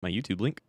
my YouTube link.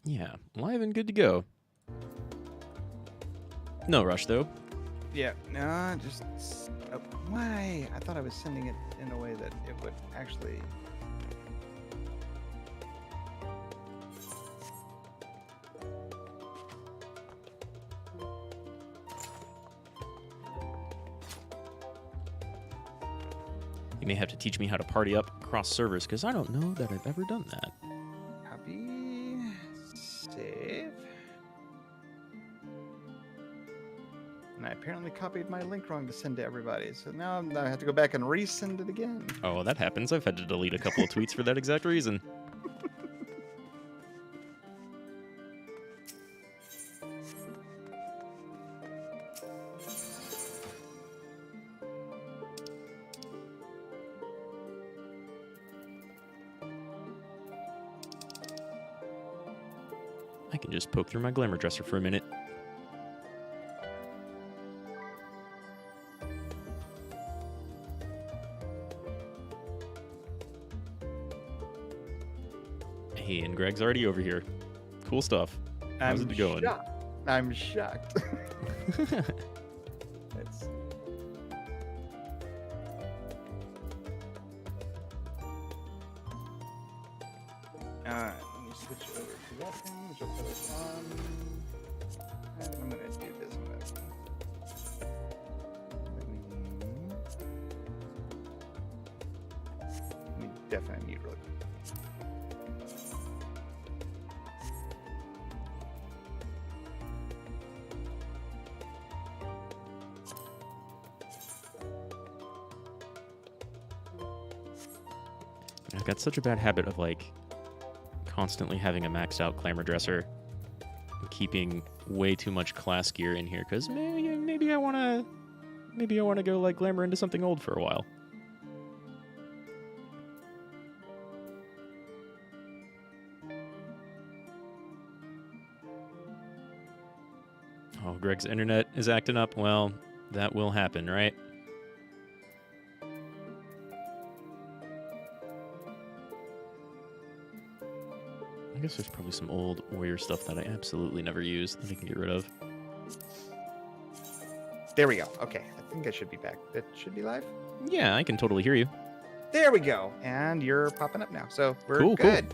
Yeah, live and good to go. No rush, though. Yeah, no, just... Oh, why? I thought I was sending it in a way that it would actually... You may have to teach me how to party up across servers, because I don't know that I've ever done that. Copy. Save. And I apparently copied my link wrong to send to everybody, so now I have to go back and resend it again. Oh, that happens. I've had to delete a couple of tweets for that exact reason. I can just poke through my glamour dresser for a minute. Hey, and Greg's already over here. Cool stuff. How's it going? I'm shocked. Let's... Alright, let me switch over to that thing, which I'll put it on. And I'm gonna do this one. Let me definitely mute really quick. I've got such a bad habit of, like, constantly having a maxed out glamour dresser and keeping way too much class gear in here, because maybe I want to go, like, glamour into something old for a while. Oh, Greg's internet is acting up. Well, that will happen, right? I guess there's probably some old warrior stuff that I absolutely never use that I can get rid of. There we go. Okay, I think I should be back. That should be live. Yeah, I can totally hear you. There we go. And you're popping up now. So we're Cool, good.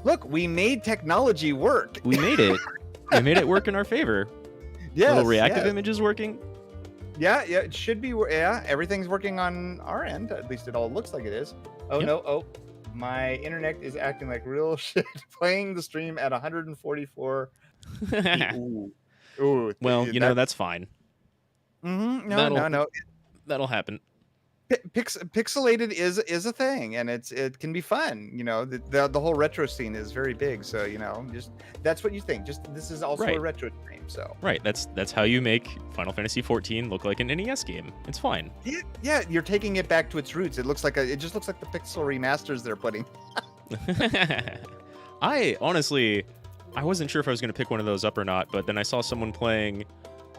Look, we made technology work. We made it. We made it work in our favor. Yes, Little reactive yes. images working. Yeah, it should be. Yeah, everything's working on our end. At least it all looks like it is. Oh, Yep. no. Oh, my internet is acting like real shit. Playing the stream at 144. Ooh. Well, you know, that's fine. No. That'll happen. Pixelated is a thing, and it can be fun. You know, the whole retro scene is very big. So you know, just that's what you think. Just this is also Right. a retro stream. So Right, that's how you make Final Fantasy XIV look like an NES game. It's fine. yeah, you're taking it back to its roots. It just looks like the pixel remasters they're putting. I wasn't sure if I was going to pick one of those up or not, but then I saw someone playing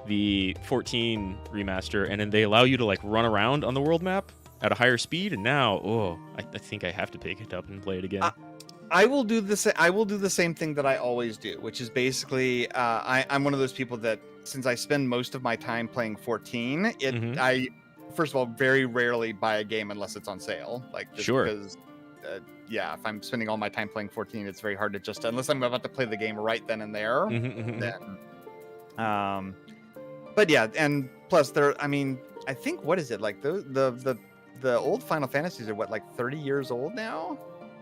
the 14 remaster, and then they allow you to, like, run around on the world map at a higher speed, and now, I think I have to pick it up and play it again. I will do the same thing that I always do, which is basically I'm one of those people that, since I spend most of my time playing 14, I first of all very rarely buy a game unless it's on sale. Like just Sure. because if I'm spending all my time playing 14, it's very hard to just, unless I'm about to play the game right then and there. Then but yeah, and plus I think, what is it, like the old Final Fantasies are what, like 30 years old now?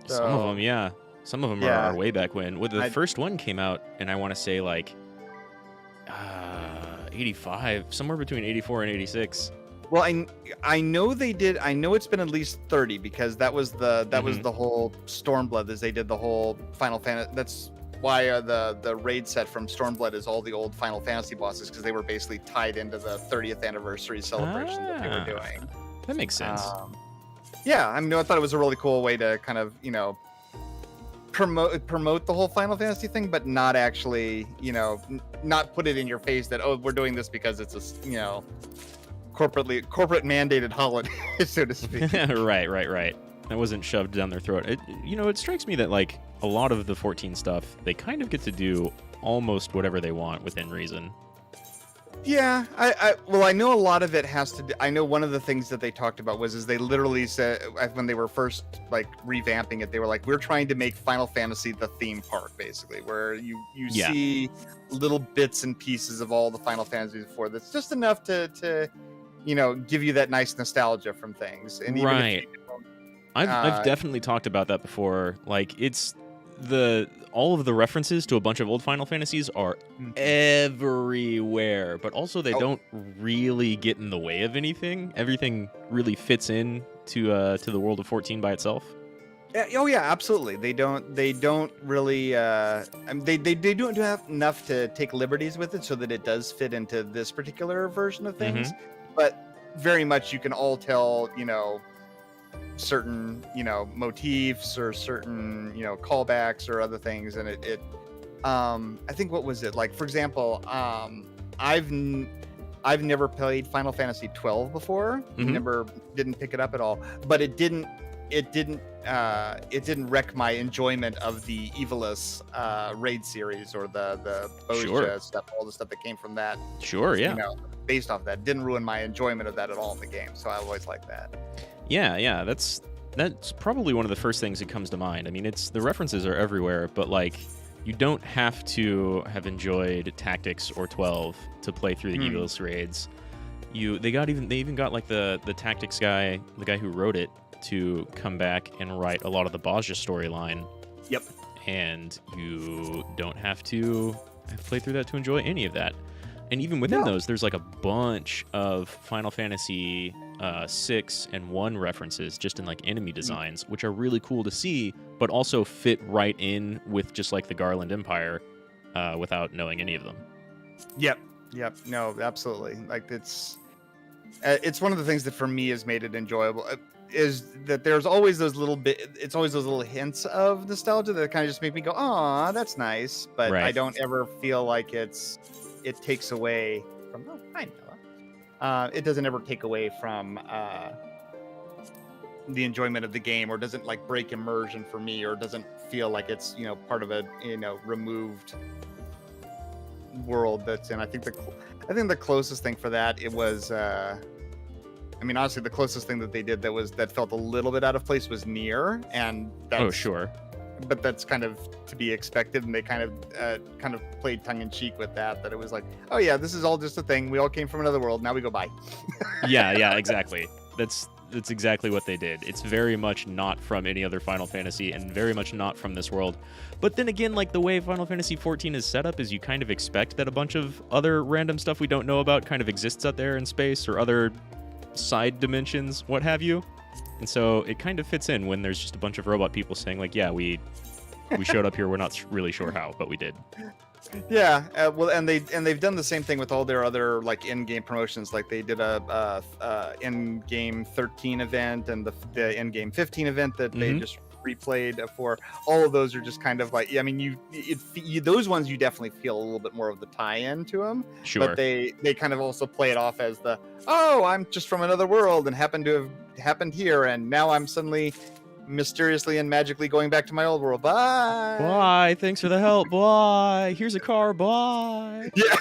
Some of them, yeah. Some of them Yeah. are way back when. Well, the I- first one came out, and I want to say like 85, somewhere between 84 and 86. Well, I know they did. I know it's been at least 30 because that was the Mm-hmm. whole Stormblood. Is they did the whole Final Fantasy. That's why the raid set from Stormblood is all the old Final Fantasy bosses, because they were basically tied into the 30th anniversary celebration that they were doing. That makes sense. Yeah, I mean, I thought it was a really cool way to kind of, promote the whole Final Fantasy thing, but not actually, not put it in your face that, oh, we're doing this because it's a, corporate mandated holiday, so to speak. Right. That wasn't shoved down their throat. It strikes me that like a lot of the 14 stuff, they kind of get to do almost whatever they want within reason. Yeah, I know a lot of it has to do, I know one of the things that they talked about is they literally said, when they were first like revamping it, they were like, we're trying to make Final Fantasy the theme park, basically, where you see little bits and pieces of all the Final Fantasies before. That's just enough to give you that nice nostalgia from things. And even Right. I've definitely talked about that before. Like, it's all of the references to a bunch of old Final Fantasies are everywhere, but also they don't really get in the way of anything. Everything really fits in to the world of 14 by itself. Yeah, oh yeah, absolutely. They don't really. I mean, they don't have enough to take liberties with it so that it does fit into this particular version of things. But very much you can all tell, certain motifs or certain callbacks or other things, and I think, what was it like, for example, I've never played Final Fantasy 12 before. Didn't pick it up at all, but it didn't wreck my enjoyment of the Evilus raid series or the Bozja stuff, all the stuff that came from that. Sure, yeah. Based off that, didn't ruin my enjoyment of that at all in the game. So I always like that. Yeah. That's probably one of the first things that comes to mind. I mean, the references are everywhere, but like, you don't have to have enjoyed Tactics or 12 to play through the Evilus raids. They even got like the Tactics guy, the guy who wrote it, to come back and write a lot of the Bozja storyline. Yep. And you don't have to play through that to enjoy any of that. And even within those, there's like a bunch of Final Fantasy 6 and 1 references just in like enemy designs, which are really cool to see, but also fit right in with just like the Garland Empire without knowing any of them. Yep. No, absolutely. Like, it's one of the things that for me has made it enjoyable. Is that there's always those little hints of nostalgia that kind of just make me go, "Aw, that's nice," but I don't ever feel like it takes away from. Oh, hi, Noah. It doesn't ever take away from the enjoyment of the game, or doesn't like break immersion for me, or doesn't feel like it's part of a removed world that's in. I think the closest thing for that was. I mean, honestly, the closest thing that they did that felt a little bit out of place was Nier, and that's, sure, but that's kind of to be expected, and they kind of played tongue in cheek with that it was like, oh yeah, this is all just a thing. We all came from another world. Now we go bye. yeah, exactly. That's exactly what they did. It's very much not from any other Final Fantasy, and very much not from this world. But then again, like, the way Final Fantasy 14 is set up is you kind of expect that a bunch of other random stuff we don't know about kind of exists out there in space, or other side dimensions, what have you. And so it kind of fits in when there's just a bunch of robot people saying like, yeah, we showed up here, we're not really sure how, but we did. Yeah, well, and they've done the same thing with all their other like in-game promotions. Like, they did a in-game 13 event and the in-game 15 event that they just replayed for. All of those are just kind of like, I mean, those ones you definitely feel a little bit more of the tie-in to them. Sure. But they kind of also play it off as I'm just from another world and happened to have happened here, and now I'm suddenly mysteriously and magically going back to my old world. Bye. Thanks for the help. Bye. Here's a car. Bye. Yeah.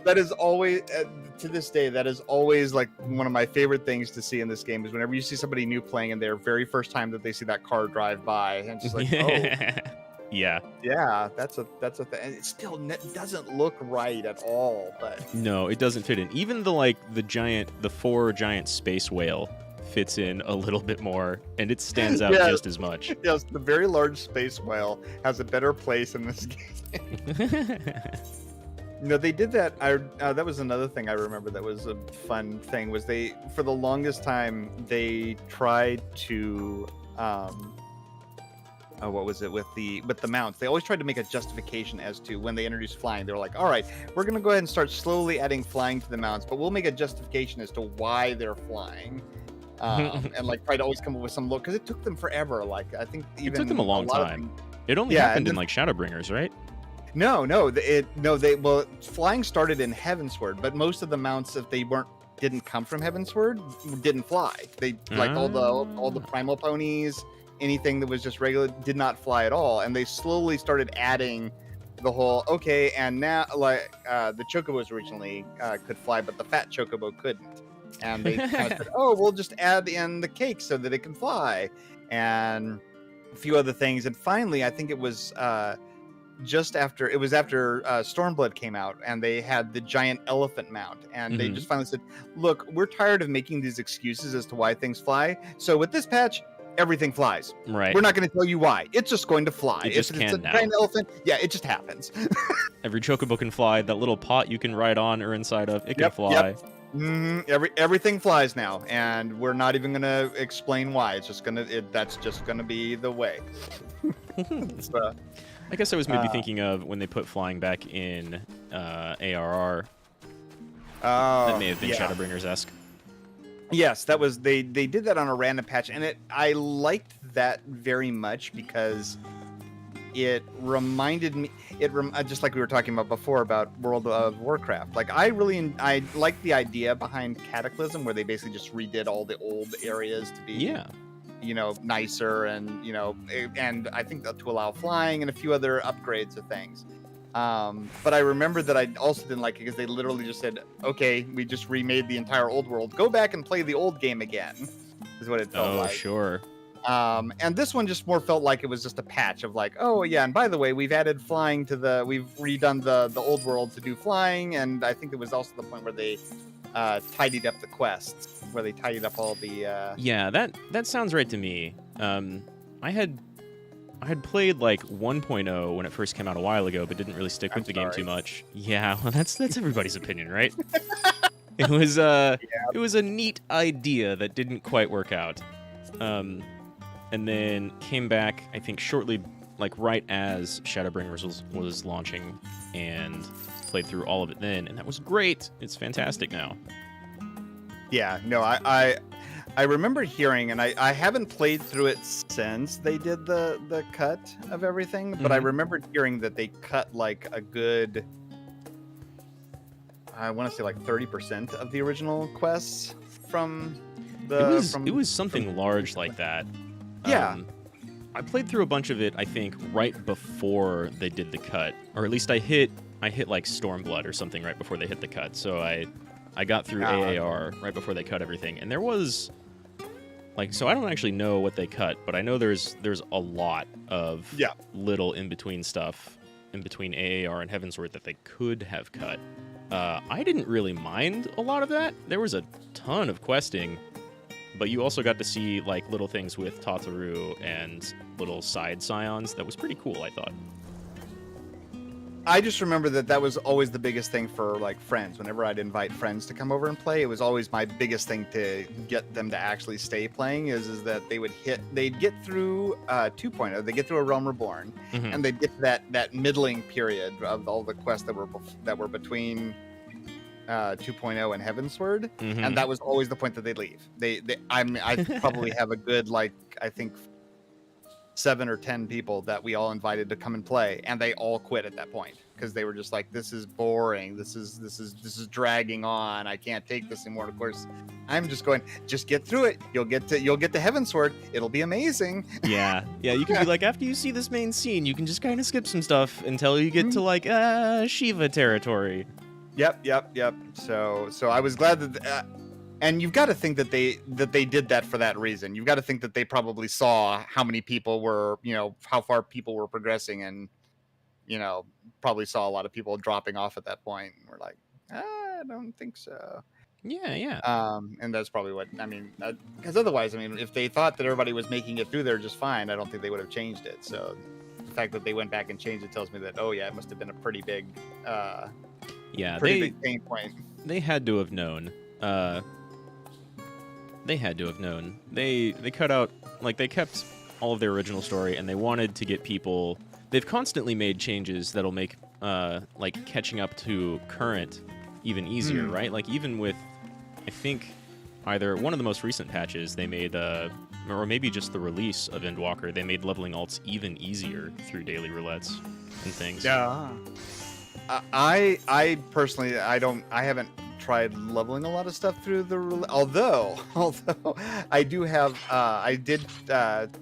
That is always, to this day, that is always like one of my favorite things to see in this game, is whenever you see somebody new playing and their very first time that they see that car drive by, and it's just like, yeah, that's a thing. And it still doesn't look right at all, but no, it doesn't fit in. Even the 4 giant space whale fits in a little bit more, and it stands out Yes. just as much. Yes, the very large space whale has a better place in this game. No, they did that. That was another thing I remember that was a fun thing. Was they, for the longest time, they tried to what was it with the mounts? They always tried to make a justification as to when they introduced flying. They were like, all right, we're gonna go ahead and start slowly adding flying to the mounts, but we'll make a justification as to why they're flying. And like try to always come up with some look, because it took them forever. Like I think even It took them a long time. It only Yeah, happened and in then- like Shadowbringers, right? Well, flying started in Heavensward, but most of the mounts, if they didn't come from Heavensward, didn't fly. They like all the primal ponies, anything that was just regular did not fly at all, and they slowly started adding the whole and now like the chocobos originally could fly, but the fat chocobo couldn't, and they kind of said, oh, we'll just add in the cake so that it can fly, and a few other things, and finally I think it was after Stormblood came out, and they had the giant elephant mount, and they just finally said, look, we're tired of making these excuses as to why things fly, so with this patch everything flies. Right. We're not going to tell you why. It's just going to fly. It just If can it's a now. giant elephant, yeah, it just happens. Every chocobo can fly. That little pot you can ride on or inside of, it can Yep, fly. Yep. Everything flies now, and we're not even going to explain why. It's just that's just going to be the way. So, I guess I was maybe thinking of when they put flying back in ARR. That may have been Shadowbringers-esque. Yes, that was they did that on a random patch, and I liked that very much because it reminded me just like we were talking about before about World of Warcraft. Like I like the idea behind Cataclysm, where they basically just redid all the old areas to be nicer, and and I think to allow flying and a few other upgrades of things. But I remember that I also didn't like it because they literally just said, okay, we just remade the entire old world. Go back and play the old game again, is what it felt like. Oh, sure. And this one just more felt like it was just a patch of like, oh yeah, and by the way, we've added flying we've redone the old world to do flying, and I think it was also the point where they tidied up the quests, where they tidied up all the... Yeah, that sounds right to me. I had played like 1.0 when it first came out a while ago, but didn't really stick with the game too much. Yeah, well, that's everybody's opinion, right? It was it was a neat idea that didn't quite work out. And then came back, I think, shortly, like right as Shadowbringers was launching, and played through all of it then, and that was great. It's fantastic now. Yeah, no, I remember hearing, and I haven't played through it since they did the cut of everything, but I remember hearing that they cut like a good, I want to say like 30% of the original quests from the... It was something large like that. Yeah. I played through a bunch of it, I think, right before they did the cut, or at least I hit like Stormblood or something right before they hit the cut. So I got through AAR right before they cut everything, and there was like, so I don't actually know what they cut, but I know there's a lot of little in between stuff in between AAR and Heavensward that they could have cut. I didn't really mind a lot of that. There was a ton of questing, but you also got to see like little things with Tataru and little side scions. That was pretty cool, I thought. I just remember that was always the biggest thing for like friends. Whenever I'd invite friends to come over and play, it was always my biggest thing to get them to actually stay playing is that they'd get through 2.0, they get through a Realm Reborn, and they'd get to that middling period of all the quests that were between 2.0 and Heavensward, and that was always the point that they'd leave. I probably have a good, like, I think 7 or 10 people that we all invited to come and play, and they all quit at that point because they were just like, this is boring, this is dragging on, I can't take this anymore. And of course, I'm just going, just get through it, you'll get to Heavensward, it'll be amazing. Yeah, you can be like, after you see this main scene, you can just kind of skip some stuff until you get to like Shiva territory. Yep. So I was glad that, and you've got to think that they did that for that reason. You've got to think that they probably saw how many people were, how far people were progressing, and probably saw a lot of people dropping off at that point. And we're like, I don't think so. Yeah, yeah. And that's probably what I mean. Because otherwise, I mean, if they thought that everybody was making it through there just fine, I don't think they would have changed it. So the fact that they went back and changed it tells me that, oh yeah, it must have been a pretty big, Yeah, big pain point. they had to have known. They had to have known. They cut out, like, they kept all of their original story, and they wanted to get people. They've constantly made changes that'll make like catching up to current even easier, right? Like, even with, I think, either one of the most recent patches, they made or maybe just the release of Endwalker, they made leveling alts even easier through daily roulettes and things. Yeah. I personally, I haven't tried leveling a lot of stuff through the although I do have I did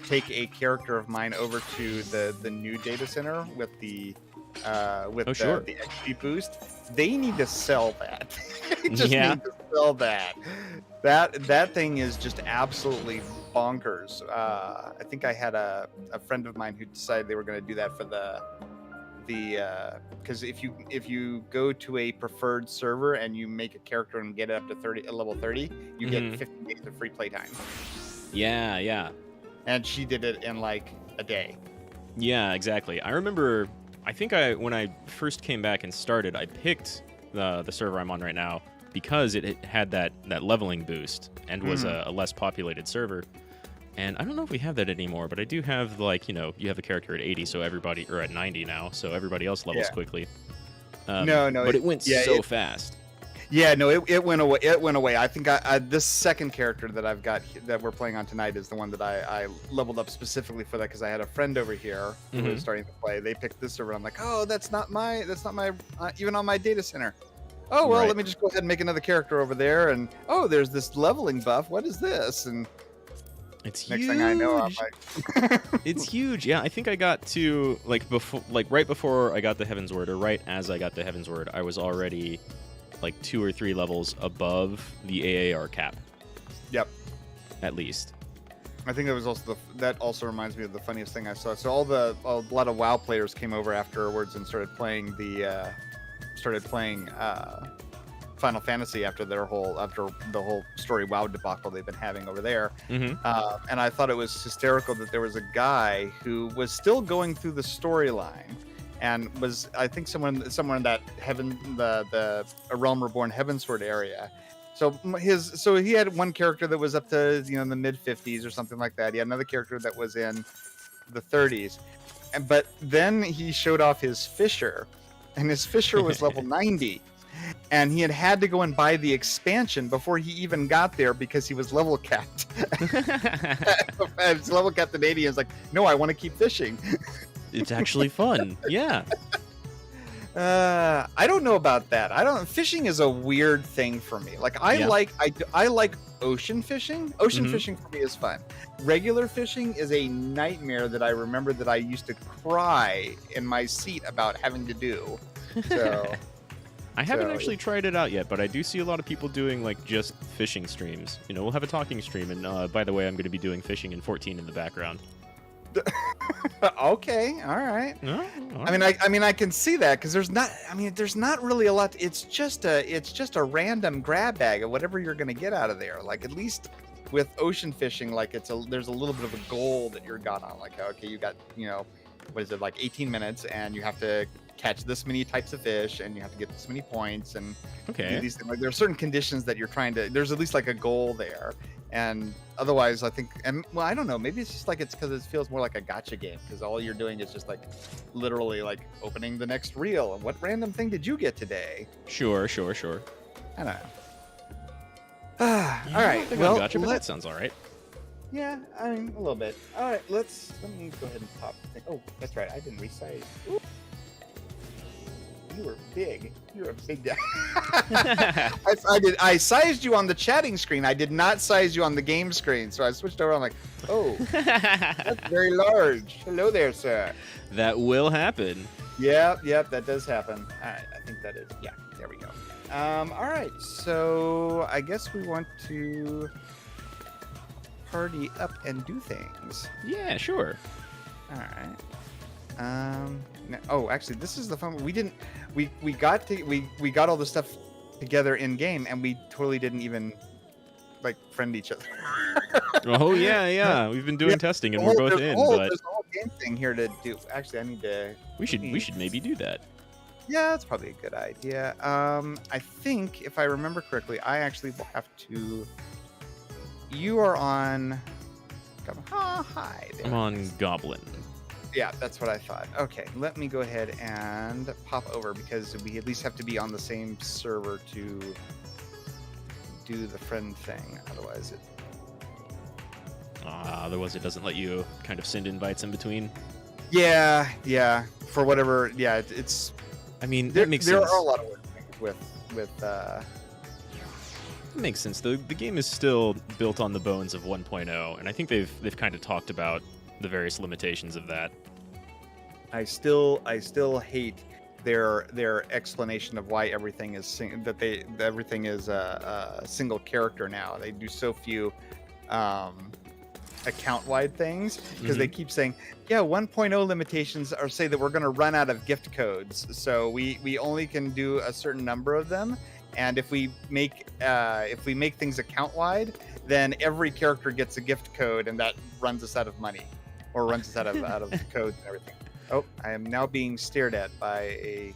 take a character of mine over to the new data center with the the XP boost. They need to sell that. They just need to sell that. That thing is just absolutely bonkers. I think I had a friend of mine who decided they were going to do that for the because if you go to a preferred server and you make a character and get it up to level 30, you get 15 days of free playtime. Yeah, yeah. And she did it in like a day. Yeah, exactly. I remember, I think when I first came back and started, I picked the server I'm on right now because it had that leveling boost and was a less populated server. And I don't know if we have that anymore, but I do have, like, you have a character at 80, so everybody, or at 90 now, so everybody else levels quickly. No, but it went so fast. Yeah, no, it went away. It went away. I think this second character that I've got that we're playing on tonight is the one that I leveled up specifically for that because I had a friend over here who was starting to play. They picked this server. I'm like, oh, that's not my even on my data center. Oh well, let me just go ahead and make another character over there. And oh, there's this leveling buff. What is this? And it's next huge. thing I know, I'm like, it's huge. Yeah, I think I got to right before I got the Heaven's Word, or right as I got the Heaven's Word, I was already like 2 or 3 levels above the AAR cap. Yep. At least. I think that was also that also reminds me of the funniest thing I saw. So a lot of WoW players came over afterwards and started playing Final Fantasy after the whole story WoW debacle they've been having over there. And I thought it was hysterical that there was a guy who was still going through the storyline and was, I think, somewhere in that the Realm Reborn Heavensward area. So he had one character that was up to in the mid 50s or something like that. He had another character that was in the 30s, but then he showed off his Fisher, and his Fisher was level 90. And he had to go and buy the expansion before he even got there because he was level capped. It's level capped at 80. It's like, no, I want to keep fishing. It's actually fun. Yeah. I don't know about that. Fishing is a weird thing for me. Like I like ocean fishing. Ocean fishing for me is fun. Regular fishing is a nightmare that I remember that I used to cry in my seat about having to do. So I haven't actually tried it out yet, but I do see a lot of people doing like just fishing streams. We'll have a talking stream, and by the way, I'm going to be doing fishing in 14 in the background. Okay, all right. No? All I mean, I can see that because there's not really a lot. It's just a random grab bag of whatever you're going to get out of there. Like at least with ocean fishing, like there's a little bit of a goal that you're got on. Like okay, you got what is it, like 18 minutes, and you have to catch this many types of fish, and you have to get this many points, and do these things. Like there are certain conditions that you're trying to. There's at least like a goal there, and otherwise, I think, I don't know. Maybe it's just like it's because it feels more like a gotcha game because all you're doing is just like literally like opening the next reel and what random thing did you get today? Sure. I don't know. Yeah, all right. Well, gotcha, but that sounds all right. Yeah, I mean a little bit. All right, let me go ahead and pop. Oh, that's right. I didn't resize. Ooh. You were big. You're a big guy. I sized you on the chatting screen. I did not size you on the game screen. So I switched over. I'm like, oh, that's very large. Hello there, sir. That will happen. Yep, that does happen. All right, I think that is. Yeah, there we go. All right, so I guess we want to party up and do things. Yeah, sure. All right. Oh, actually, this is the fun. We got all the stuff together in game, and we totally didn't even like friend each other. Oh yeah. We've been doing testing and we're both in, but there's a whole game thing here to do. Actually, I need to. we should maybe do that. Yeah, that's probably a good idea. I think if I remember correctly, I actually will have to. You are on. Hi. There I'm on Goblin. Yeah, that's what I thought. Okay, let me go ahead and pop over because we at least have to be on the same server to do the friend thing. Otherwise, Otherwise it doesn't let you kind of send invites in between. Yeah. For whatever. Yeah, it's. I mean, There that makes sense. There are a lot of weird things with. It makes sense. The game is still built on the bones of 1.0, and I think they've kind of talked about the various limitations of that. I still hate their explanation of why everything is everything is a single character now. They do so few account-wide things because they keep saying, yeah, 1.0 limitations are say that we're going to run out of gift codes, so we only can do a certain number of them, and if we make things account-wide, then every character gets a gift code, and that runs us out of money, or runs us out of codes and everything. Oh, I am now being stared at by a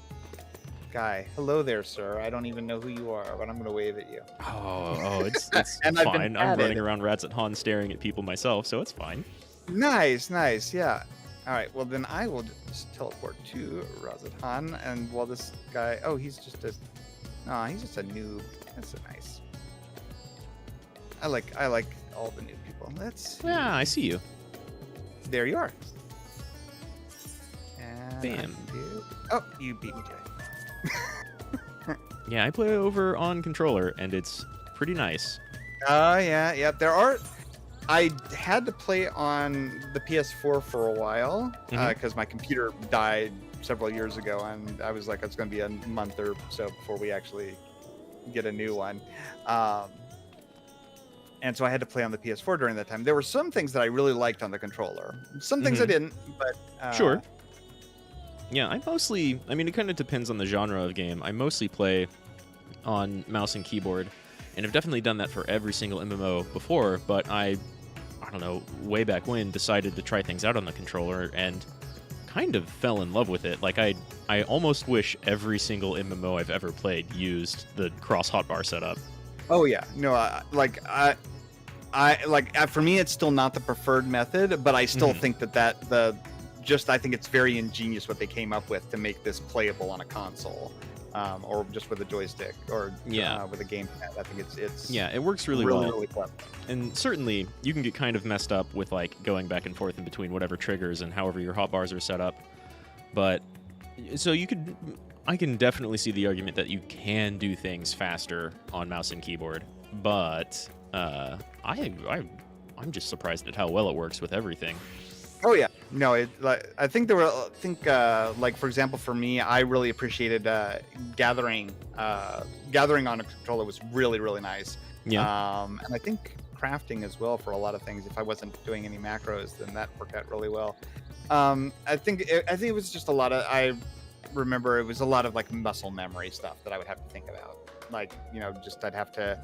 guy. Hello there, sir. I don't even know who you are, but I'm going to wave at you. Oh, it's And I've fine. been I'm added. running around Rats at Han staring at people myself, so it's fine. Nice, yeah. All right, well then I will just teleport to Razathan, and while this guy, he's just a noob. That's a nice. I like all the new people. Yeah, I see you. There you are. And Bam. You beat me to it. Yeah, I play over on controller, and it's pretty nice. Yeah. I had to play on the PS4 for a while because my computer died several years ago, and I was like, it's going to be a month or so before we actually get a new one. And so I had to play on the PS4 during that time. There were some things that I really liked on the controller. Some things I didn't, but... Sure. Yeah, it kind of depends on the genre of game. I mostly play on mouse and keyboard, and I've definitely done that for every single MMO before, but I don't know, way back when, decided to try things out on the controller and kind of fell in love with it. Like, I almost wish every single MMO I've ever played used the cross hotbar setup. Oh, yeah. No, for me, it's still not the preferred method, but I still think I think it's very ingenious what they came up with to make this playable on a console, or just with a joystick, or with a gamepad. I think it's it works really well. Really clever. And certainly, you can get kind of messed up with like going back and forth in between whatever triggers and however your hotbars are set up. But so I can definitely see the argument that you can do things faster on mouse and keyboard, but I'm just surprised at how well it works with everything. Oh yeah, no, I think like for example, for me, I really appreciated gathering on a controller was really, really nice. Yeah. And I think crafting as well for a lot of things. If I wasn't doing any macros, then that worked out really well. I think it was just a lot of. I remember it was a lot of like muscle memory stuff that I would have to think about. Like, I'd have to.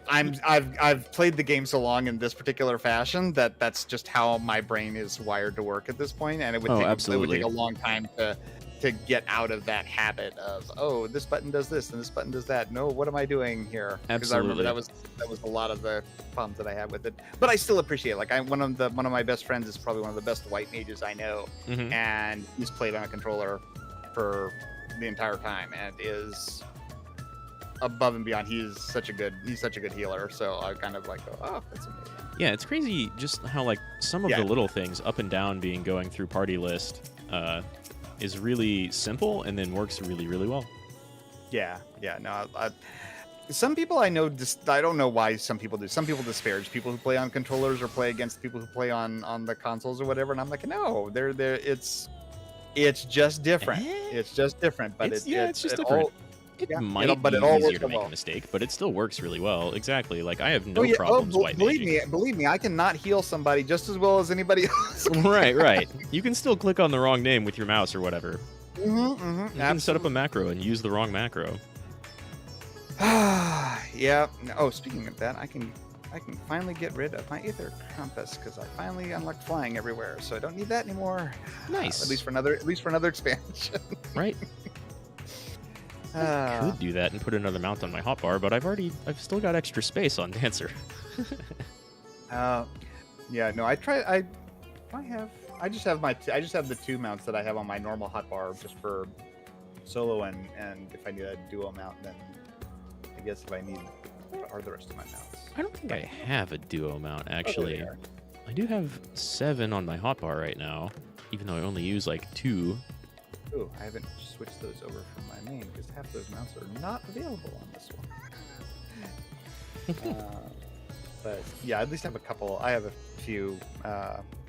I've played the game so long in this particular fashion that's just how my brain is wired to work at this point, and it would take a long time to get out of that habit of this button does this and this button does that. No, what am I doing here? Because I remember that was a lot of the problems that I had with it. But I still appreciate it. Like one of my best friends is probably one of the best white mages I know, and he's played on a controller for the entire time and is above and beyond. He's such a good healer. So I kind of like go, that's amazing. Yeah, it's crazy just how like some of the little things up and down being going through party list is really simple and then works really, really well. Yeah. No, some people I know, I don't know why some people do. Some people disparage people who play on controllers or play against people who play on the consoles or whatever. And I'm like, no, it's just different. It's just different, but it's just different. It might be easier to make a mistake, but it still works really well. Exactly. Like, I have no problems white maging. Believe me, I cannot heal somebody just as well as anybody else. Right. You can still click on the wrong name with your mouse or whatever. You can set up a macro and use the wrong macro. Yeah. Oh, speaking of that, I can finally get rid of my Aether Compass because I finally unlocked flying everywhere, so I don't need that anymore. Nice. At least for another expansion. Right. I could do that and put another mount on my hotbar, but I've still got extra space on Dancer. Yeah. No, I just have the 2 mounts that I have on my normal hotbar just for solo, and if I need a duo mount, then I guess if I need, what are the rest of my mounts? I don't think I have a duo mount, actually. Oh, I do have 7 on my hotbar right now, even though I only use like 2. Oh, I haven't switched those over from my main because half those mounts are not available on this one. But yeah, at least I have a couple. I have a few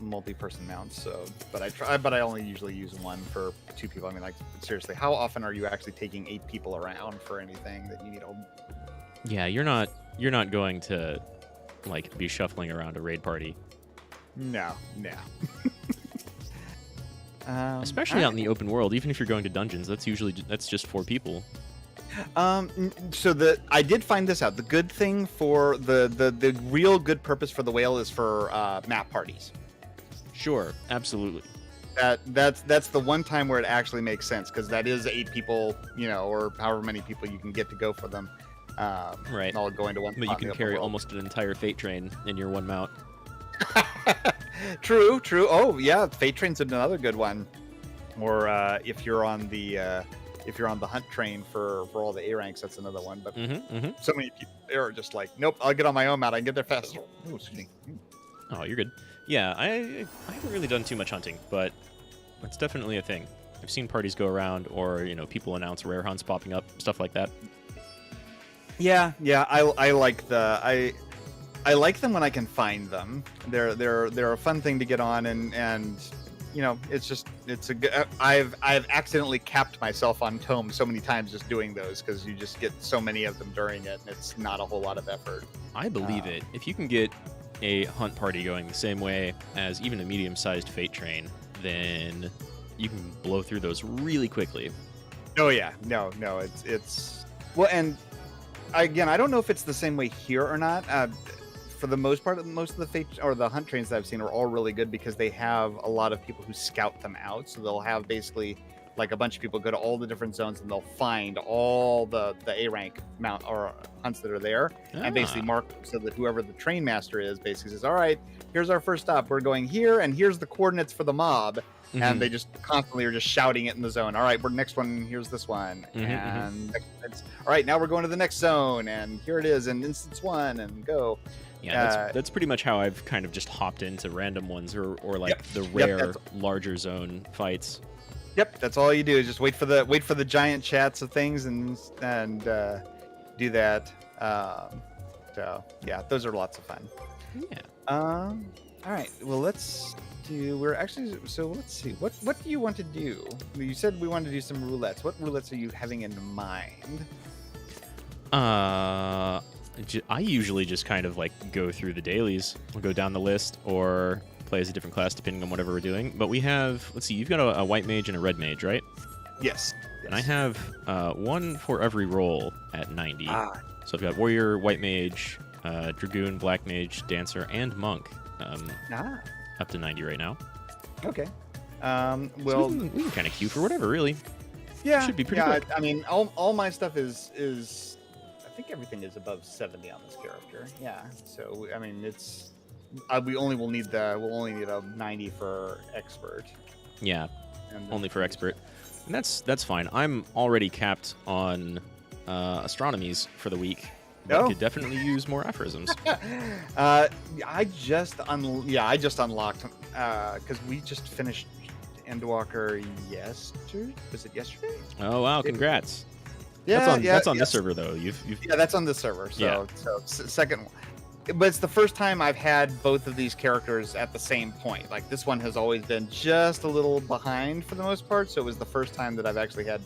multi-person mounts. So, but I only usually use one for 2 people. I mean, like, seriously, how often are you actually taking 8 people around for anything that you need? Yeah, you're not going to like be shuffling around a raid party. No. Especially out in the open world. Even if you're going to dungeons, that's just 4 people. So I did find this out. The good thing for the real good purpose for the whale is for map parties. Sure, absolutely. That's the one time where it actually makes sense, because that is 8 people, or however many people you can get to go for them. Right. All going to one. But you can carry almost an entire Fate Train in your one mount. True. Oh yeah, Fate Train's another good one. Or if you're on the hunt train for all the A ranks, that's another one. But so many people are just like, nope, I'll get on my own mount. I can get there faster. Oh, excuse me. Oh, you're good. Yeah, I haven't really done too much hunting, but that's definitely a thing. I've seen parties go around, or people announce rare hunts popping up, stuff like that. Yeah. I like them when I can find them. They're a fun thing to get on, and it's a good. I've accidentally capped myself on Tome so many times just doing those, because you just get so many of them during it, and it's not a whole lot of effort. I believe it. If you can get a hunt party going the same way as even a medium-sized Fate Train, then you can blow through those really quickly. Oh yeah, no, it's well, and again, I don't know if it's the same way here or not. For the most part, most of the Fate or the hunt trains that I've seen are all really good, because they have a lot of people who scout them out. So they'll have basically like a bunch of people go to all the different zones, and they'll find all the A rank mount or hunts that are there, and basically mark them so that whoever the train master is basically says, all right, here's our first stop. We're going here, and here's the coordinates for the mob. And they just constantly are just shouting it in the zone. All right, we're next one. Here's this one. And it's, all right, now we're going to the next zone, and here it is, and instance 1, and go. Yeah, that's pretty much how I've kind of just hopped into random ones, or like the rare larger zone fights. Yep, that's all you do is just wait for the giant chats of things and do that. So yeah, those are lots of fun. Yeah. All right. Well, let's see. What do you want to do? You said we wanted to do some roulettes. What roulettes are you having in mind? I usually just kind of like go through the dailies. We'll go down the list, or play as a different class depending on whatever we're doing. But we have, let's see, you've got a white mage and a red mage, right? Yes. And I have one for every role at 90. So I've got warrior, white mage, dragoon, black mage, dancer, and monk. Up to 90 right now. Okay. Well, so we can kind of queue for whatever, really. Yeah. Should be pretty quick. I mean, all my stuff is I think everything is above 70 on this character. Yeah. So I mean, it's we'll only need a 90 for expert. Yeah. Only for expert. And that's fine. I'm already capped on astronomies for the week. But could definitely use more aphorisms. I just unlocked because we just finished Endwalker yesterday. Was it yesterday? Oh wow! Congrats. Yeah, that's on this server though. You've Yeah, that's on this server. So second one. But it's the first time I've had both of these characters at the same point. Like, this one has always been just a little behind for the most part. So it was the first time that I've actually had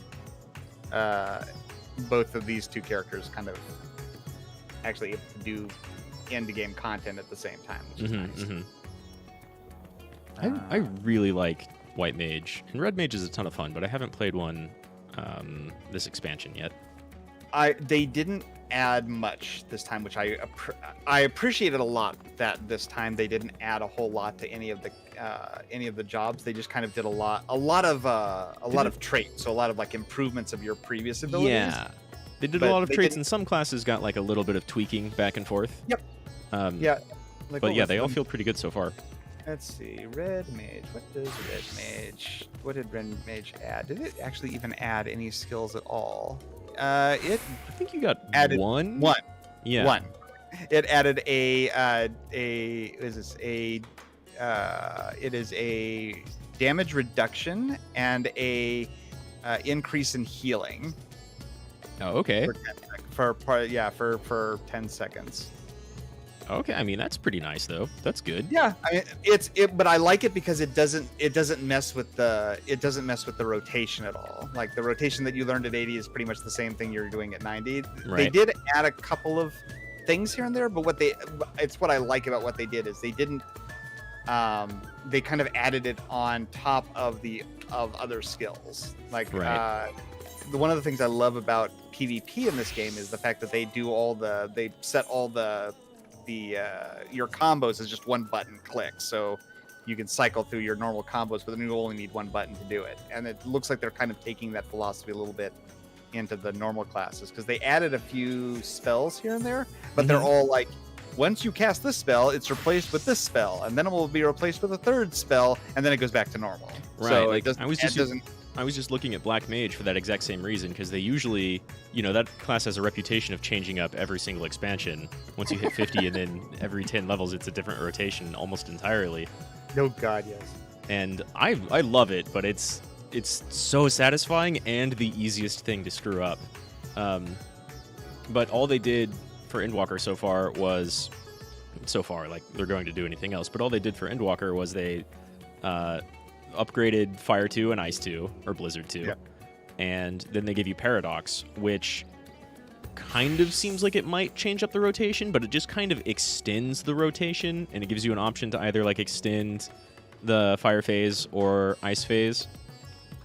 both of these 2 characters kind of actually able to do end-game content at the same time, which is nice. I really like White Mage. And Red Mage is a ton of fun, but I haven't played one this expansion yet. They didn't add much this time, which I appreciated a lot. That this time they didn't add a whole lot to any of the jobs. They just kind of did a lot of traits, so a lot of like improvements of your previous abilities. Yeah, they did a lot of traits, and some classes got like a little bit of tweaking back and forth. Yep. Yeah. Like, but yeah, they all feel pretty good so far. Let's see, Red Mage. What did Red Mage add? Did it actually even add any skills at all? I think you got added one. Yeah. One. It added it is a damage reduction and a increase in healing. Oh, okay. For 10 seconds. Okay, I mean that's pretty nice though. That's good. Yeah, but I like it because it doesn't mess with the rotation at all. Like the rotation that you learned at 80 is pretty much the same thing you're doing at 90. Right. They did add a couple of things here and there, but what I like about what they did is they didn't they kind of added it on top of other skills. Like one of the things I love about PvP in this game is the fact that they set all your combos as just one button click, so you can cycle through your normal combos, but then you only need one button to do it. And it looks like they're kind of taking that philosophy a little bit into the normal classes, because they added a few spells here and there, but they're all like, once you cast this spell, it's replaced with this spell, and then it will be replaced with a third spell, and then it goes back to normal. Right. So like, I was just looking at Black Mage for that exact same reason, because they usually, that class has a reputation of changing up every single expansion. Once you hit 50, and then every 10 levels, it's a different rotation almost entirely. Oh God, yes. And I love it, but it's so satisfying and the easiest thing to screw up. But all they did for Endwalker like they're going to do anything else, but all they did for Endwalker was they upgraded Fire 2 and Ice 2, or Blizzard 2, and then they give you Paradox, which kind of seems like it might change up the rotation, but it just kind of extends the rotation, and it gives you an option to either like extend the Fire phase or Ice phase.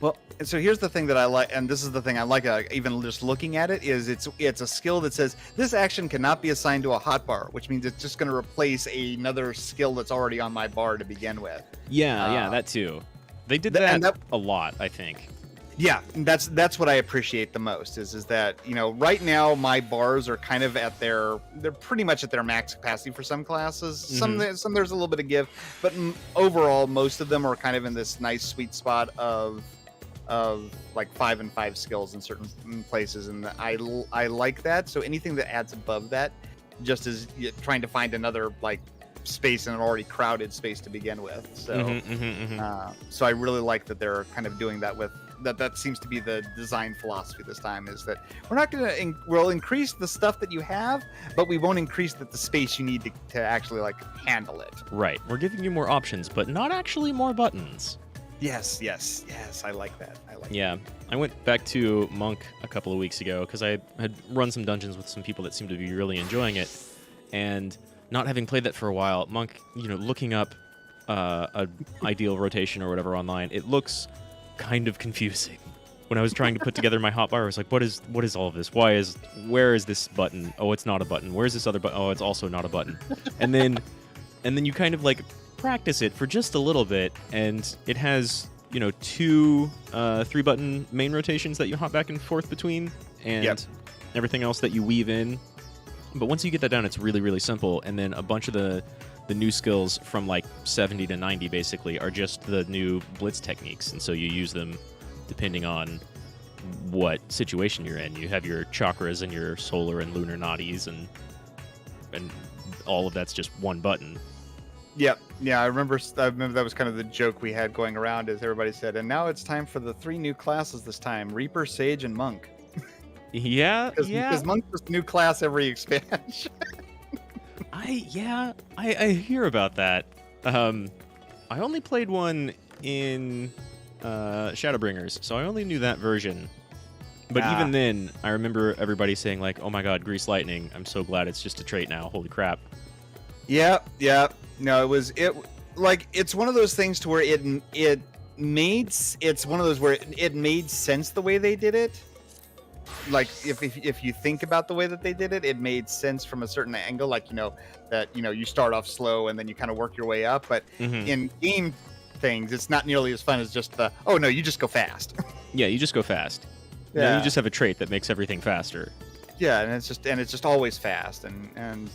Well, so here's the thing that I like, and this is the thing I like, even just looking at it, is it's a skill that says this action cannot be assigned to a hotbar, which means it's just going to replace another skill that's already on my bar to begin with. Yeah, that too. They did that a lot, I think. Yeah, that's what I appreciate the most is that, right now my bars are kind of they're pretty much at their max capacity for some classes. Some there's a little bit of give, but overall most of them are kind of in this nice sweet spot of like 5 and 5 skills in certain places, and I like that. So anything that adds above that just is trying to find another like space in an already crowded space to begin with. So so I really like that they're kind of doing that with that seems to be the design philosophy this time, is that we're not going to we'll increase the stuff that you have, but we won't increase the space you need to actually like handle it. Right. We're giving you more options, but not actually more buttons. Yes. I like that. I went back to Monk a couple of weeks ago because I had run some dungeons with some people that seemed to be really enjoying it, and not having played that for a while, Monk, looking up a ideal rotation or whatever online, it looks kind of confusing. When I was trying to put together my hotbar, I was like, what is all of this? Where is this button? Oh, it's not a button. Where's this other button? Oh, it's also not a button. And then you kind of like practice it for just a little bit, and it has 2 3-button main rotations that you hop back and forth between, and everything else that you weave in. But once you get that down, it's really, really simple. And then a bunch of the new skills from like 70 to 90 basically are just the new blitz techniques, and so you use them depending on what situation you're in. You have your chakras and your solar and lunar nadis, and all of that's just one button. Yep. Yeah, I remember that was kind of the joke we had going around, as everybody said, and now it's time for the 3 new classes this time: Reaper, Sage, and Monk. Because Monk's just a new class every expansion. I hear about that. I only played one in Shadowbringers, so I only knew that version. But even then, I remember everybody saying like, "Oh my God, Grease Lightning! I'm so glad it's just a trait now. Holy crap!" Yeah. No, it's one of those things to where it made sense the way they did it. like if you think about the way that they did it, it made sense from a certain angle. Like that you start off slow and then you kind of work your way up. But in game things, it's not nearly as fun as just the no, you just go fast. Yeah, you just go fast. Yeah, you just have a trait that makes everything faster. Yeah, and it's just always fast and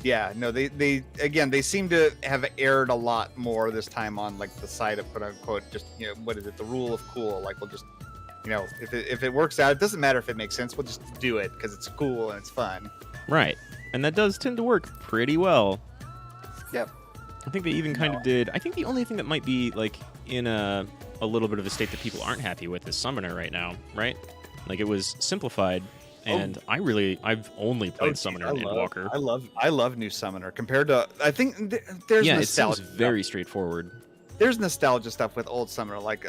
yeah, no, they seem to have erred a lot more this time on like the side of quote unquote just what is it, the rule of cool. Like we'll just if it works out, it doesn't matter if it makes sense. We'll just do it because it's cool and it's fun. Right, and that does tend to work pretty well. Yep. I think they even kind of did. I think the only thing that might be like in a little bit of a state that people aren't happy with is Summoner right now, right? Like it was simplified. And I've only played Summoner and Walker. I love new Summoner compared to, I think there's nostalgia. It seems very straightforward. There's nostalgia stuff with old Summoner. Like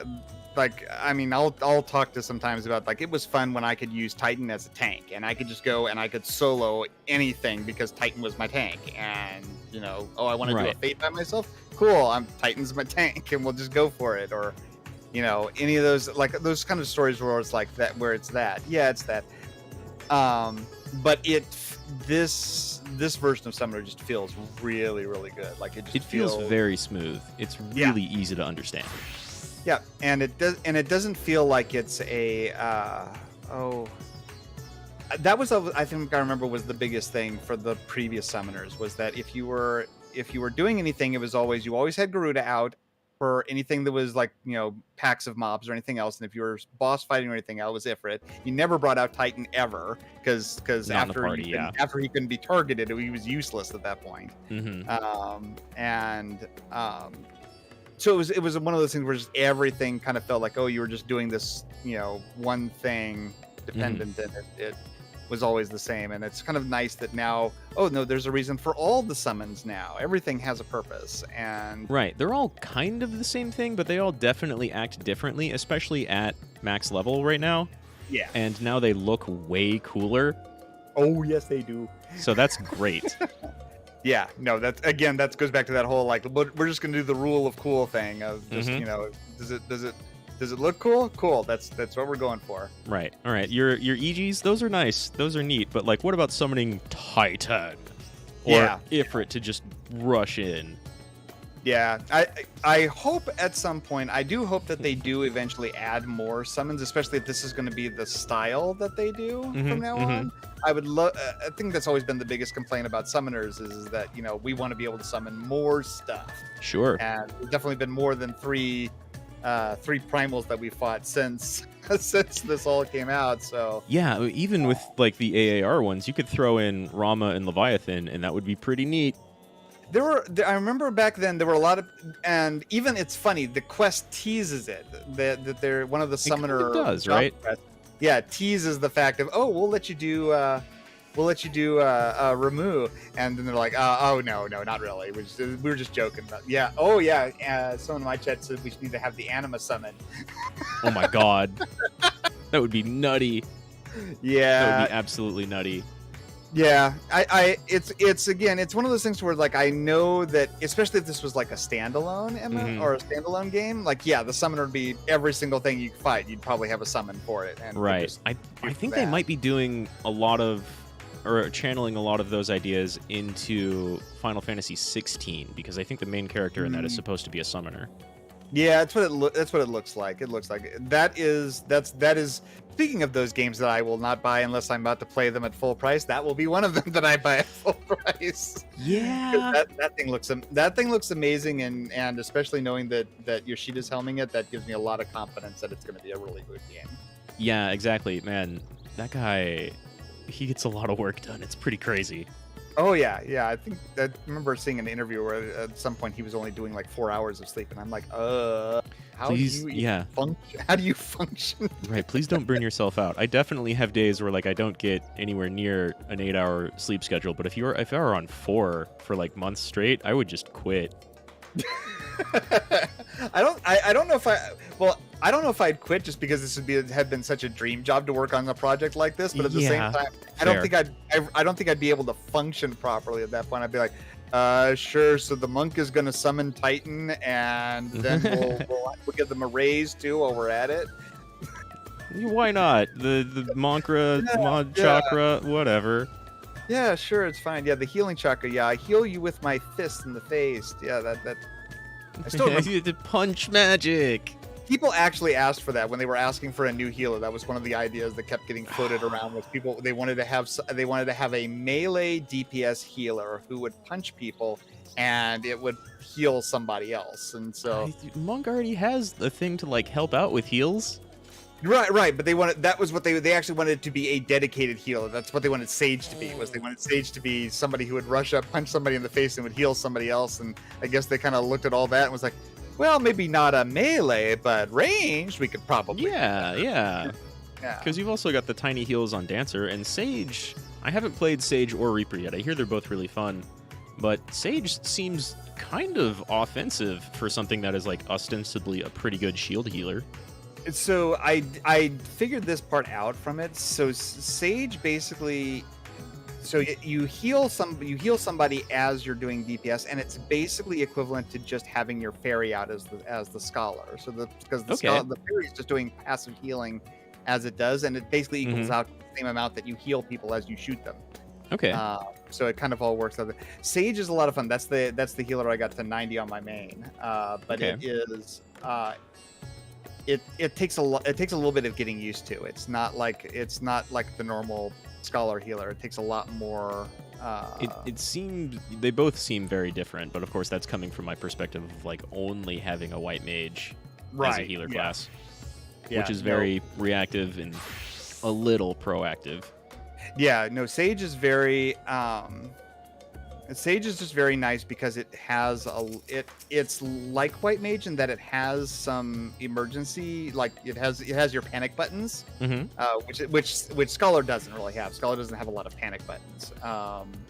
I mean, I'll talk to sometimes about like it was fun when I could use Titan as a tank and I could just go and I could solo anything because Titan was my tank. And I want to do a Fate by myself. Cool, Titan's my tank, and we'll just go for it. Or any of those like those kind of stories where it's like that, where it's that. Yeah, it's that. But this version of Summoner just feels really, really good. Like it feels very smooth. It's really easy to understand. Yeah, and it doesn't feel like it's a that was I think I remember was the biggest thing for the previous Summoners was that if you were doing anything, it was always you always had Garuda out for anything that was like packs of mobs or anything else, and if you were boss fighting or anything else, it was Ifrit. You never brought out Titan ever because after he couldn't be targeted, he was useless at that point. So it was one of those things where just everything kind of felt like you were just doing this one thing dependent, and it was always the same. And it's kind of nice that now there's a reason for all the summons now. Everything has a purpose. And right, they're all kind of the same thing, but they all definitely act differently, especially at max level right now. Yeah, and now they look way cooler. Oh yes, they do. So that's great. Yeah, no, that goes back to that whole like we're just gonna do the rule of cool thing of just does it look cool? Cool, that's what we're going for. Right. All right. Your EGs, those are nice, those are neat, but like what about summoning Titan or Ifrit to just rush in? Yeah, I hope at some point, I do hope that they do eventually add more summons, especially if this is going to be the style that they do from now on. I would love. I think that's always been the biggest complaint about summoners is that we want to be able to summon more stuff. Sure. And there's definitely been more than three primals that we fought since this all came out. So yeah, even with like the AAR ones, you could throw in Rama and Leviathan, and that would be pretty neat. I remember back then there were a lot of, and even it's funny, the quest teases it that they're one of the summoner. It does, right? Quests, teases the fact of we'll let you do Ramu, and then they're like no, not really. We were just joking about someone in my chat said we need to have the anima summon. Oh my god, that would be nutty. Yeah, that would be absolutely nutty. Yeah, it's one of those things where like I know that especially if this was like a standalone or a standalone game, like the summoner would be every single thing you fight, you'd probably have a summon for it. And right. I think they might be doing a lot of or channeling a lot of those ideas into Final Fantasy 16 because I think the main character in that is supposed to be a summoner. Yeah, that's what it looks like. It looks like that is speaking of those games that I will not buy unless I'm about to play them at full price. That will be one of them that I buy at full price. Yeah, that thing looks amazing, and especially knowing that Yoshida's helming it, that gives me a lot of confidence that it's going to be a really good game. Yeah, exactly, man. That guy, he gets a lot of work done. It's pretty crazy. Oh yeah. I think I remember seeing an interview where at some point he was only doing like 4 hours of sleep, and I'm like, how do you function? Right, please don't burn yourself out. I definitely have days where like I don't get anywhere near an 8-hour sleep schedule, but if I were on 4 for like months straight, I would just quit. I don't know if I'd quit just because this would have been such a dream job to work on a project like this, but at the same time, I don't think I'd be able to function properly at that point. I'd be like, sure, so the monk is going to summon Titan, and then we'll give them a raise too while we're at it. Why not? The Mankra, Mod Chakra, whatever. Yeah, sure, it's fine. Yeah, the healing chakra. Yeah, I heal you with my fist in the face. Yeah, that. I still remember. The punch magic. People actually asked for that when they were asking for a new healer. That was one of the ideas that kept getting floated around. Was people they wanted to have a melee DPS healer who would punch people, and it would heal somebody else. And so Monk already has a thing to like help out with heals. Right. But that was what they actually wanted it to be, a dedicated healer. That's what they wanted Sage to be. They wanted Sage to be somebody who would rush up, punch somebody in the face, and would heal somebody else. And I guess they kind of looked at all that and was like, well, maybe not a melee, but ranged, we could probably. Yeah. Because you've also got the tiny heals on Dancer and Sage. I haven't played Sage or Reaper yet. I hear they're both really fun, but Sage seems kind of offensive for something that is like ostensibly a pretty good shield healer. So I figured this part out from it. So Sage basically, so you heal somebody as you're doing DPS, and it's basically equivalent to just having your fairy out as the scholar. So the fairy is just doing passive healing as it does, and it basically equals out the same amount that you heal people as you shoot them. Okay. So it kind of all works out. Sage is a lot of fun. That's the healer I got to 90 on my main. But it is it takes a little bit of getting used to. It's not like the normal scholar healer. It takes a lot more. It seemed they both seem very different, but of course that's coming from my perspective of like only having a white mage as a healer class, which is very reactive and a little proactive. Yeah, no, Sage is very Sage is just very nice because it has it's like White Mage in that it has some emergency, like it has your panic buttons, which Scholar doesn't really have. Scholar doesn't have a lot of panic buttons,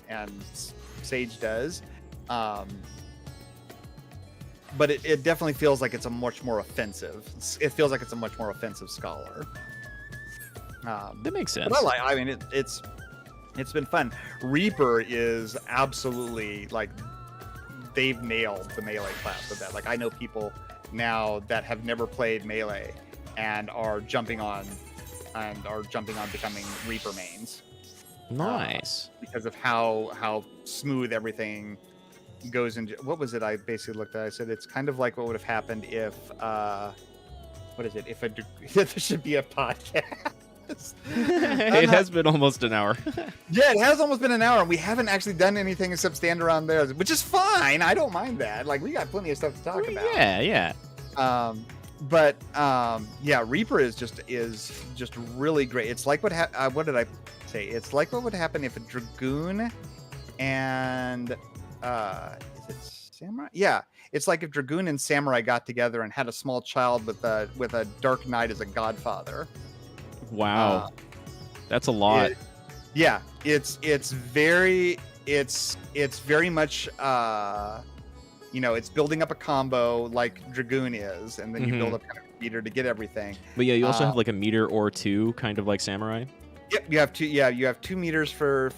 and Sage does. But it definitely feels like it's a much more offensive. It feels like it's a much more offensive Scholar. That makes sense. But I mean, it's been fun. Reaper is absolutely like they've nailed the melee class with that. Like I know people now that have never played melee and are jumping on becoming Reaper mains. Nice. Because of how smooth everything goes into. What was it? I basically looked at. I said it's kind of like what would have happened if what is it? If there should be a podcast. It has been almost an hour. Yeah, it has almost been an hour, and we haven't actually done anything except stand around there, which is fine. I don't mind that. Like we got plenty of stuff to talk about. Yeah. Yeah, Reaper is just really great. It's like what did I say? It's like what would happen if a Dragoon and is it Samurai? Yeah, it's like if Dragoon and Samurai got together and had a small child with a Dark Knight as a godfather. Wow, that's a lot. It's very much it's building up a combo like Dragoon is, and then you build up kind of a meter to get everything. But yeah, you also have like a meter or two, kind of like Samurai. Yep, you have two. Yeah, you have 2 meters for.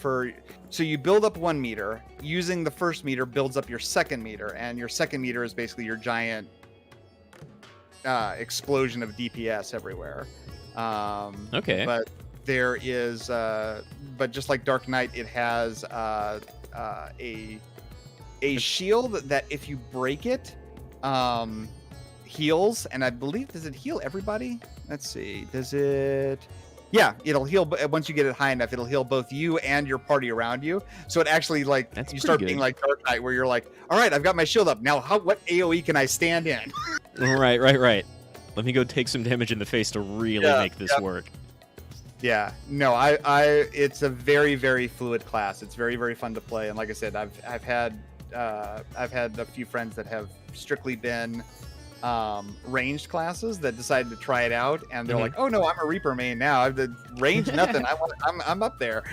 So you build up 1 meter. Using the first meter builds up your second meter, and your second meter is basically your giant explosion of DPS everywhere. Okay. But there is, but just like Dark Knight, it has a shield that if you break it, heals. And I believe, does it heal everybody? Let's see. Does it? Yeah, it'll heal. But once you get it high enough, it'll heal both you and your party around you. So it actually you start being like Dark Knight, where you're like, all right, I've got my shield up now. What AOE can I stand in? Right. Let me go take some damage in the face to really make this work. Yeah, no, it's a very, very fluid class. It's very, very fun to play, and like I said, I've had a few friends that have strictly been ranged classes that decided to try it out, and they're like, "Oh no, I'm a Reaper main now. I've ranged nothing. I'm up there."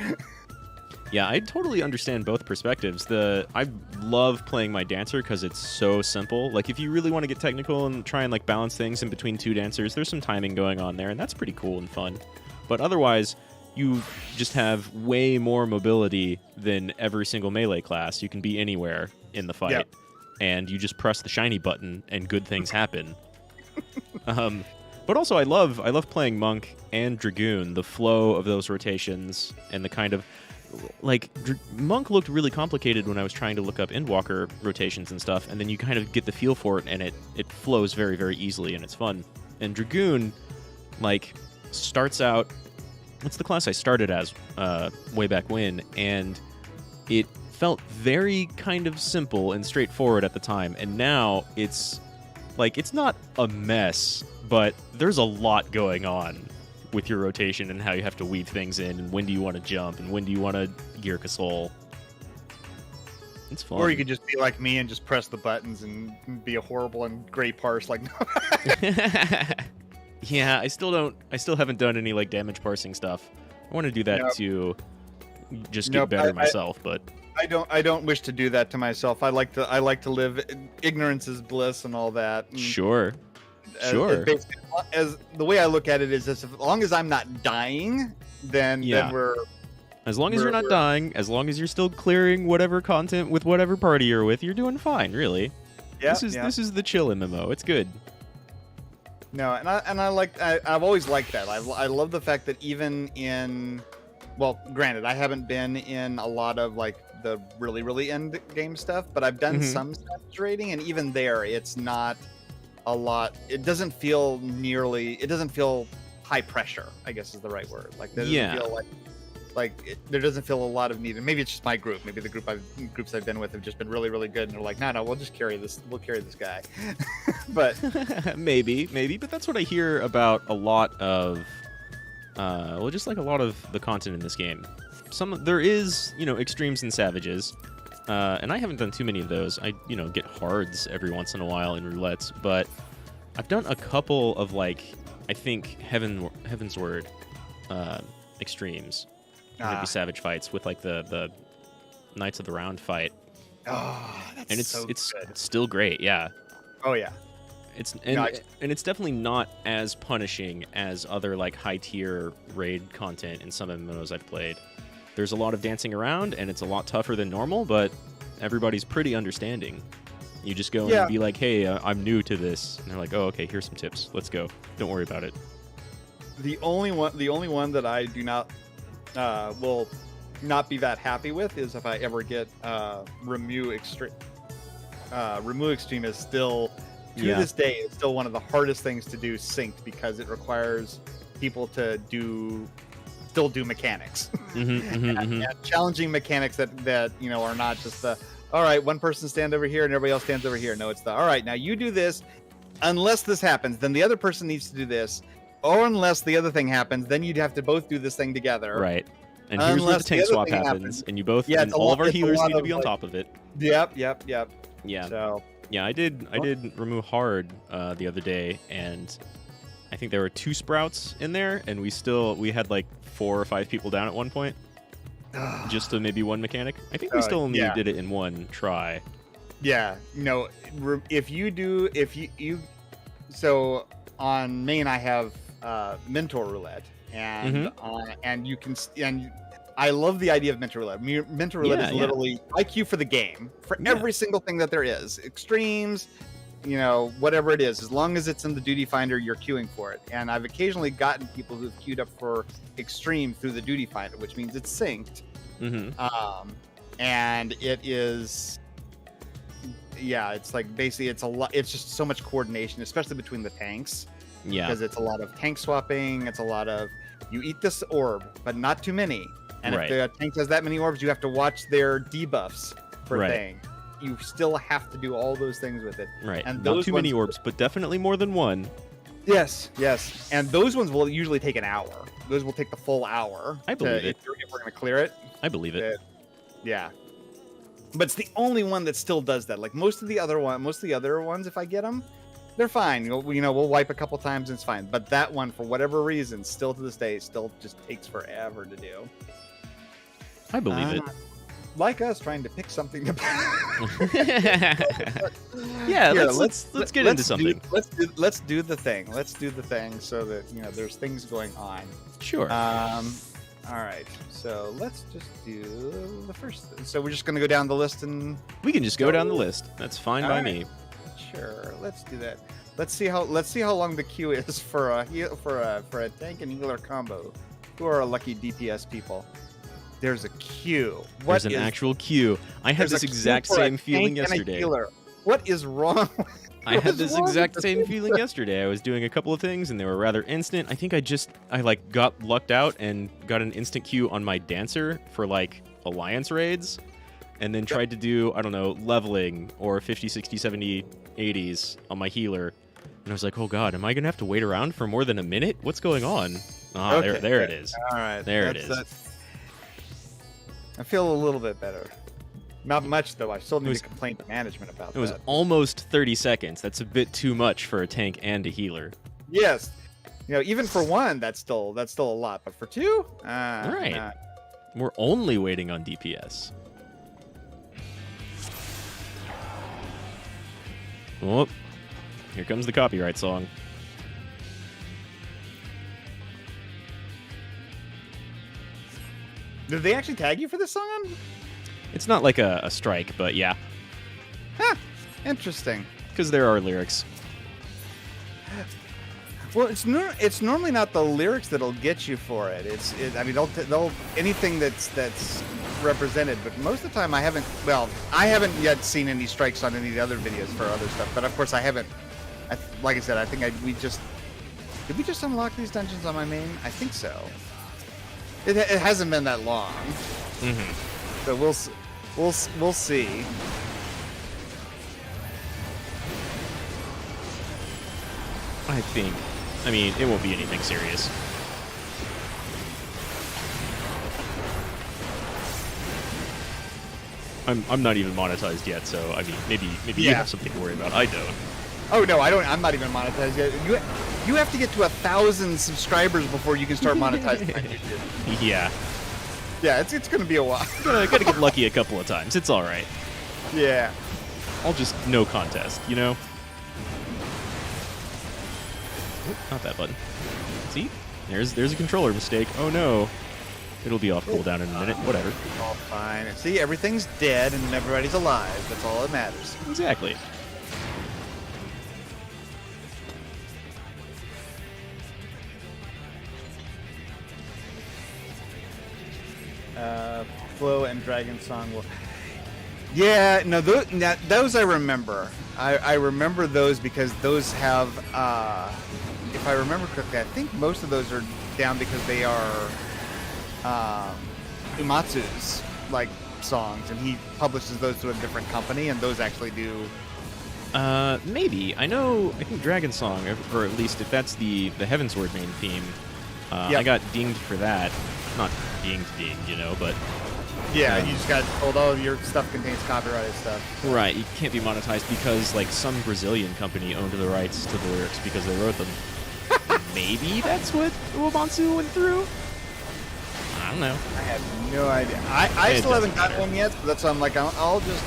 Yeah, I totally understand both perspectives. I love playing my Dancer because it's so simple. Like, if you really want to get technical and try and like balance things in between 2 Dancers, there's some timing going on there, and that's pretty cool and fun. But otherwise, you just have way more mobility than every single melee class. You can be anywhere in the fight, and you just press the shiny button, and good things happen. But also, I love playing Monk and Dragoon. The flow of those rotations and the kind of like Monk looked really complicated when I was trying to look up Endwalker rotations and stuff, and then you kind of get the feel for it, and it flows very, very easily, and it's fun. And Dragoon, like, starts out. What's the class I started as way back when, and it felt very kind of simple and straightforward at the time, and now it's like it's not a mess, but there's a lot going on with your rotation and how you have to weave things in, and when do you want to jump, and when do you want to gear Casol. It's fun. Or you could just be like me and just press the buttons and be a horrible and gray parse like. Yeah, I still haven't done any like damage parsing stuff. I want to do that to just get better myself, but I don't wish to do that to myself. I like to live ignorance is bliss and all that. And sure. As the way I look at it is, as long as I'm not dying, then we're. As long as you're not dying, as long as you're still clearing whatever content with whatever party you're with, you're doing fine, really. Yeah. This is the chill MMO. It's good. No, and I've always liked that. I love the fact that even in, well, granted, I haven't been in a lot of like the really, really end game stuff, but I've done some savage raiding, and even there, it's not a lot. It doesn't feel high pressure, I guess is the right word. Like, it doesn't feel there doesn't feel a lot of need. And maybe it's just my group. Maybe the groups I've been with have just been really, really good, and they're like, no, we'll just carry this. We'll carry this guy. But maybe. But that's what I hear about a lot of, just like a lot of the content in this game. There is, extremes and savages, and I haven't done too many of those. I, get hards every once in a while in roulettes, but I've done a couple of like, I think Heaven's Word extremes. Maybe savage fights with like the Knights of the Round fight. Oh, that's and it's so it's good. still great, yeah. Oh yeah. And it's definitely not as punishing as other like high tier raid content in some MMOs I've played. There's a lot of dancing around, and it's a lot tougher than normal, but everybody's pretty understanding. You just go and be like, hey, I'm new to this, and they're like, oh, okay, here's some tips. Let's go. Don't worry about it. The only one that I do not will not be that happy with is if I ever get Ramu Extreme. Ramu Extreme is still, to this day, it's still one of the hardest things to do synced, because it requires people to still do mechanics. And challenging mechanics that are not just the, all right, one person stand over here and everybody else stands over here. No, it's the, all right, now you do this. Unless this happens, then the other person needs to do this. Or unless the other thing happens, then you'd have to both do this thing together. Right. And here's where the tank swap happens, and you both, and all of our healers need to be on top of it. Yep. Yeah. So. Yeah, I did remove hard the other day, and I think there were 2 sprouts in there, and we had like 4 or 5 people down at one point, just to maybe one mechanic. I think we still only did it in one try. Yeah, so on main I have Mentor Roulette, and I love the idea of Mentor Roulette. Mentor Roulette is literally IQ for the game, for every single thing that there is. Extremes, whatever it is, as long as it's in the duty finder, you're queuing for it. And I've occasionally gotten people who've queued up for extreme through the duty finder, which means it's synced. And it is, it's like basically it's a lot. It's just so much coordination, especially between the tanks. Yeah, because it's a lot of tank swapping. It's a lot of, you eat this orb, but not too many. And if the tank has that many orbs, you have to watch their debuffs for thing. You still have to do all those things with it. Right. And not too many orbs, but definitely more than one. Yes. And those ones will usually take an hour. Those will take the full hour. I believe it. If we're going to clear it. I believe it. Yeah. But it's the only one that still does that. Like most of the other ones, if I get them, they're fine. We'll wipe a couple times and it's fine. But that one, for whatever reason, still to this day, still just takes forever to do. I believe it. Like us trying to pick something to yeah, let's get into something. Let's do the thing. Let's do the thing so that there's things going on. Sure. All right. So let's just do the first. So we're just gonna go down the list, and we can just go down the list. That's fine by me. Sure. Let's do that. Let's see how long the queue is for a tank and healer combo. Who are our lucky DPS people? There's a queue. There's an actual queue. I had this exact same feeling yesterday. What is wrong? I had this exact same feeling yesterday. I was doing a couple of things and they were rather instant. I think I like got lucked out and got an instant queue on my dancer for like alliance raids, and then tried to do, I don't know, leveling or 50, 60, 70, 80s on my healer. And I was like, oh god, am I gonna have to wait around for more than a minute? What's going on? Ah, okay, there it is. All right, there it is. I feel a little bit better. Not much though. I still need to complain to management about that. It was almost 30 seconds. That's a bit too much for a tank and a healer. Yes, even for one, that's still a lot. But for two, right. Nah. We're only waiting on DPS. Oh, here comes the copyright song. Did they actually tag you for this song? It's not like a strike, but yeah. Huh. Interesting. Because there are lyrics. Well, it's normally not the lyrics that'll get you for it. I mean, they'll anything that's represented, but most of the time I haven't yet seen any strikes on any of the other videos for other stuff. But of course I haven't. Like I said, I think did we just unlock these dungeons on my main? I think so. It hasn't been that long. Mm-hmm. So we'll see. I mean, it won't be anything serious. I'm not even monetized yet, so I mean, maybe you have something to worry about. I don't. Oh no, I don't. I'm not even monetized yet. You have to get to 1,000 subscribers before you can start monetizing on YouTube. Yeah. Yeah, it's gonna be a while. Gotta get lucky a couple of times. It's all right. Yeah. I'll just no contest, you know. Oop, not that button. See? There's a controller mistake. Oh no. It'll be off cooldown in a minute. Whatever. All fine. See, everything's dead and everybody's alive. That's all that matters. Exactly. Flow and Dragon Song will... Yeah, no, those I remember. I remember those because those have, if I remember correctly, I think most of those are down because they are Umatsu's like songs, and he publishes those to a different company, and those actually do. Maybe. I think Dragon Song, or at least if that's the Heavensward main theme, Yep. I got dinged for that. Not dinged, you know, but... Yeah, you just got told, oh, your stuff contains copyrighted stuff. Right, you can't be monetized because, like, some Brazilian company owned the rights to the lyrics because they wrote them. Maybe that's what Uematsu went through? I don't know. I have no idea. I still haven't got one yet, but that's why I'm like, I'll just...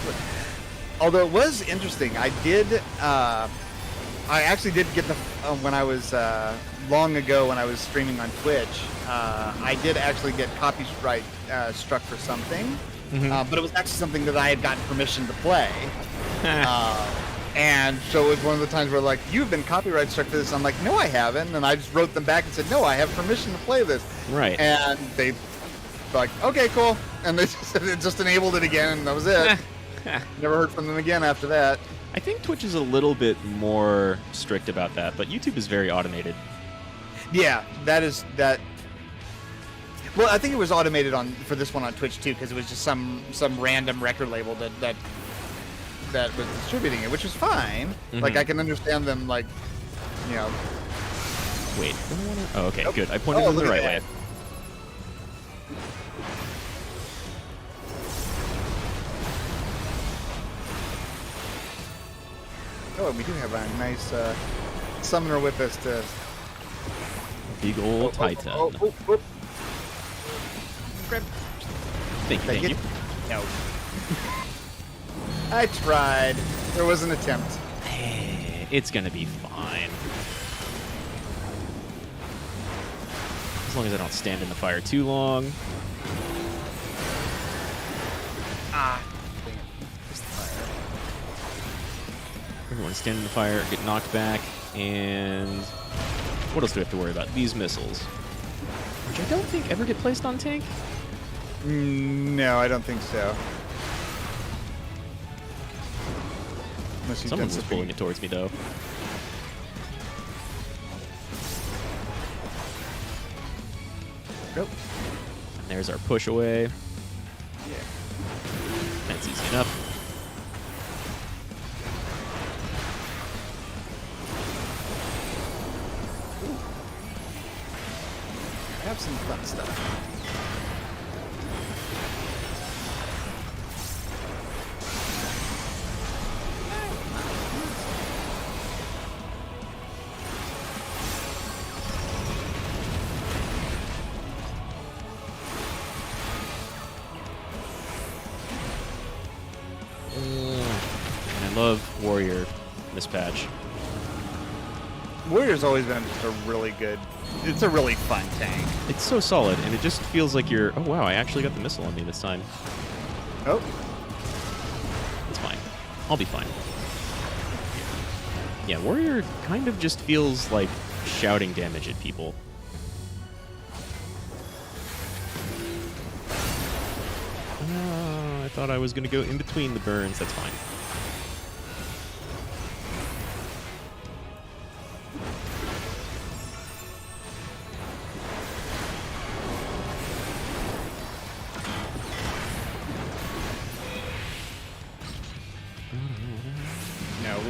Although it was interesting, I actually did get the... when I was... long ago when I was streaming on Twitch, I did actually get copyright struck for something, but it was actually something that I had gotten permission to play. And so it was one of the times where like, you've been copyright struck for this. I'm like, no, I haven't. And I just wrote them back and said, no, I have permission to play this. Right. And they like, okay, cool. And they just enabled it again, and that was it. Never heard from them again after that. I think Twitch is a little bit more strict about that, but YouTube is very automated. Yeah, that. Well, I think it was automated for this one on Twitch too, because it was just some random record label that was distributing it, which was fine. Like I can understand them, like, you know. Wait. Oh, okay, good. I pointed them the right way. Oh, and we do have a nice summoner with us to. Big old Titan. Grab. Thank you. No. I tried. There was an attempt. It's gonna be fine. As long as I don't stand in the fire too long. Ah. Everyone stand in the fire, get knocked back. And what else do we have to worry about? These missiles, which I don't think ever get placed on tank. No, I don't think so. Unless you've Someone done was pulling it towards me, though. Nope. And there's our push away. Yeah. That's easy enough. Have some fun stuff. And I love Warrior this patch. Warrior's always been just a really good. It's a really fun tank. It's so solid, and it just feels like you're... Oh, wow, I actually got the missile on me this time. Oh. It's fine. I'll be fine. Yeah, Warrior kind of just feels like shouting damage at people. I thought I was going to go in between the burns. That's fine.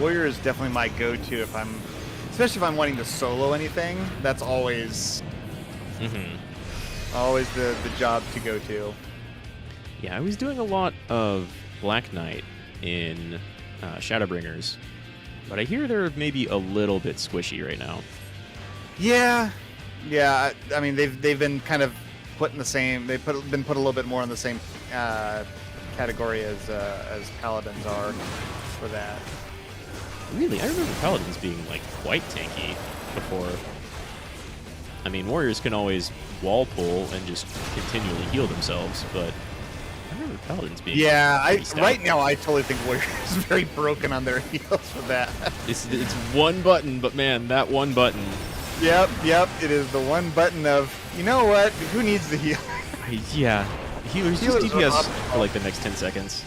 Warrior is definitely my go-to if I'm, especially if I'm wanting to solo anything. That's always, always the job to go to. Yeah, I was doing a lot of Black Knight in Shadowbringers, but I hear they're maybe a little bit squishy right now. Yeah, yeah. I mean, they've been kind of put in the same. They've been put a little bit more in the same category as Paladins are for that. Really? I remember Paladins being, like, quite tanky before. I mean, Warriors can always wall pull and just continually heal themselves, but I remember Paladins being... Yeah, right now I totally think Warriors is very broken on their heals for that. It's one button, but man, that one button... Yep, it is the one button of, you know what, who needs the heal? Yeah, healers just DPS for, like, the next 10 seconds.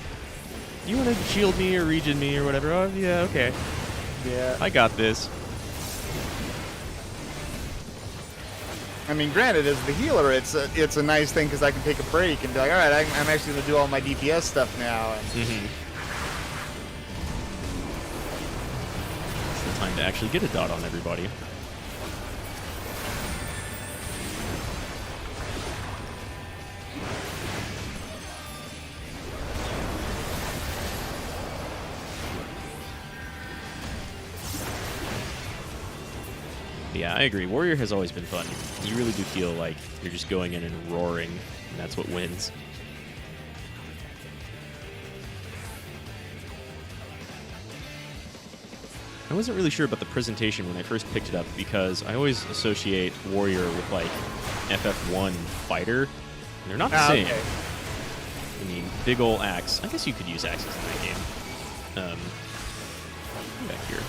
You want to shield me or regen me or whatever? Oh, yeah, okay. Yeah. I got this. I mean, granted, as the healer, it's a nice thing because I can take a break and be like, all right, I'm actually going to do all my DPS stuff now. And It's the time to actually get a dot on everybody. Yeah, I agree. Warrior has always been fun. You really do feel like you're just going in and roaring, and that's what wins. I wasn't really sure about the presentation when I first picked it up because I always associate Warrior with, like, FF1 Fighter, and they're not the same. Okay. I mean, big ol' axe. I guess you could use axes in that game. Come back here.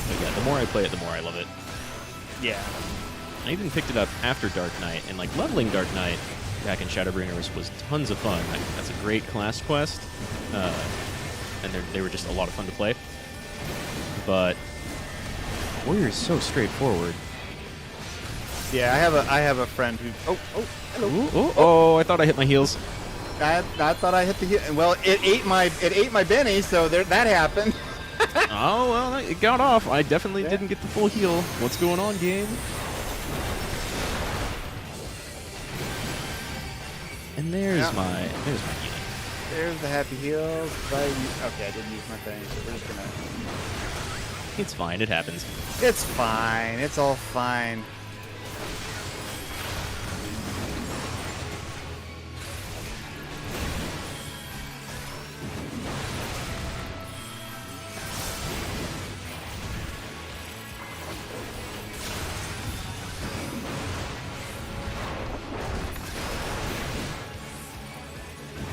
But yeah, the more I play it, the more I love it. Yeah. I even picked it up after Dark Knight, and like leveling Dark Knight back in Shadowbringers was tons of fun. That's a great class quest, and they were just a lot of fun to play. But Warrior is so straightforward. Yeah, I have a friend who. Oh, hello. Oh, I thought I hit my heels. I thought I hit the heal. Well, it ate my Benny, so that happened. Oh well, it got off. I definitely didn't get the full heal. What's going on, game? And there's my healing. There's the happy heals. Okay, I didn't use my thing, so we're just gonna. It's fine. It happens. It's fine. It's all fine.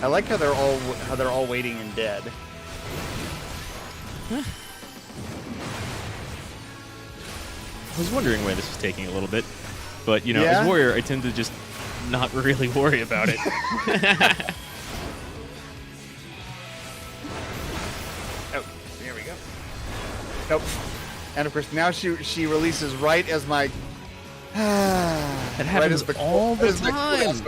I like how they're all waiting and dead. I was wondering why this was taking a little bit, but you know, Yeah? as warrior, I tend to just not really worry about it. Oh, there we go. Nope. And of course, now she releases right as my. That happens all the time.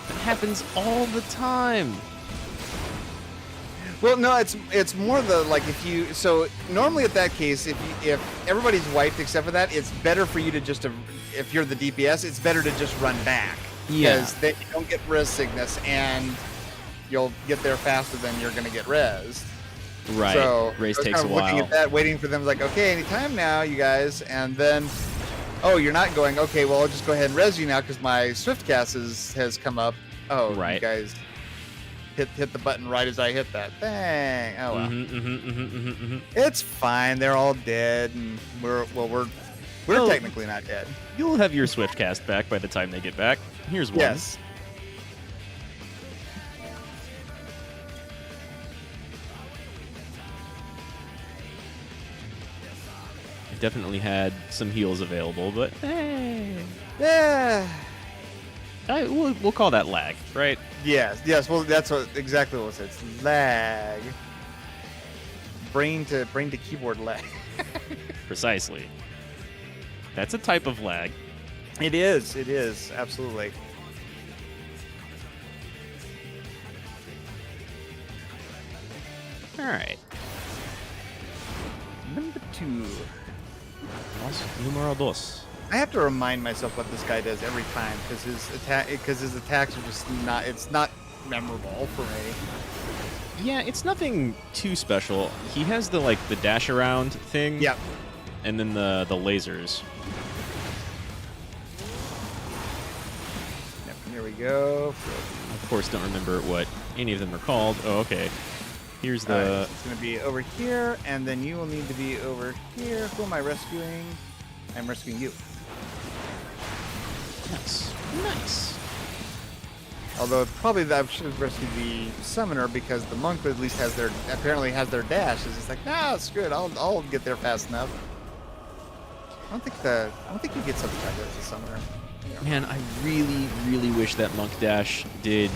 That happens all the time. Well, no, it's more the like if you so normally at that case if everybody's wiped except for that, it's better for you to just if you're the DPS, it's better to just run back because then you don't get res sickness and you'll get there faster than you're gonna get res. Right. So Race I was takes kind a of looking while. at that, waiting for them like, okay, anytime now, you guys, and then oh, you're not going. Okay, well, I'll just go ahead and res you now because my swift cast has come up. Oh, Right. You guys. Hit the button right as I hit that. Bang! Oh well. It's fine. They're all dead, and we're Well, technically not dead. You'll have your swift cast back by the time they get back. Here's one. Yes. I definitely had some heals available, but Yeah. we'll call that lag, right? Yes. Well, that's exactly what it says. It's lag. Brain to keyboard lag. Precisely. That's a type of lag. It is. Absolutely. All right. Number 2. Numero dos. I have to remind myself what this guy does every time because his attacks are just not. It's not memorable for me. Yeah, it's nothing too special. He has the dash around thing. Yep. And then the lasers. Yep. Here we go. Of course, don't remember what any of them are called. Oh, okay. Here's the. Right, it's going to be over here, and then you will need to be over here. Who am I rescuing? I'm rescuing you. Nice. Although probably I should have rescued the summoner because the monk at least apparently has their dash. It's just like, nah, screw it. I'll get there fast enough. I don't think he gets upside as a summoner. Man, I really, really wish that monk dash did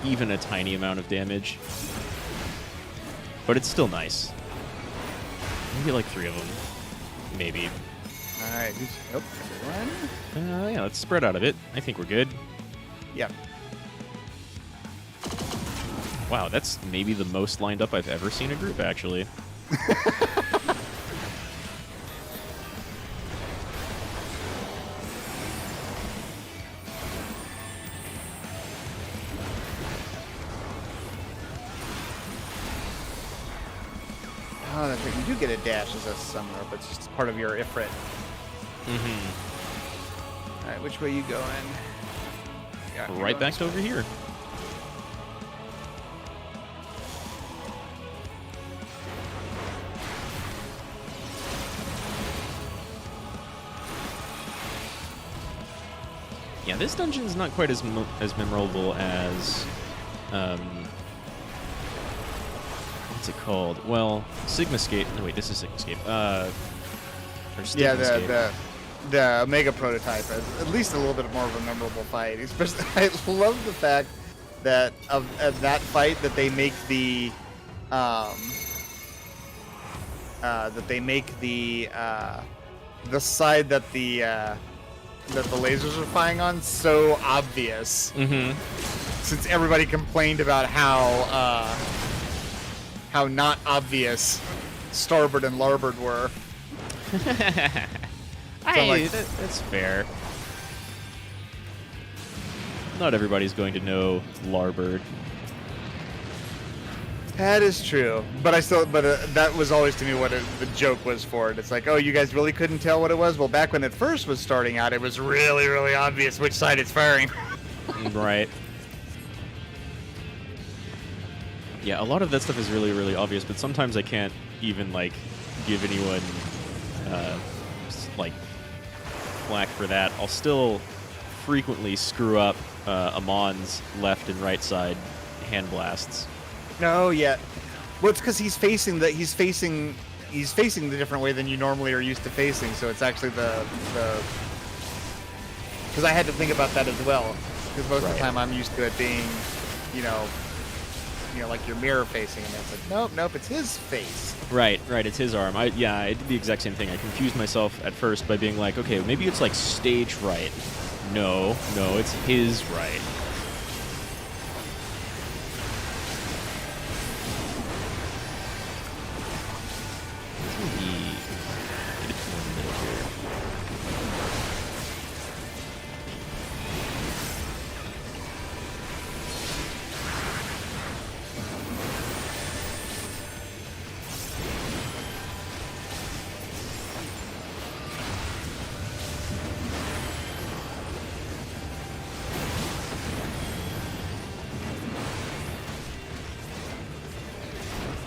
even a tiny amount of damage. But it's still nice. Maybe like 3 of them. Maybe. Alright, everyone. Yeah, let's spread out a bit. I think we're good. Yep. Wow, that's maybe the most lined up I've ever seen a group, actually. Oh, that's right. You do get a dash as a summoner, but it's just part of your Ifrit. Mm-hmm. Alright, which way you going? Yeah, you're Right going back this to over here. Yeah, this dungeon is not quite as memorable as, what's it called? Well, Sigmascape. No, wait, this is Sigmascape. Or Yeah, Stigmascape. the Omega prototype is at least a little bit more of a memorable fight. Especially, I love the fact that of that fight that they make the side that the lasers are firing on so obvious. Mm-hmm. Since everybody complained about how not obvious starboard and larboard were. That's fair. Not everybody's going to know Larbird. That is true, but that was always to me what the joke was for it. It's like, oh, you guys really couldn't tell what it was? Well, back when it first was starting out, it was really, really obvious which side it's firing. Right. Yeah, a lot of that stuff is really, really obvious, but sometimes I can't even, give anyone, flack for that. I'll still frequently screw up Amon's left and right side hand blasts. No, yeah. Well, it's because he's facing the different way than you normally are used to facing. So it's actually the because I had to think about that as well. Because most of the time I'm used to it being, you know, like your mirror facing, and it's like, nope, it's his face. Right, it's his arm. I did the exact same thing. I confused myself at first by being like, okay, maybe it's like stage right. No, it's his right.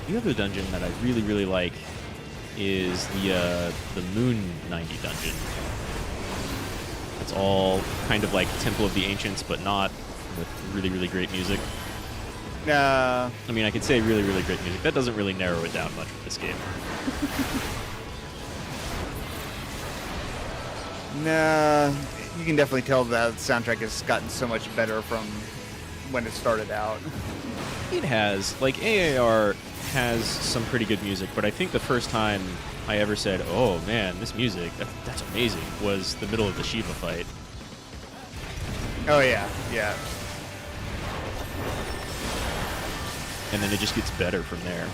The other dungeon that I really, really like is the Moon 90 dungeon. It's all kind of like Temple of the Ancients, but not, with really, really great music. I mean, I could say really, really great music. That doesn't really narrow it down much with this game. Nah, you can definitely tell that the soundtrack has gotten so much better from when it started out. It has. Like, AAR has some pretty good music, but I think the first time I ever said, oh man, this music, that's amazing, was the middle of the Shiva fight. Oh yeah. And then it just gets better from there.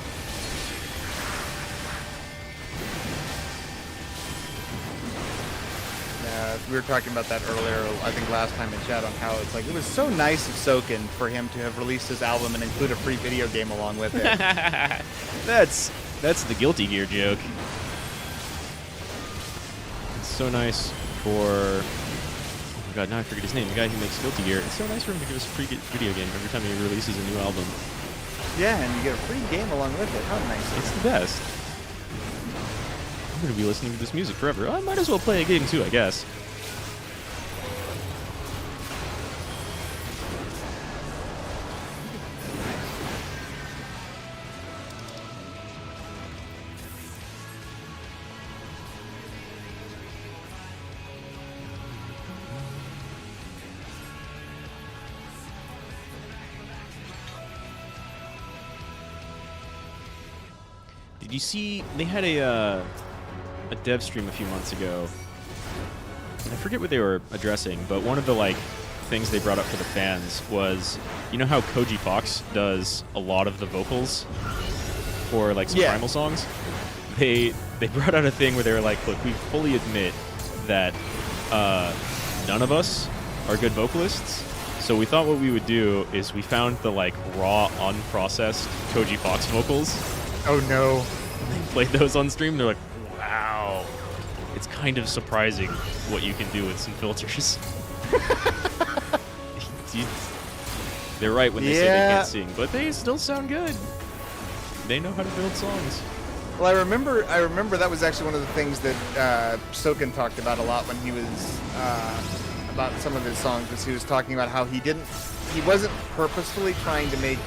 We were talking about that earlier, I think last time in chat, on how it's like, it was so nice of Soken for him to have released his album and include a free video game along with it. That's the Guilty Gear joke. It's so nice for... Oh god, now I forget his name. The guy who makes Guilty Gear. It's so nice for him to give us a free video game every time he releases a new album. Yeah, and you get a free game along with it. How nice. It's the best. I'm going to be listening to this music forever. I might as well play a game too, I guess. Did you see, they had a dev stream a few months ago, and I forget what they were addressing, but one of the like things they brought up for the fans was, you know how Koji Fox does a lot of the vocals for like some Primal songs? They brought out a thing where they were like, look, we fully admit that none of us are good vocalists, so we thought what we would do is we found the like raw, unprocessed Koji Fox vocals. Oh no. They played those on stream. They're like, wow, it's kind of surprising what you can do with some filters. They're right when they say they can't sing, but they still sound good. They know how to build songs. Well, I remember that was actually one of the things that Soken talked about a lot when he was about some of his songs, was he was talking about how he wasn't purposefully trying to make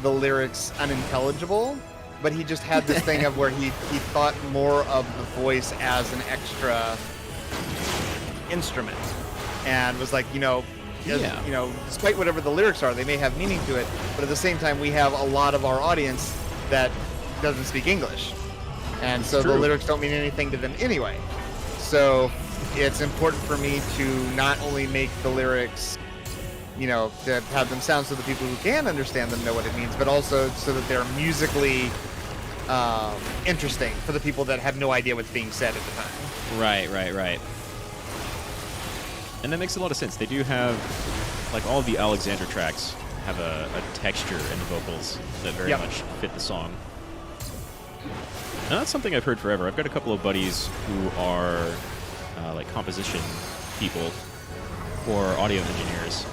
the lyrics unintelligible, but he just had this thing of where he thought more of the voice as an extra instrument, and was like, despite whatever the lyrics are, they may have meaning to it, but at the same time, we have a lot of our audience that doesn't speak English, and so the lyrics don't mean anything to them anyway. So it's important for me to not only make the lyrics, to have them sound so the people who can understand them know what it means, but also so that they're musically interesting for the people that have no idea what's being said at the time. Right. And that makes a lot of sense. They do have, like, all of the Alexander tracks have a texture in the vocals that very much fit the song. And that's something I've heard forever. I've got a couple of buddies who are like composition people or audio engineers.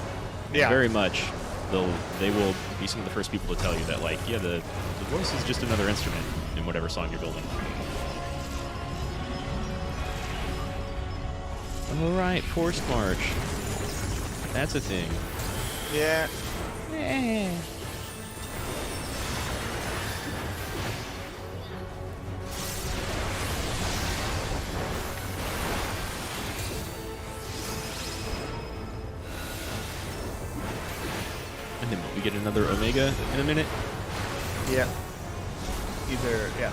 Yeah. Very much, they will be some of the first people to tell you that, like, the voice is just another instrument in whatever song you're building. All right, Forced March. That's a thing. Yeah. And then we get another Omega in a minute. Yeah. Either, yeah.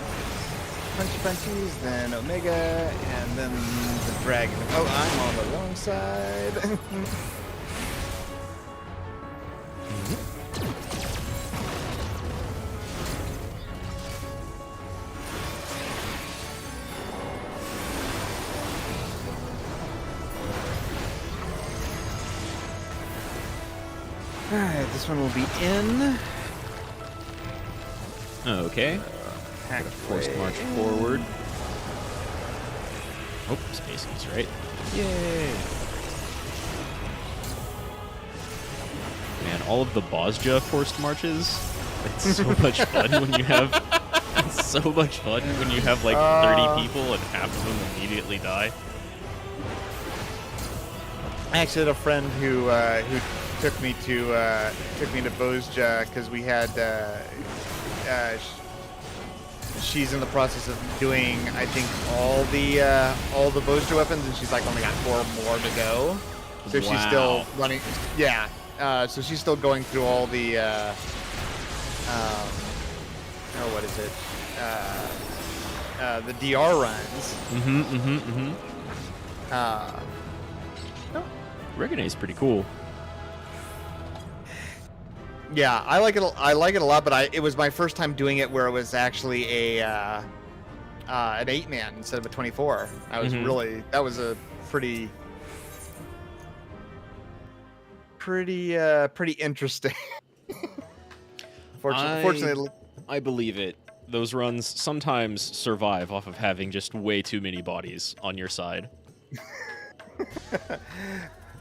Punchy punchies, then Omega, and then the dragon. Oh, I'm on the wrong side. Alright, this one will be in. Okay. Hack Forced march forward. Oh, Spacey's right. Yay! Man, all of the Bosja forced marches. It's so much fun when you have. It's so much fun when you have like 30 people and half of them immediately die. I actually had a friend who took me to Bosja because we had she's in the process of doing I think all the Bosja weapons, and she's like only got 4 more to go. So she's still running. Yeah. So she's still going through all the what is it? The DR runs. Regane's pretty cool. Yeah, I like it. I like it a lot, but it was my first time doing it where it was actually an 8-man instead of a 24. I was really that was a pretty interesting. Fortunately, I believe it. Those runs sometimes survive off of having just way too many bodies on your side.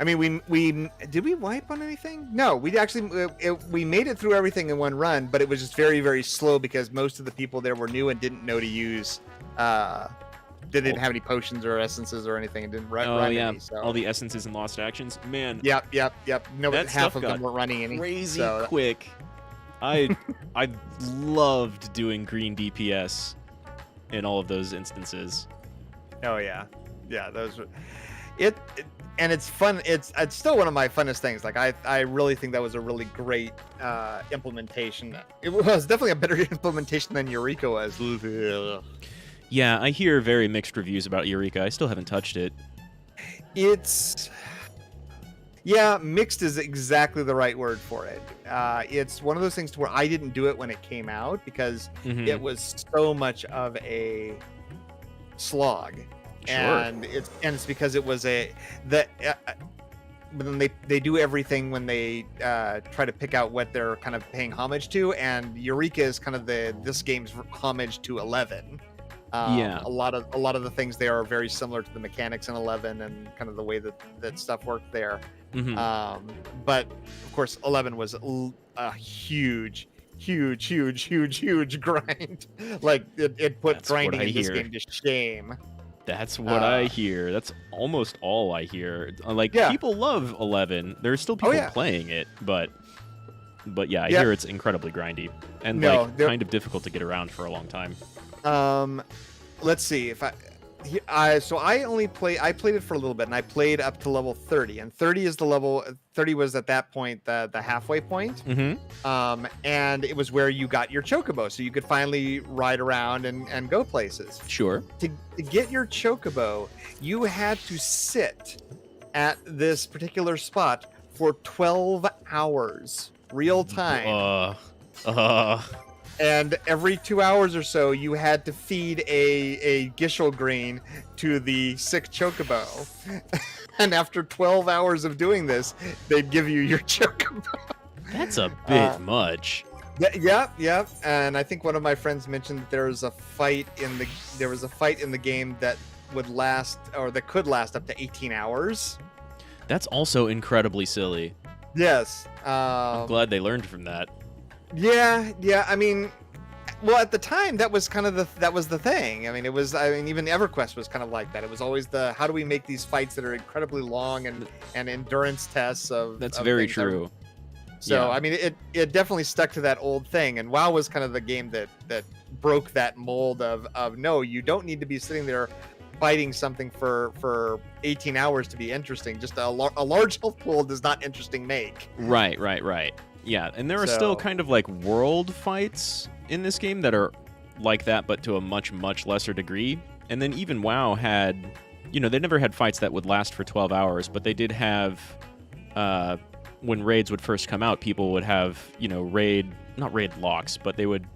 I mean, we did we wipe on anything? No, we actually we made it through everything in one run, but it was just very, very slow because most of the people there were new and didn't know to use. They didn't have any potions or essences or anything, and didn't run any. So. All the essences and lost actions, man. Yep. No, half of them weren't running any. Crazy quick. I loved doing green DPS in all of those instances. Oh yeah, those were it. And it's fun. It's still one of my funnest things. Like I really think that was a really great implementation. It was definitely a better implementation than Eureka was. Yeah, I hear very mixed reviews about Eureka. I still haven't touched it. Mixed is exactly the right word for it. It's one of those things to where I didn't do it when it came out because it was so much of a slog. Sure. And it's because it was when they do everything when they try to pick out what they're kind of paying homage to, and Eureka is kind of this game's homage to 11. A lot of the things there are very similar to the mechanics in 11 and kind of the way that stuff worked there. But of course 11 was a huge grind. Like it put grinding in this game to shame. That's what I hear. That's almost all I hear. Like people love 11. There's still people playing it, but yeah, I hear it's incredibly grindy and kind of difficult to get around for a long time. Let's see if I played it for a little bit, and I played up to level 30, and 30 is the level. 30 was at that point the halfway point. And it was where you got your chocobo, so you could finally ride around and go places. Sure. To get your chocobo, you had to sit at this particular spot for 12 hours, real time. And every 2 hours or so, you had to feed a Gishel green to the sick chocobo. And after 12 hours of doing this, they'd give you your chocobo. That's a bit much. Yeah. And I think one of my friends mentioned that there was a fight in the game that would last, or that could last up to 18 hours. That's also incredibly silly. Yes. I'm glad they learned from that. Yeah. I mean, well, at the time, that was kind of the thing. I mean, even EverQuest was kind of like that. It was always how do we make these fights that are incredibly long and endurance tests of. That's very true. So I mean, it definitely stuck to that old thing, and WoW was kind of the game that broke that mold of no, you don't need to be sitting there fighting something for 18 hours to be interesting. Just a large health pool does not interesting make. Right. Yeah, and there are still kind of like world fights in this game that are like that, but to a much, much lesser degree. And then even WoW had, they never had fights that would last for 12 hours, but they did have, when raids would first come out, people would have, not raid locks, but they would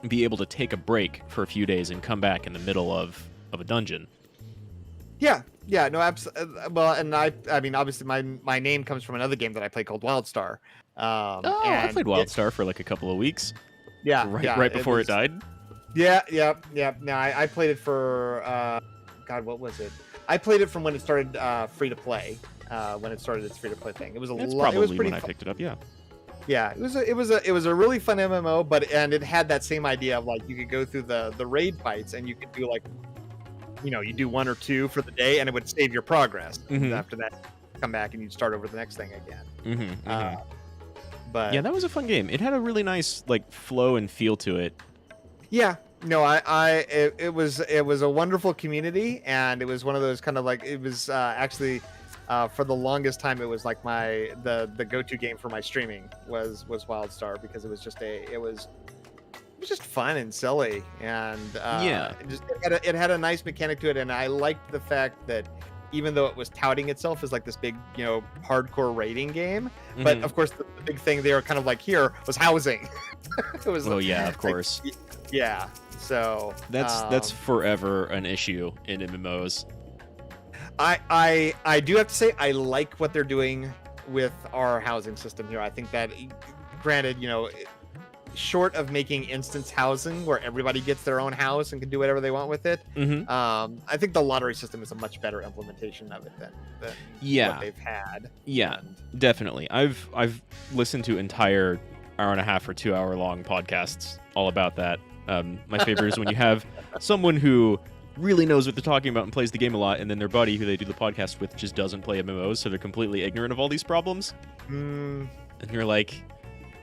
be able to take a break for a few days and come back in the middle of a dungeon. Yeah, no, absolutely. Well, and I mean, obviously, my name comes from another game that I play called WildStar. I played WildStar for like a couple of weeks. Yeah, right before it died. Yeah. No, I played it for God, what was it? I played it from when it started free to play. When it started its free to play thing, it was a lot. It was pretty when I picked it up. Yeah. Yeah, it was a really fun MMO, and it had that same idea of like you could go through the raid fights and you could do like, you do 1 or 2 for the day and it would save your progress. Mm-hmm. After that, come back and you'd start over the next thing again. Mm-hmm. But yeah, that was a fun game. It had a really nice like flow and feel to it. Yeah, no, it was a wonderful community, and it was one of those kind of like, it was actually for the longest time it was like the go-to game for my streaming was WildStar, because it was just fun and silly, and it had a nice mechanic to it, and I liked the fact that even though it was touting itself as like this big, hardcore raiding game, but of course the big thing they were kind of like here was housing. It was of course. Yeah. So that's forever an issue in MMOs. I do have to say I like what they're doing with our housing system here. I think that, granted, short of making instance housing where everybody gets their own house and can do whatever they want with it, I think the lottery system is a much better implementation of it than what they've had. Yeah, definitely. I've listened to entire hour and a half or 2 hour long podcasts all about that. My favorite is when you have someone who really knows what they're talking about and plays the game a lot, and then their buddy who they do the podcast with just doesn't play MMOs, so they're completely ignorant of all these problems. And you're like,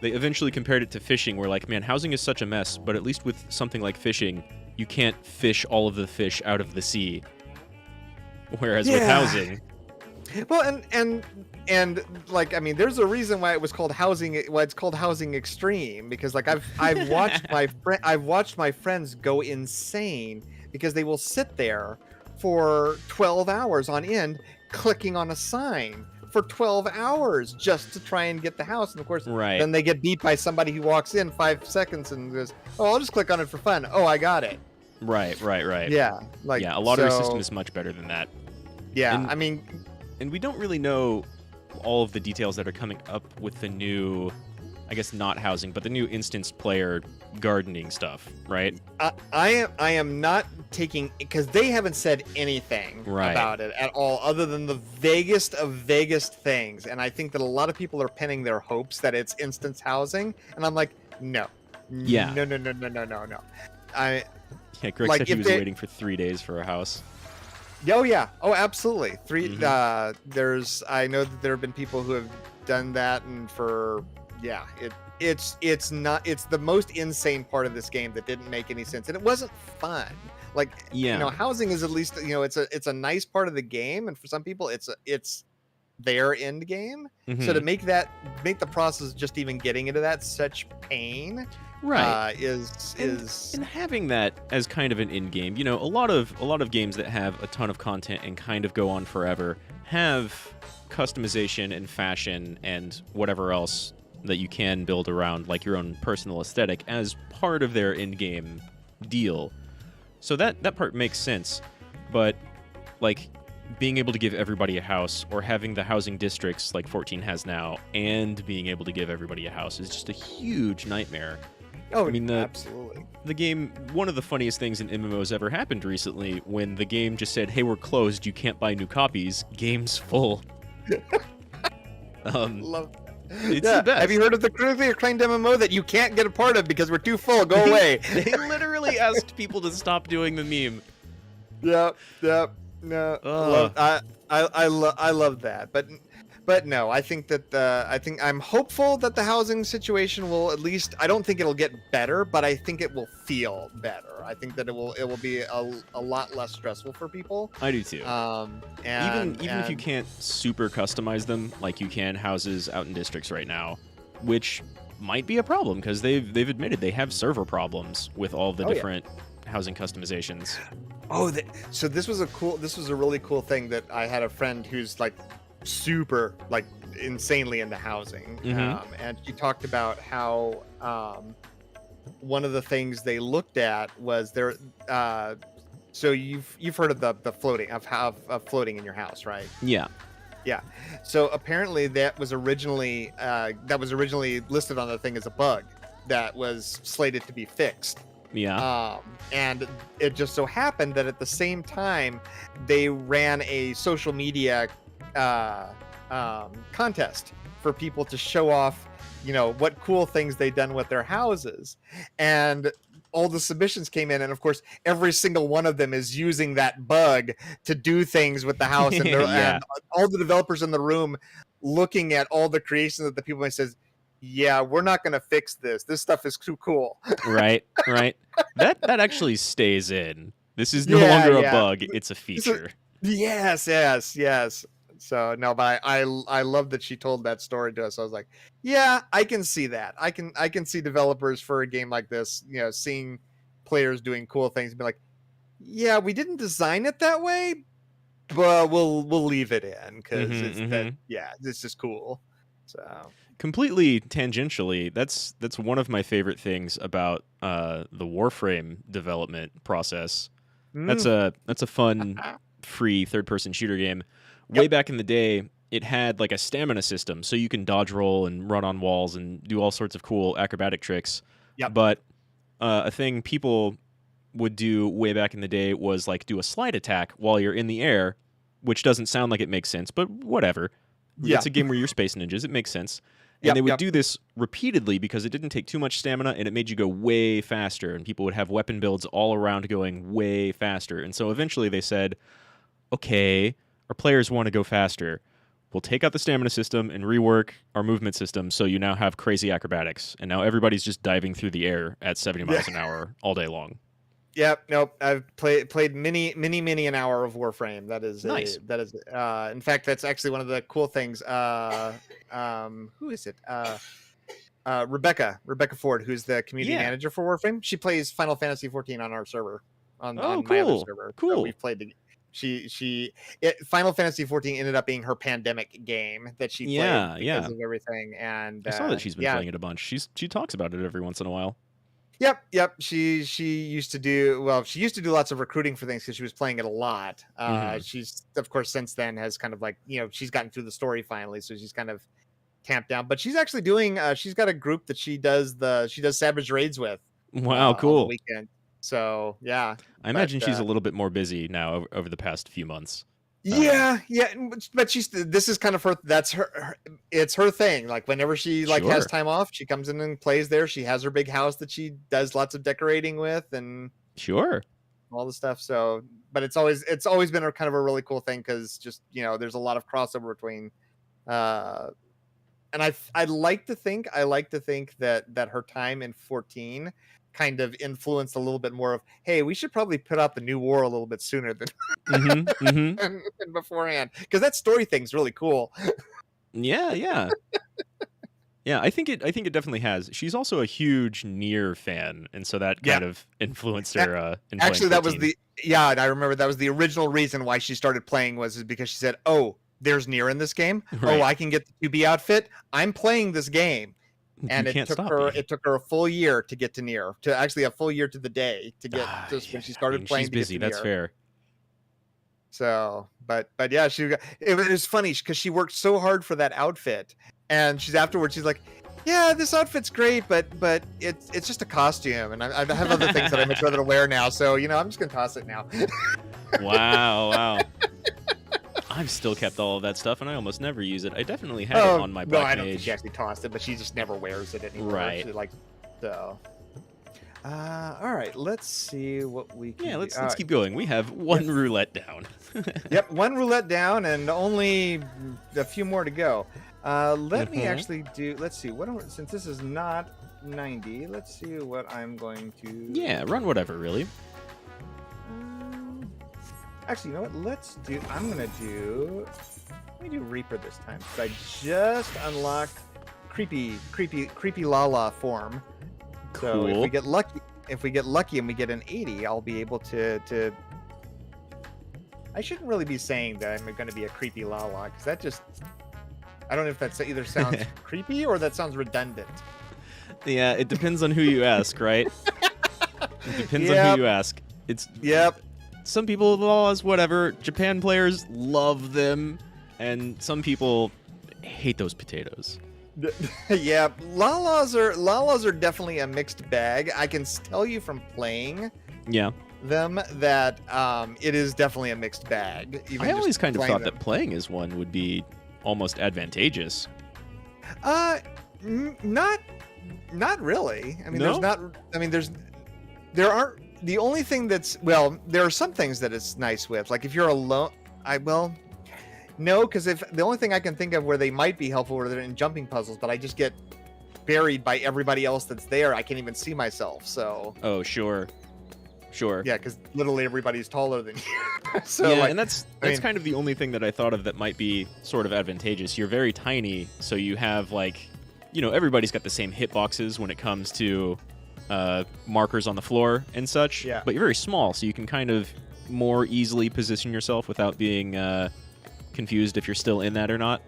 they eventually compared it to fishing, where like, man, housing is such a mess, but at least with something like fishing, you can't fish all of the fish out of the sea. Whereas with housing, well, and like, I mean, there's a reason why it's called housing extreme, because like I've watched my friends go insane because they will sit there for 12 hours on end clicking on a sign for 12 hours just to try and get the house, and of course then they get beat by somebody who walks in 5 seconds and goes, oh, I'll just click on it for fun. Oh, I got it. Right. Yeah, like, a lottery system is much better than that. Yeah, and we don't really know all of the details that are coming up with the new, I guess not housing, but the new instance player gardening stuff, right? I am not taking, because they haven't said anything about it at all, other than the vaguest of vaguest things, and I think that a lot of people are pinning their hopes that it's instance housing, and I'm like, no. Yeah. No. Greg said he was waiting for 3 days for a house. Oh yeah. Oh, absolutely. I know that there have been people who have done that, and it's the most insane part of this game that didn't make any sense, and it wasn't fun. Like, housing is at least, it's a nice part of the game, and for some people it's their end game. So to make the process just even getting into that such pain, is and having that as kind of an end game. A lot of games that have a ton of content and kind of go on forever have customization and fashion and whatever else that you can build around, like your own personal aesthetic, as part of their end game deal. So that part makes sense, but like being able to give everybody a house, or having the housing districts like 14 has now, and being able to give everybody a house is just a huge nightmare. Oh, I mean, absolutely. The game, one of the funniest things in MMOs ever happened recently, when the game just said, hey, we're closed, you can't buy new copies, game's full. Love that. It's the best. Have you heard of the critically acclaimed MMO that you can't get a part of because we're too full? Go away. They literally asked people to stop doing the meme. Yep. No, I love that. But but no, I think that I'm hopeful that the housing situation will at least, I don't think it'll get better, but I think it will feel better. I think that it will be a lot less stressful for people. I do too. And even if you can't super customize them like you can houses out in districts right now, which might be a problem because they've admitted they have server problems with all the different housing customizations. Oh, so this was a really cool thing that I had a friend who's like super like insanely into housing, and she talked about how one of the things they looked at was there. So you've heard of the floating of floating in your house, right? Yeah. Yeah. So apparently that was originally listed on the thing as a bug that was slated to be fixed. Yeah. And it just so happened that at the same time they ran a social media contest for people to show off, what cool things they'd done with their houses. And all the submissions came in, and of course every single one of them is using that bug to do things with the house. And, and all the developers in the room looking at all the creations that the people made says, yeah, we're not going to fix this. This stuff is too cool. Right. That actually stays in. This is no longer a bug. It's a feature. Yes. So no, but I love that she told that story to us. I was like, yeah, I can see that. I can see developers for a game like this, seeing players doing cool things and be like, yeah, we didn't design it that way, but we'll leave it in because it's just cool. So completely tangentially, that's one of my favorite things about the Warframe development process. That's a fun free third-person shooter game. Way back in the day, it had like a stamina system, so you can dodge roll and run on walls and do all sorts of cool acrobatic tricks. Yep. But a thing people would do way back in the day was like do a slide attack while you're in the air, which doesn't sound like it makes sense, but whatever. Yeah. It's a game where you're space ninjas. It makes sense. And they would do this repeatedly because it didn't take too much stamina and it made you go way faster. And people would have weapon builds all around going way faster. And so eventually they said, okay, our players want to go faster. We'll take out the stamina system and rework our movement system so you now have crazy acrobatics. And now everybody's just diving through the air at 70 miles an hour all day long. Yep. Nope. I've played many an hour of Warframe. That is nice. In fact, that's actually one of the cool things. Who is it? Rebecca Ford, who's the community manager for Warframe. She plays Final Fantasy XIV on our server. On my other server. Cool. So we've played Final Fantasy XIV ended up being her pandemic game that she played because of everything. And I saw that she's been playing it a bunch. She talks about it every once in a while. Yep. She used to do lots of recruiting for things because she was playing it a lot. She's of course since then has kind of like, she's gotten through the story finally, so she's kind of tamped down. But she's actually doing she's got a group that she does Savage Raids with. Wow, cool. On the weekend. So yeah. I imagine she's a little bit more busy now over the past few months. Yeah, but this is kind of it's her thing. Like whenever she has time off, she comes in and plays there. She has her big house that she does lots of decorating with and all the stuff. So, but it's always been a kind of a really cool thing because just, there's a lot of crossover between and I like to think that her time in 14 kind of influenced a little bit more of, hey, we should probably put out the new war a little bit sooner than than beforehand, because that story thing's really cool. Yeah, I think it definitely has. She's also a huge Nier fan, and so that kind of influenced her. Actually, that was and I remember that was the original reason why she started playing was because she said, "Oh, there's Nier in this game. Right. Oh, I can get the 2B outfit. I'm playing this game." And it took her a full year to get to Nier, to actually a full year to the day to get just when she started playing. She's busy. That's fair. So, but yeah, it was funny because she worked so hard for that outfit, and she's like, yeah, this outfit's great, but it's just a costume, and I have other things that I'd much rather wear now. So I'm just gonna toss it now. Wow. I've still kept all of that stuff, and I almost never use it. I definitely had it on my Black I don't Mage. think she actually tossed it, but she just never wears it anymore. Right. So. All right, let's see what we can Yeah, do. let's keep going. We have one roulette down. Yep, one roulette down and only a few more to go. Let me actually do. Let's see. Since this is not 90, let's see what I'm going to. Yeah, run whatever, really. Actually, you know what? I'm gonna do. Let me do Reaper this time because I just unlocked creepy Lala form. So if Cool. we get lucky and we get an 80, I'll be able to. I shouldn't really be saying that I'm going to be a creepy Lala because that just. I don't know if that either sounds creepy or that sounds redundant. Yeah, it depends on who you ask, right? It depends on who you ask. Yep. Some people laws, whatever. Japan players love them, and some people hate those potatoes. Yeah, Lalas are definitely a mixed bag. I can tell you from playing them that it is definitely a mixed bag. I always kind of thought that playing as one would be almost advantageous. Not really. I mean, No? there aren't. The only thing there are some things that it's nice with. Like if you're alone, no, because if the only thing I can think of where they might be helpful are in jumping puzzles, but I just get buried by everybody else that's there. I can't even see myself. So. Oh, sure. Yeah, because literally everybody's taller than you. So yeah, and that's kind of the only thing that I thought of that might be sort of advantageous. You're very tiny, so you have everybody's got the same hitboxes when it comes to markers on the floor and such. Yeah. But you're very small, so you can kind of more easily position yourself without being confused if you're still in that or not.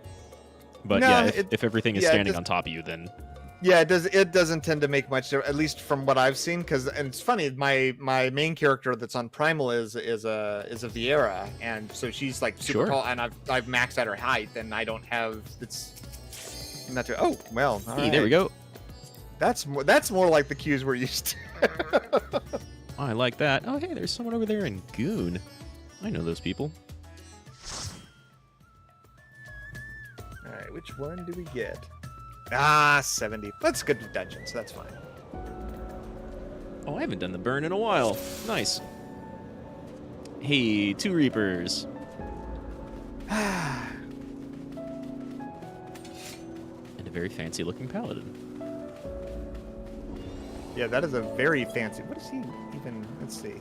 But if everything is standing on top of you, then it doesn't tend to make much, at least from what I've seen. And it's funny, my main character that's on Primal is a Vieira, and so she's like super tall, and I've maxed out her height, and I don't have not to. Oh well, all right. There we go. That's more like the cues we're used to. Oh, I like that. Oh, hey, there's someone over there in Goon. I know those people. All right, which one do we get? 70. Let's go to dungeon, so that's fine. Oh, I haven't done the burn in a while. Nice. Hey, 2 Reapers. And a very fancy-looking paladin. Yeah, that is a very fancy. What is he even? Let's see.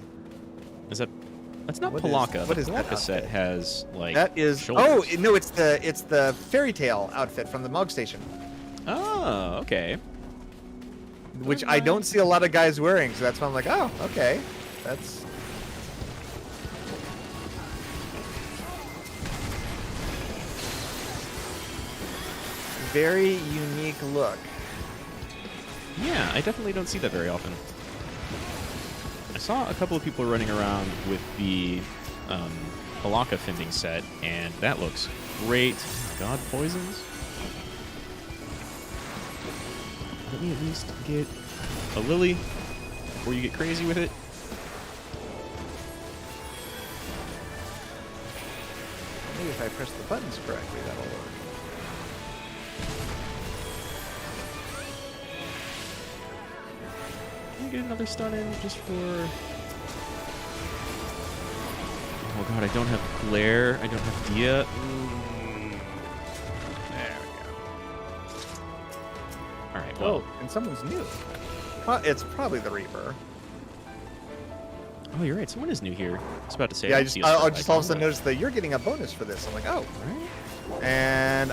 That's not Palaka. What is the that Palaka set has that is shoulders. Oh no, it's the fairy tale outfit from the Mug Station. Oh, okay. Which I don't see a lot of guys wearing, so that's why I'm like, oh, okay. That's very unique look. Yeah, I definitely don't see that very often. I saw a couple of people running around with the Palaka fending set, and that looks great. Oh my God, poisons. Let me at least get a lily before you get crazy with it. Maybe if I press the buttons correctly, that'll work. Can we get another stun in just for... Oh God, I don't have Glare. I don't have Dia. There we go. All right, well... Oh, and someone's new. It's probably the Reaper. Oh, you're right. Someone is new here. I was about to say... Yeah, I'll just all of a sudden notice that you're getting a bonus for this. I'm like, oh. Right? And...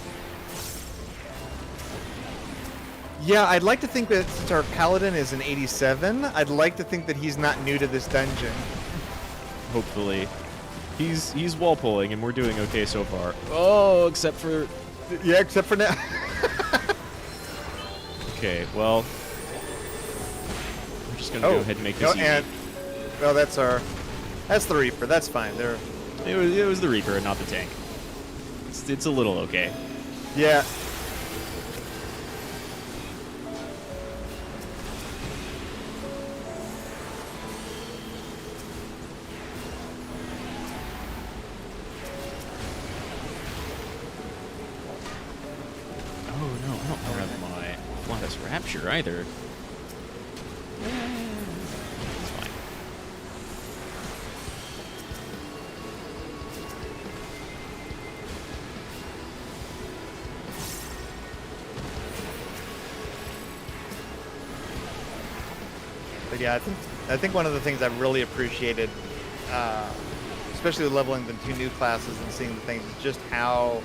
yeah, I'd like to think that since our Paladin is an 87, I'd like to think that he's not new to this dungeon. Hopefully. He's wall pulling, and we're doing okay so far. Oh, except for... Yeah, except for now. Okay, well... I'm just going to go ahead and make this easy. Well, that's the Reaper. That's fine. It was the Reaper and not the tank. It's a little okay. Yeah. Oh no, I don't have my Flawless Rapture either. But yeah, I think one of the things I've really appreciated, especially with leveling the 2 new classes and seeing the things, is just how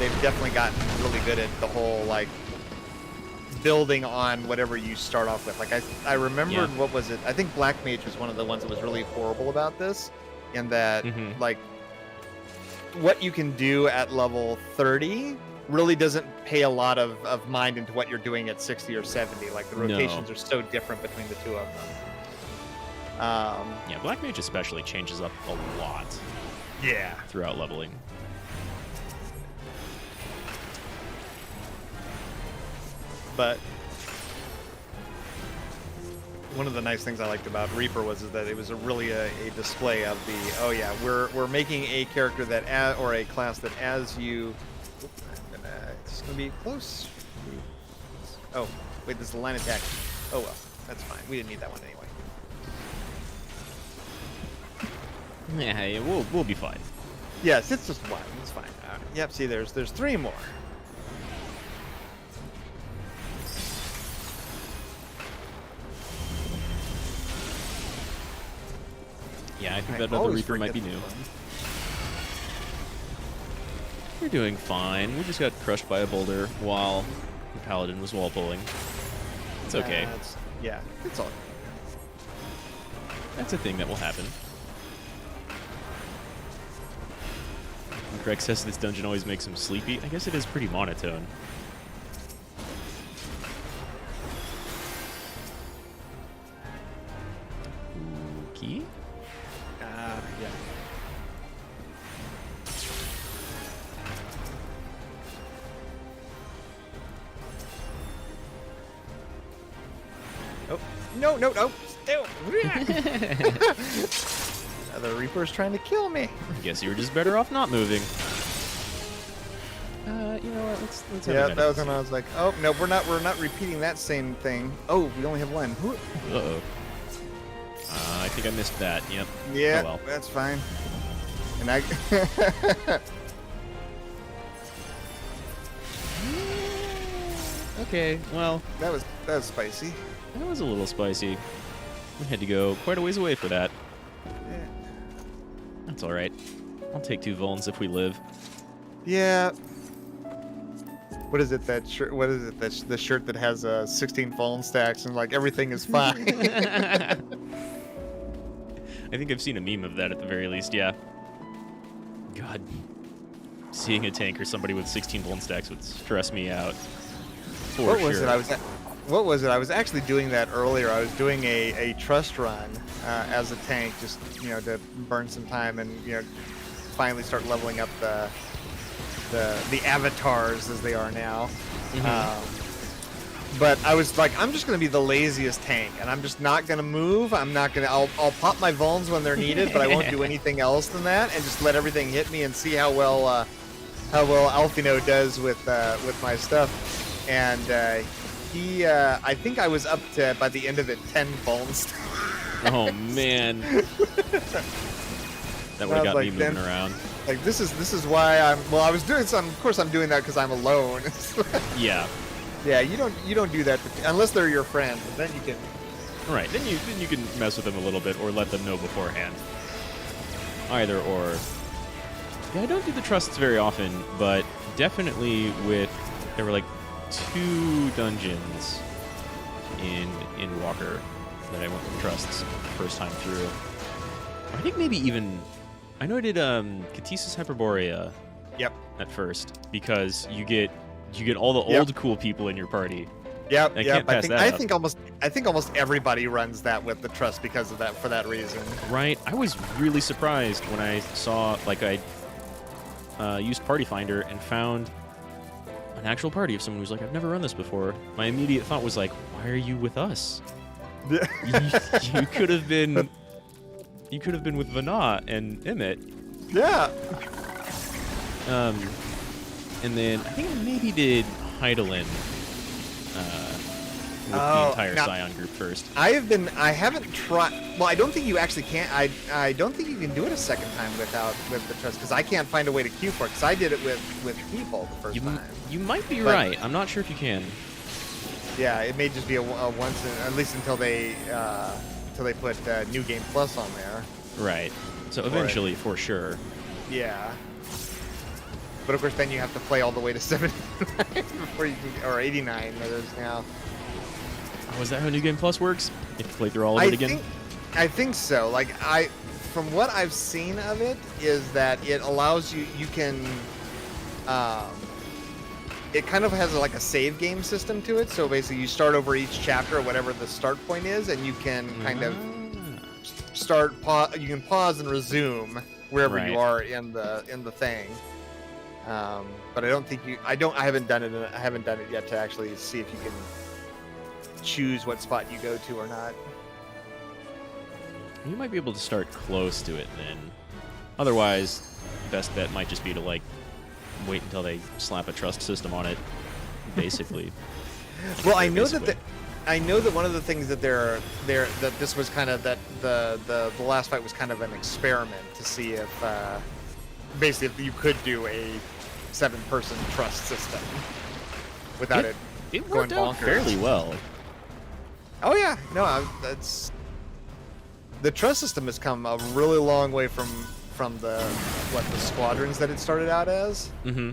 they've definitely gotten really good at the whole like building on whatever you start off with. Like I remembered what was it? I think Black Mage was one of the ones that was really horrible about this, in that like what you can do at level 30 really doesn't pay a lot of mind into what you're doing at 60 or 70. Like the rotations are so different between the two of them. Yeah, Black Mage especially changes up a lot. Yeah. Throughout leveling. But one of the nice things I liked about Reaper was that it was really a display of the, oh yeah, we're making a character that or a class that as you, it's gonna be close. Oh wait, this is a line attack. Oh well, that's fine. We didn't need that one anyway. Yeah, we'll be fine. Yes, it's just one. It's fine. Yep. See, there's 3 more. Yeah, I think that other Reaper might be new. We're doing fine. We just got crushed by a boulder while the Paladin was wall pulling. It's okay. Yeah, it's all. That's a thing that will happen. Greg says this dungeon always makes him sleepy. I guess it is pretty monotone. Key? Yeah. Oh, no. Still. Another Reaper's trying to kill me. Guess you were just better off not moving. You know what? Let's have a minute. That was when I was like, oh no, we're not repeating that same thing. Oh, we only have one. Uh-oh. I think I missed that. Yep. Yeah, oh, well. That's fine. And I. Okay, well. That was spicy. That was a little spicy. We had to go quite a ways away for that. Yeah. That's all right. I'll take 2 vulns if we live. Yeah. What is it, that shirt? What is it, the shirt that has 16 phone stacks and like everything is fine? I think I've seen a meme of that at the very least, yeah. God. Seeing a tank or somebody with 16 vuln stacks would stress me out. What was it? What was it? I was actually doing that earlier. I was doing a trust run as a tank, just to burn some time and finally start leveling up the avatars as they are now. But I was like, I'm just gonna be the laziest tank, and I'm just not gonna move. I'll pop my vulns when they're needed, but I won't do anything else than that, and just let everything hit me and see how well Alfino does with my stuff. And I think I was up to, by the end of it, 10 vulns. Oh man. That would have got me moving around. Like this is why I was doing some. Of course, I'm doing that because I'm alone. Yeah. Yeah, you don't do that unless they're your friend. Then you can. Right. Then you can mess with them a little bit or let them know beforehand. Either or. Yeah, I don't do the trusts very often, but definitely there were like 2 dungeons in Walker that I went with trusts first time through. I think maybe even. I know I did Kitasha's Hyperborea. Yep. At first, because you get all the old cool people in your party. Yep. I think almost everybody runs that with the trust because of that, for that reason. Right. I was really surprised when I saw, like, I used Party Finder and found an actual party of someone who's like, I've never run this before. My immediate thought was like, why are you with us? you could have been. You could have been with Vanat and Emmett. Yeah. And then I think I maybe did Heidelin with the entire Scion group first. I haven't tried. Well, I don't think you actually can. I don't think you can do it a second time with the trust, because I can't find a way to queue for it. Because I did it with people the first time. You might be right. I'm not sure if you can. Yeah, it may just be a once, at least until they put New Game Plus on there. Right. So eventually, for sure. Yeah. But of course, then you have to play all the way to 79 before you can, or 89. That is now. Oh, is that how New Game Plus works? You have to play through all of it again? I think so. Like from what I've seen of it, is that it allows you. You can. It kind of has like a save game system to it. So basically, you start over each chapter or whatever the start point is, and you can kind of you can pause and resume wherever you are in the thing. But I don't think I haven't done it. I haven't done it yet to actually see if you can choose what spot you go to or not. You might be able to start close to it then. Otherwise, best bet might just be to like wait until they slap a trust system on it. Basically. Well, I know that one of the things that that this was kind of that the last fight was kind of an experiment to see if basically if you could do a 7-person trust system without it worked going out bonkers. fairly well. Oh yeah, no, that's the trust system has come a really long way from the squadrons that it started out as. Mm-hmm.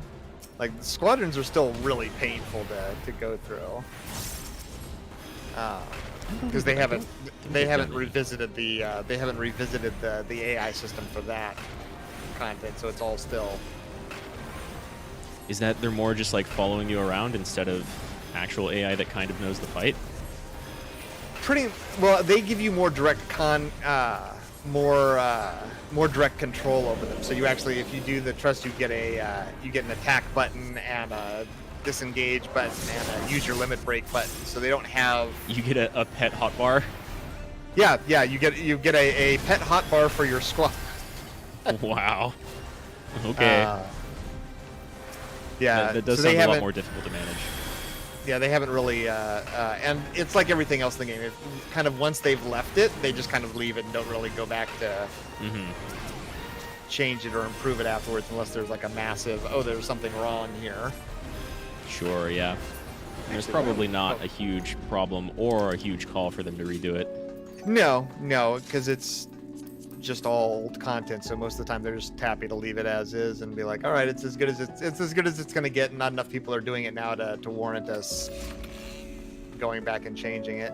Like the squadrons are still really painful to go through. Because they haven't revisited the AI system for that content, so it's all still. Is that they're more just like following you around instead of actual AI that kind of knows the fight? Pretty well, they give you more direct more direct control over them. So you actually, if you do the trust, you get an attack button and a disengage button and a use your limit break button. So they don't have. You get a pet hotbar. Yeah, you get a pet hotbar for your squad. Wow. Okay. Yeah, that does sound a lot more difficult to manage. Yeah, they haven't really, and it's like everything else in the game. It kind of once they've left it, they just kind of leave it and don't really go back to change it or improve it afterwards, unless there's like a massive, there's something wrong here. Sure, yeah. There's probably not a huge problem or a huge call for them to redo it. No, because it's just all old content, so most of the time they're just happy to leave it as is and be like, all right, it's as good as it's gonna get, and not enough people are doing it now to warrant us going back and changing it.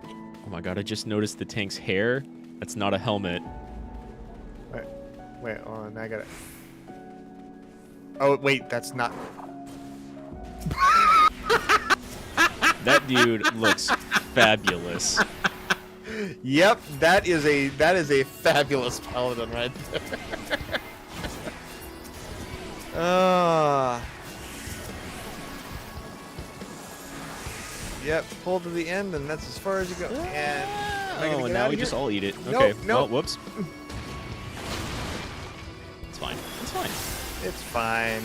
Oh my god, I just noticed the tank's hair. That's not a helmet. Wait, hold on, I got it. Oh wait, that's not. That dude looks fabulous. Yep, that is a fabulous paladin right there. Yep, pull to the end, and that's as far as you go. And now we just all eat it. Okay. Nope. Oh, whoops. It's fine. It's fine. It's fine.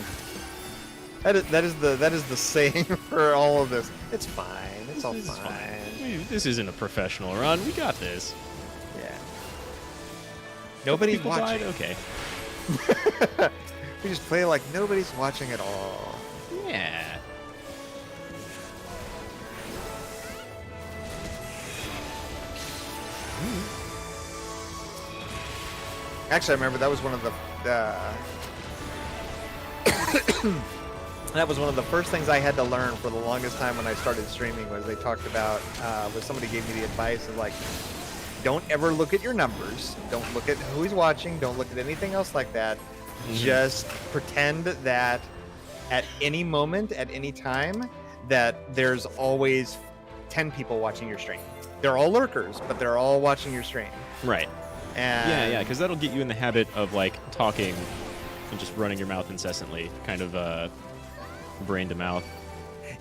That is the saying for all of this. It's fine. It's all fine. This isn't a professional run. We got this. Yeah. Nobody's watching. Died? Okay. We just play like nobody's watching at all. Yeah. Actually, I remember that was one of the that was one of the first things I had to learn for the longest time when I started streaming. Was they talked about was somebody gave me the advice of like, don't ever look at your numbers, don't look at who's watching, don't look at anything else like that. Just pretend that at any moment, at any time, that there's always 10 people watching your stream. They're all lurkers, but they're all watching your stream. Right. And yeah, because that'll get you in the habit of like talking and just running your mouth incessantly, kind of brain to mouth.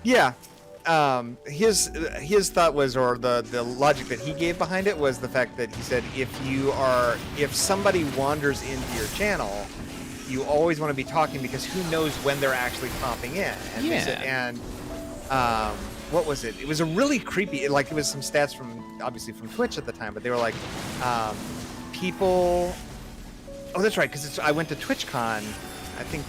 Yeah. His thought was, or the logic that he gave behind it was the fact that he said if somebody wanders into your channel, you always want to be talking because who knows when they're actually popping in. And what was it? It was a really creepy, like it was some stats obviously from Twitch at the time, but they were like, people. Oh, that's right, because I went to TwitchCon, I think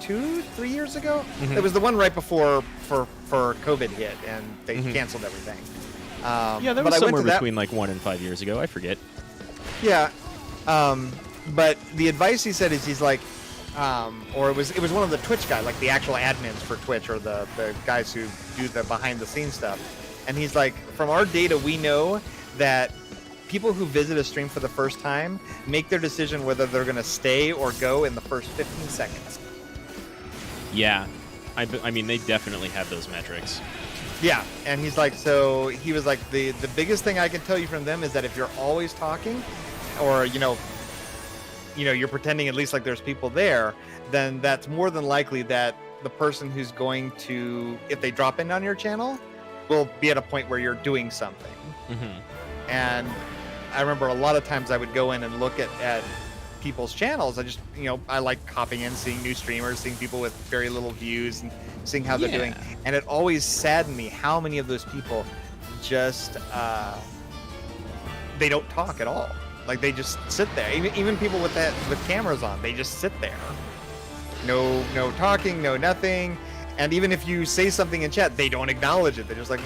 2-3 years ago. It was the one right before before COVID hit and they canceled everything. Yeah, that was somewhere between like 1 and 5 years ago. I forget. Yeah, but the advice he said is he's like, or it was one of the Twitch guys, like the actual admins for Twitch or the guys who do the behind the scenes stuff. And he's like, from our data, we know that people who visit a stream for the first time make their decision whether they're going to stay or go in the first 15 seconds. Yeah, I mean, they definitely have those metrics. Yeah, and he's like, so he was like, the biggest thing I can tell you from them is that if you're always talking, or you're pretending at least like there's people there, then that's more than likely that the person who's going to, if they drop in on your channel, will be at a point where you're doing something. And I remember a lot of times I would go in and look at people's channels. I just, I like hopping in, seeing new streamers, seeing people with very little views and seeing how they're doing. And it always saddened me how many of those people just, they don't talk at all. Like they just sit there. Even people with cameras on, they just sit there. No talking, no nothing. And even if you say something in chat, they don't acknowledge it. They're just like,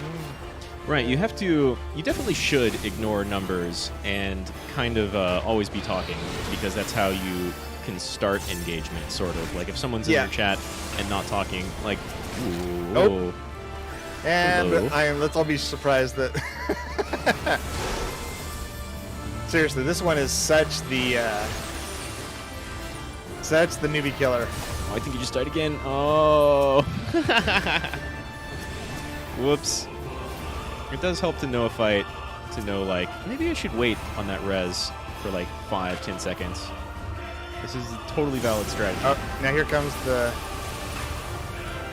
Right, you definitely should ignore numbers and kind of always be talking, because that's how you can start engagement, sort of. Like if someone's in your chat and not talking, like, ooh. Nope. And let's all be surprised that... Seriously, this one is such the newbie killer. Oh, I think you just died again. Oh. Whoops. It does help to know a fight, to know, like, maybe I should wait on that res for like 5-10 seconds. This is a totally valid strategy. Oh, now here comes the...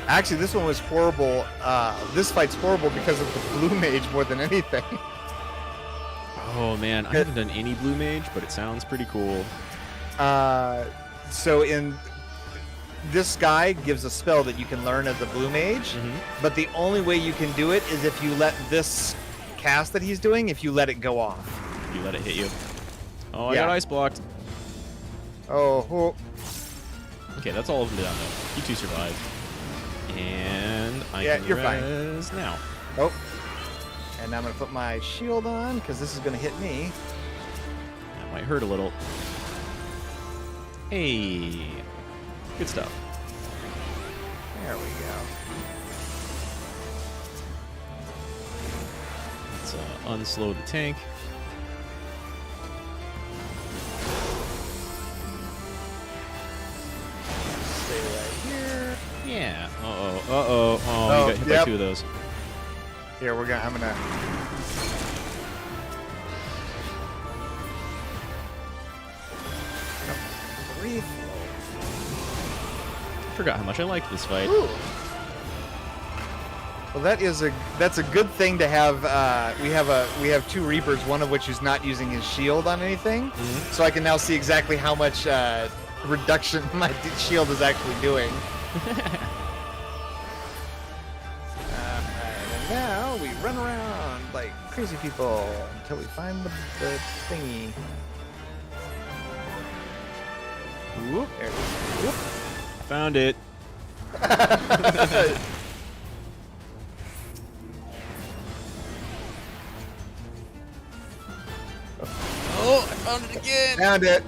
Actually, this one was horrible. This fight's horrible because of the blue mage more than anything. Oh, man. I haven't done any blue mage, but it sounds pretty cool. So in... This guy gives a spell that you can learn as a blue mage, but the only way you can do it is if you let this cast that he's doing, if you let it go off. You let it hit you. Oh, I got ice blocked. Oh. Okay, that's all of them down, though. You two survived. And I can you're res fine. Now. Oh. And now I'm going to put my shield on, because this is going to hit me. That might hurt a little. Hey. Good stuff. There we go. Let's unslow the tank. Stay right here. Yeah. Uh-oh. Uh-oh. Oh, you got hit by 2 of those. Here, I'm gonna... Forgot how much I liked this fight. Ooh. Well, that's a good thing to have. We have 2 Reapers, one of which is not using his shield on anything, so I can now see exactly how much reduction my shield is actually doing. And now we run around like crazy people until we find the thingy. Whoop, there it is. Whoop. Found it. Oh, I found it again. Found it.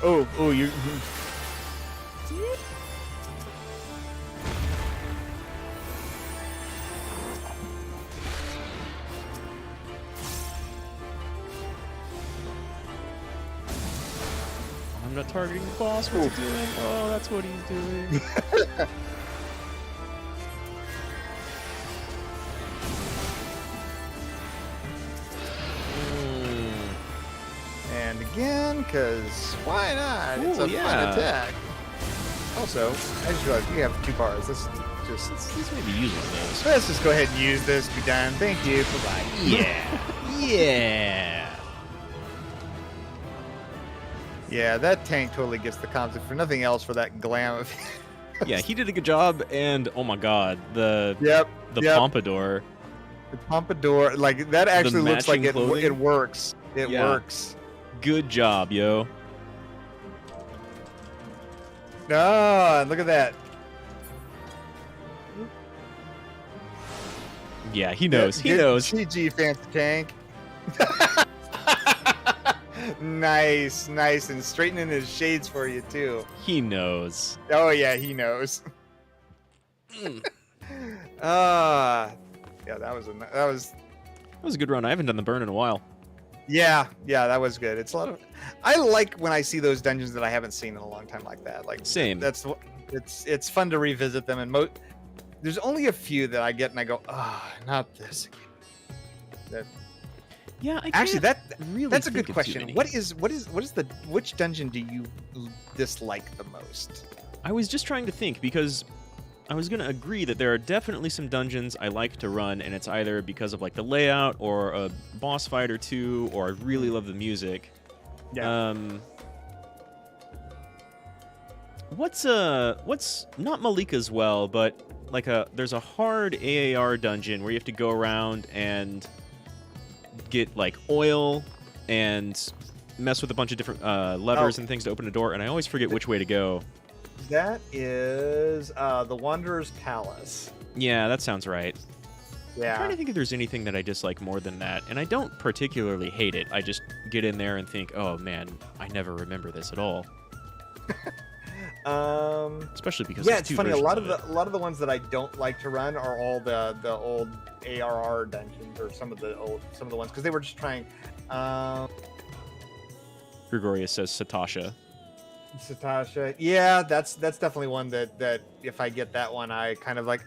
Oh, you. I'm not targeting the boss. What's he doing? Oh, that's what he's doing. And again, because why not? It's a fun attack. Also, I just realized we have 2 bars. Let's maybe use one of those. Let's just go ahead and use this. Be done. Thank you. Bye-bye. Yeah. Yeah, that tank totally gets the concept for nothing else for that glam of Yeah, he did a good job, and oh my god, the pompadour. The pompadour, like that actually looks like it works. It works. Good job, yo. Ah, look at that. Yeah, he knows. He Good knows. GG, Fancy Tank. Nice, nice, and straightening his shades for you too. He knows. Oh yeah, he knows. Yeah, that was That was a good run. I haven't done the burn in a while. yeah, that was good. It's a lot of. I like when I see those dungeons that I haven't seen in a long time like that. Like Same. It's fun to revisit them, and there's only a few that I get and I go, not this again. Yeah, I Actually, really that's a good think of too question. many. Which dungeon do you dislike the most? I was just trying to think because I was going to agree that there are definitely some dungeons I like to run, and it's either because of like the layout or a boss fight or two, or I really love the music. Yeah. What's not Malika as well, but like there's a hard AAR dungeon where you have to go around and get like oil and mess with a bunch of different levers and things to open a door, and I always forget which way to go. That is the Wanderer's Palace. Yeah, that sounds right. Yeah. I'm trying to think if there's anything that I dislike more than that, and I don't particularly hate it. I just get in there and think, oh man, I never remember this at all. Especially because yeah, it's funny. A lot of it. the ones that I don't like to run are all the old ARR dungeons, or some of the ones, because they were just trying. Gregorius says Satasha. Kitasha, yeah, that's definitely one that if I get that one, I kind of like.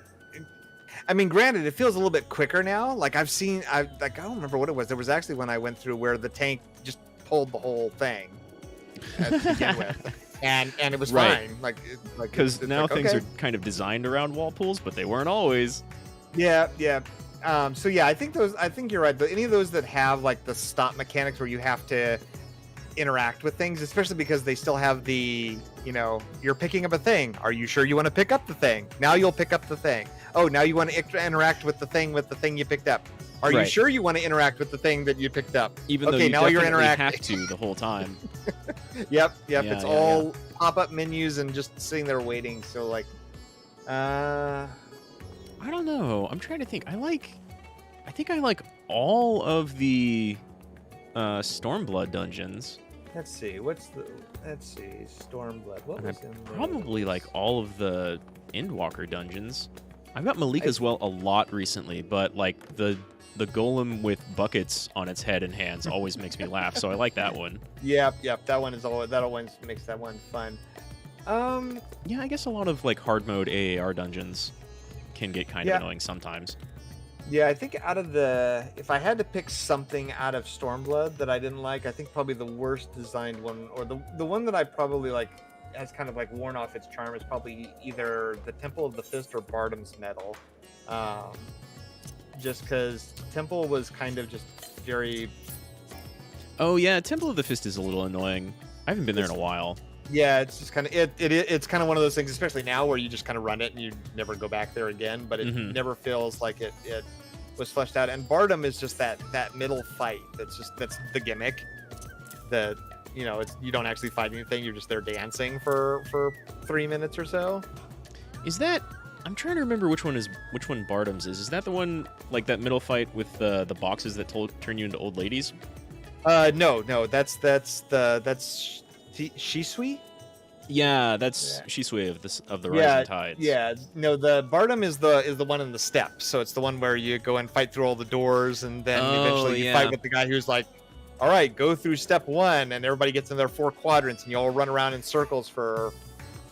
I mean, granted, it feels a little bit quicker now. Like I don't remember what it was. There was actually one I went through where the tank just pulled the whole thing to begin with, and it was Right. fine. Like Because now like, things okay. are kind of designed around wall pools, but they weren't always. Yeah. So yeah, I think you're right. But any of those that have like the stop mechanics where you have to interact with things, especially because they still have the, you're picking up a thing. Are you sure you want to pick up the thing? Now you'll pick up the thing. Oh, now you want to interact with the thing you picked up. Are you Right. sure you want to interact with the thing that you picked up? Even though Okay, you now you're definitely interacting. have to the whole time. Yep. Yeah, It's yeah, all pop-up menus and just sitting there waiting. So like, I don't know. I'm trying to think. I think I like all of the Stormblood dungeons. let's see. Stormblood. What And was I in probably those? like all of the Endwalker dungeons. I've got Malika as well a lot recently, but like the golem with buckets on its head and hands always makes me laugh, so I like that one. Yep. That always makes that one fun. Yeah, I guess a lot of like hard mode AAR dungeons can get kind of annoying sometimes. Yeah, I think if I had to pick something out of Stormblood that I didn't like, I think probably the worst designed one, or the one that I probably like has kind of like worn off its charm, is probably either the Temple of the Fist or Bardam's Medal. Just because Temple was kind of just very. Oh yeah, Temple of the Fist is a little annoying. I haven't been there in a while. Yeah, it's just kind of it's kind of one of those things, especially now, where you just kind of run it and you never go back there again. But it never feels like it was fleshed out. And Bardam is just that middle fight. That's the gimmick. You don't actually fight anything. You're just there dancing for 3 minutes or so. Is that? I'm trying to remember which one Bardam's is. Is that the one like that middle fight with the boxes that turn you into old ladies? No, that's Shisui? Yeah, that's Shisui of the Rising Tides. Yeah, no, the Bardam is the one in the steps. So it's the one where you go and fight through all the doors, and then eventually you fight with the guy who's like, all right, go through step 1, and everybody gets in their 4 quadrants, and you all run around in circles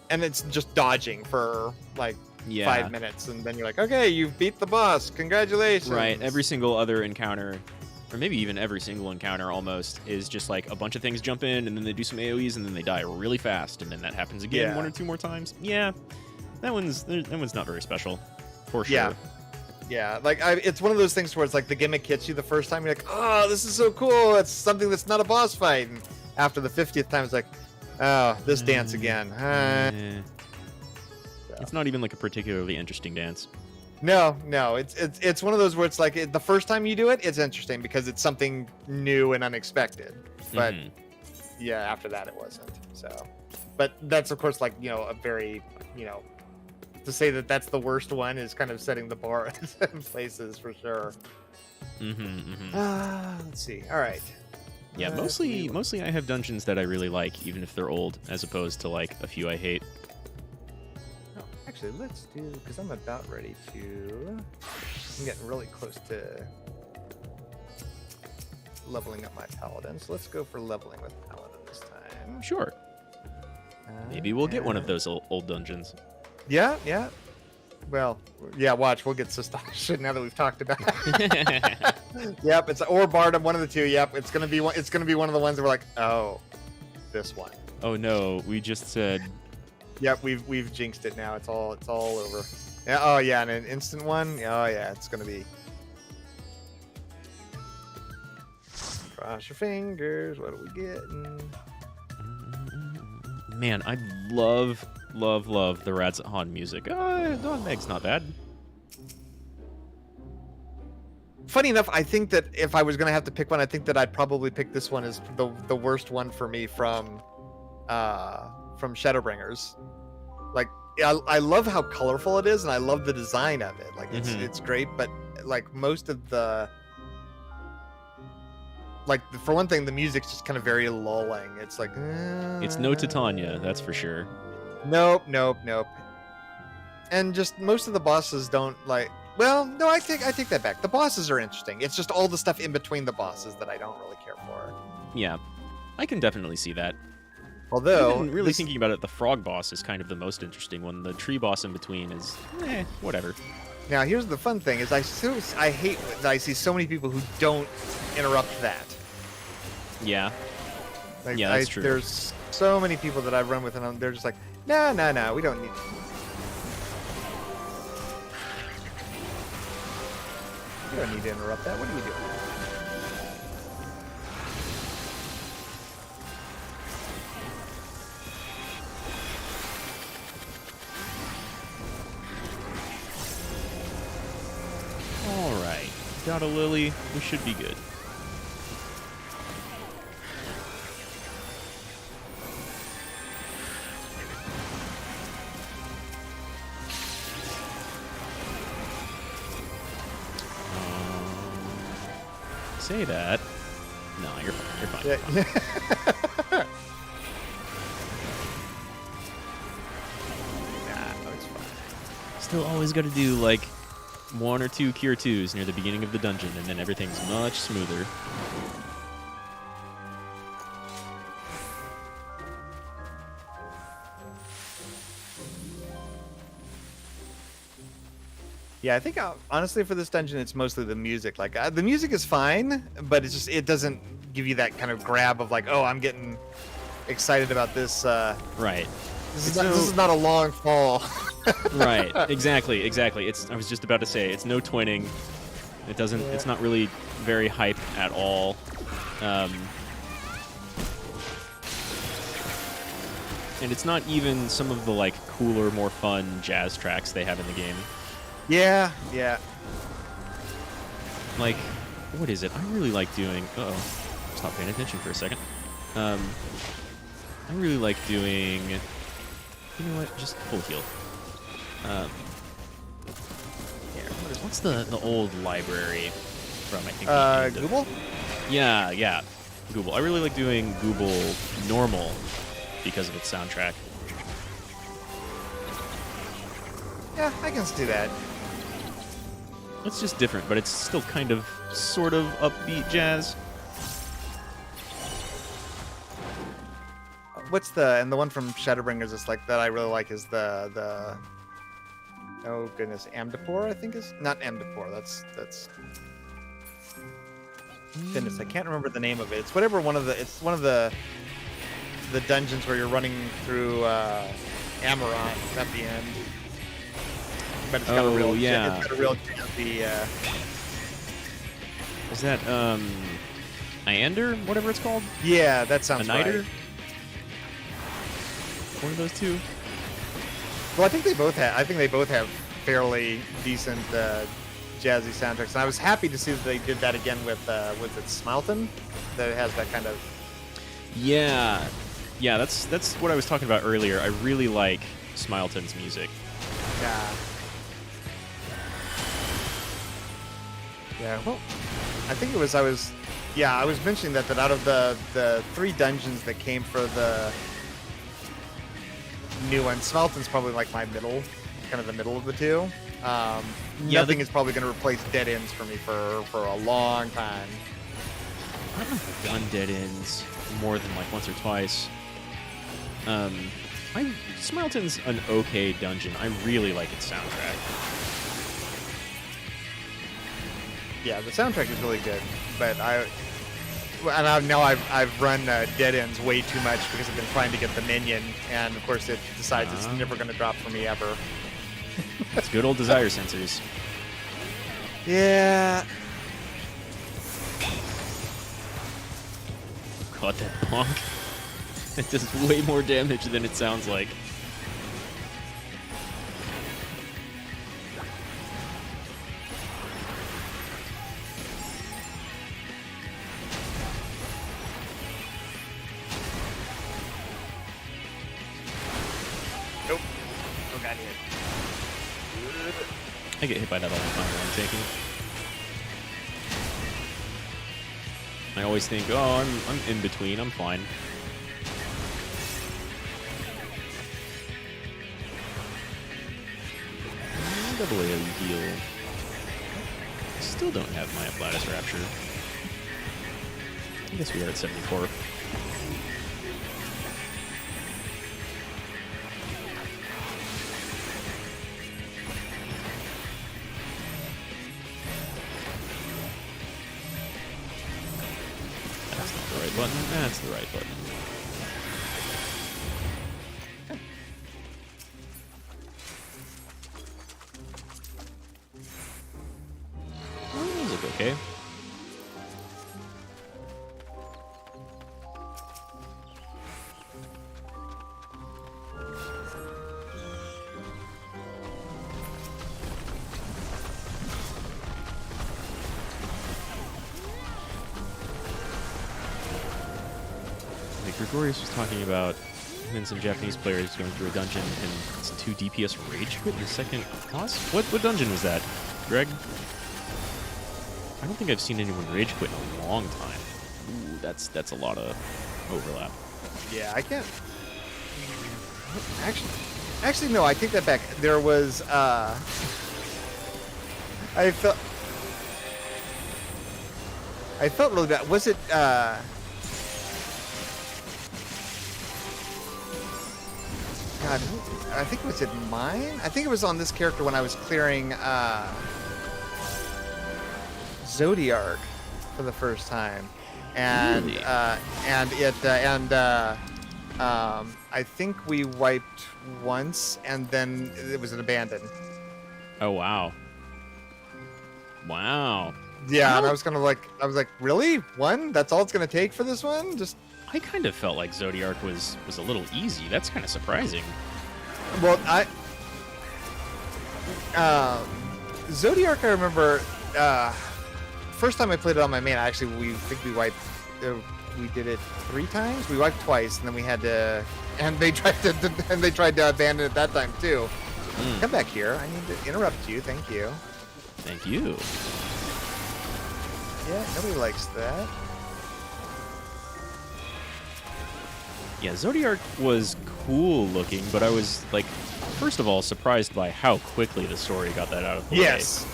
and it's just dodging for like 5 minutes, and then you're like, okay, you've beat the boss, congratulations. Right, every single other encounter, or maybe even every single encounter almost, is just like a bunch of things jump in, and then they do some AoEs, and then they die really fast, and then that happens again 1 or 2 more times. Yeah, that one's not very special, for sure. Yeah, like it's one of those things where it's like the gimmick hits you the first time, you're like, oh, this is so cool, it's something that's not a boss fight, and after the 50th time, it's like, oh, this dance again. It's not even like a particularly interesting dance. No, it's one of those where it's like the first time you do it, it's interesting because it's something new and unexpected. But yeah, after that it wasn't. So, but that's of course like a very to say that that's the worst one is kind of setting the bar in some places for sure. Let's see. All right. Yeah, mostly I have dungeons that I really like, even if they're old, as opposed to like a few I hate. Oh, actually, let's do, because I'm about ready to. I'm getting really close to leveling up my paladin, so let's go for leveling with paladin this time. Sure. Maybe we'll get one of those old dungeons. Yeah, yeah. Well, yeah. Watch, we'll get Kitasha now that we've talked about it. Yep, it's or Bardom, one of the two. Yep, it's gonna be one. It's gonna be one of the ones that we're like, oh, this one. Oh no, we just said. Yep, we've jinxed it now. It's all over. Yeah. Oh yeah, and an instant one. Oh yeah, it's gonna be. Cross your fingers. What are we getting? Man, I love the Rad Mahou music. Dawn Meg's not bad. Funny enough, I think that if I was gonna have to pick one, I think that I'd probably pick this one as the worst one for me from Shadowbringers. Like, I love how colorful it is, and I love the design of it. Like, it's great, but like most of the. Like, for one thing, the music's just kind of very lulling. It's like... It's no Titania, that's for sure. Nope. And just most of the bosses don't, like... Well, no, I take that back. The bosses are interesting. It's just all the stuff in between the bosses that I don't really care for. Yeah, I can definitely see that. Although... Even really thinking about it, the frog boss is kind of the most interesting one. The tree boss in between is... whatever. Now, here's the fun thing, is I hate that I see so many people who don't interrupt that. Yeah. Like, yeah, that's true. There's so many people that I've run with, and they're just like, no, we don't need... You don't need to interrupt that. What are you doing? All right. Got a lily. We should be good. Say that. No, you're fine. You're fine. Yeah. Nah, it's fine. Still always got to do like 1 or 2 cure 2s near the beginning of the dungeon, and then everything's much smoother. Yeah, I think honestly for this dungeon, it's mostly the music. Like the music is fine, but it doesn't give you that kind of grab of like, oh, I'm getting excited about this. Right. This is not a long fall. Right. Exactly. I was just about to say it's no twinning. It doesn't. Yeah. It's not really very hype at all. And it's not even some of the like cooler, more fun jazz tracks they have in the game. Yeah. Like, what is it? I really like doing... Stop paying attention for a second. I really like doing... You know what? Just full heal. What's the old library from, I think... Google? Yeah. Google. I really like doing Google normal because of its soundtrack. Yeah, I can do that. It's just different, but it's still kind of, sort of upbeat jazz. What's the one from Shadowbringers is like that I really like is the oh goodness, Amdapor, I think is not Amdapor. That's goodness, I can't remember the name of it. It's one of the dungeons where you're running through Amaranth at the end. But it's got a real jazzy, Is that Iander, whatever it's called? Yeah, that sounds right. One of those two. Well, I think they both have fairly decent jazzy soundtracks, and I was happy to see that they did that again with Smelton. That it has that kind of. Yeah, that's what I was talking about earlier. I really like Smelton's music. Yeah. Yeah. Well, I think it was I was mentioning that out of the 3 dungeons that came for the new one, Smelton's probably like my middle, kind of the middle of the two. Nothing is probably going to replace dead ends for me for a long time. I don't know if I've done dead ends more than like once or twice. Smelton's an okay dungeon. I really like its soundtrack. Yeah, the soundtrack is really good, but I've run dead ends way too much because I've been trying to get the minion, and of course it decides it's never going to drop for me ever. It's good old desire sensors. Yeah. God, that bonk. It does way more damage than it sounds like. Nope. Oh, got hit. I get hit by that all the time when I'm taking. I always think, oh, I'm in between, I'm fine. Double AoE heal. Still don't have my Afflatus Rapture. I guess we are at 74. That's not the right button. That's the right button. Okay. Like Gregorius was talking about him and some Japanese players going through a dungeon and it's 2 DPS rage quit in the second boss? What dungeon was that, Greg? I don't think I've seen anyone rage quit in a long time. Ooh, that's a lot of overlap. Yeah, I can't. Actually, no. I take that back. There was. I felt really bad. Was it? God, I think was it mine? I think it was on this character when I was clearing Zodiark for the first time, and really? I think we wiped once, and then it was an abandon. Oh wow. Wow. Yeah, and I was like, really? One? That's all it's gonna take for this one? Just. I kind of felt like Zodiark was a little easy. That's kind of surprising. Well, Zodiark, I remember. First time I played it on my main, we wiped. We did it 3 times. We wiped twice, and then we had to. And they tried to abandon it that time too. Come back here. I need to interrupt you. Thank you. Thank you. Yeah, nobody likes that. Yeah, Zodiark was cool looking, but I was like, first of all, surprised by how quickly the story got that out of the way. Yes.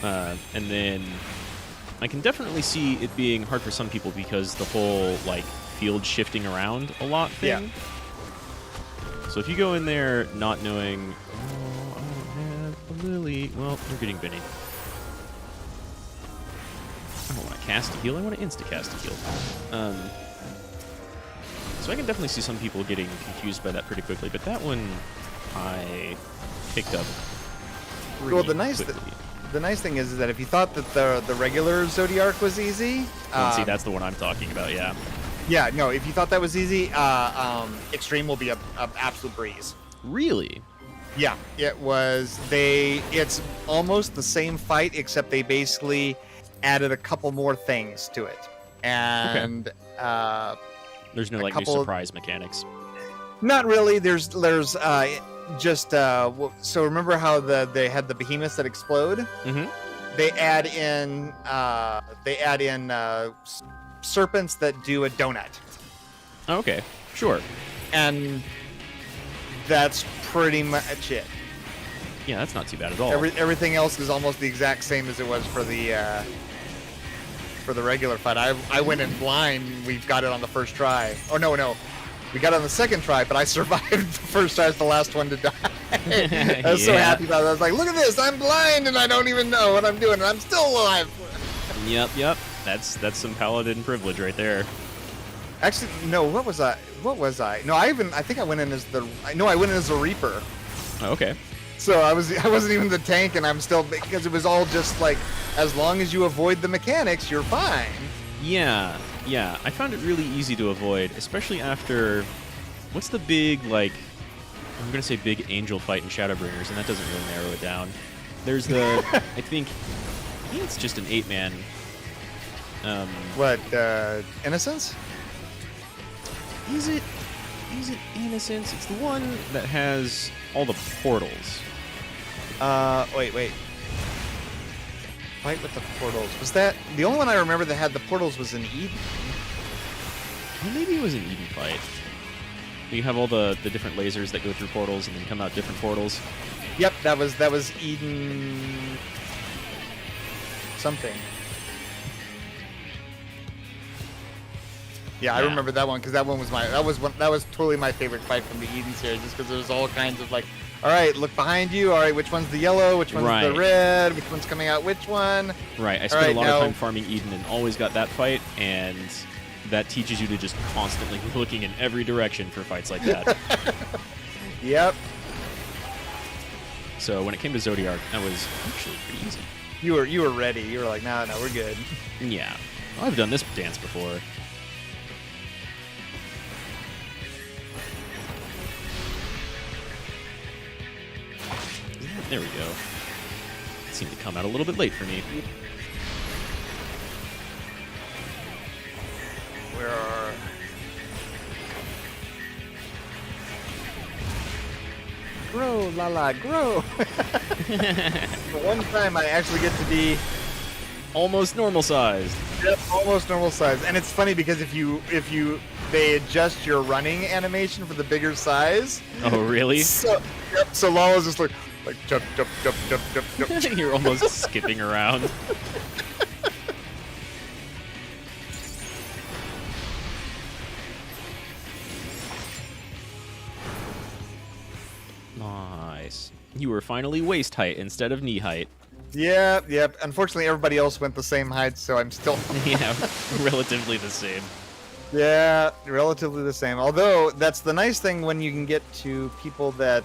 And then I can definitely see it being hard for some people because the whole like field shifting around a lot thing. Yeah. So if you go in there not knowing, oh, I don't have a lily, well, you're getting Benny. I don't want to cast a heal, I want to insta-cast a heal. So I can definitely see some people getting confused by that pretty quickly, but that one I picked up pretty Well, quickly. The nice thing is that if you thought that the regular Zodiark was easy, See, that's the one I'm talking about. Yeah. Yeah, no. If you thought that was easy, Extreme will be a absolute breeze. Really? Yeah, it was. It's almost the same fight, except they basically added a couple more things to it, and There's no like new surprise mechanics. Not really. There's just so remember how they had the behemoths that explode? Mm-hmm. They add in serpents that do a donut. Okay, sure. And that's pretty much it. Yeah, that's not too bad at all. Everything else is almost the exact same as it was for the regular fight. I went in blind. We got it on the first try. Oh no, we got it on the second try, but I survived the first try as the last one to die. I was so happy about it. I was like, look at this, I'm blind and I don't even know what I'm doing, and I'm still alive. Yep. That's some paladin privilege right there. Actually, no. What was I? No, I think I went in as I went in as the Reaper. Oh, okay. So I wasn't even the tank, and I'm still, because it was all just like, as long as you avoid the mechanics, you're fine. Yeah. I found it really easy to avoid, especially after, what's the big, like, I'm gonna say big angel fight in Shadowbringers, and that doesn't really narrow it down. There's the, I think it's just an 8-man. Innocence? Is it Innocence? It's the one that has all the portals. Wait. Fight with the portals. Was that the only one I remember that had the portals was in Eden? Well, maybe it was an Eden fight. You have all the different lasers that go through portals and then come out different portals. Yep, that was Eden something. Yeah, I remember that one because that one was that was totally my favorite fight from the Eden series, just because there was all kinds of like, all right, look behind you. All right, which one's the yellow? Which one's the red? Which one's coming out? Which one? Right. I spent a lot of time farming Eden and always got that fight, and that teaches you to just constantly be looking in every direction for fights like that. Yep. So when it came to Zodiac, that was actually pretty easy. You were ready. You were like, no, we're good. Yeah. Well, I've done this dance before. There we go. It seemed to come out a little bit late for me. Where are... Grow, Lala, grow! For one time I actually get to be... Almost normal sized. Yep, almost normal size. And it's funny because they adjust your running animation for the bigger size. Oh, really? So Lala's just like jump. You're almost skipping around. Nice. You were finally waist height instead of knee height. Yep. Unfortunately, everybody else went the same height, so I'm still... Yeah, relatively the same. Yeah, relatively the same. Although, that's the nice thing when you can get to people that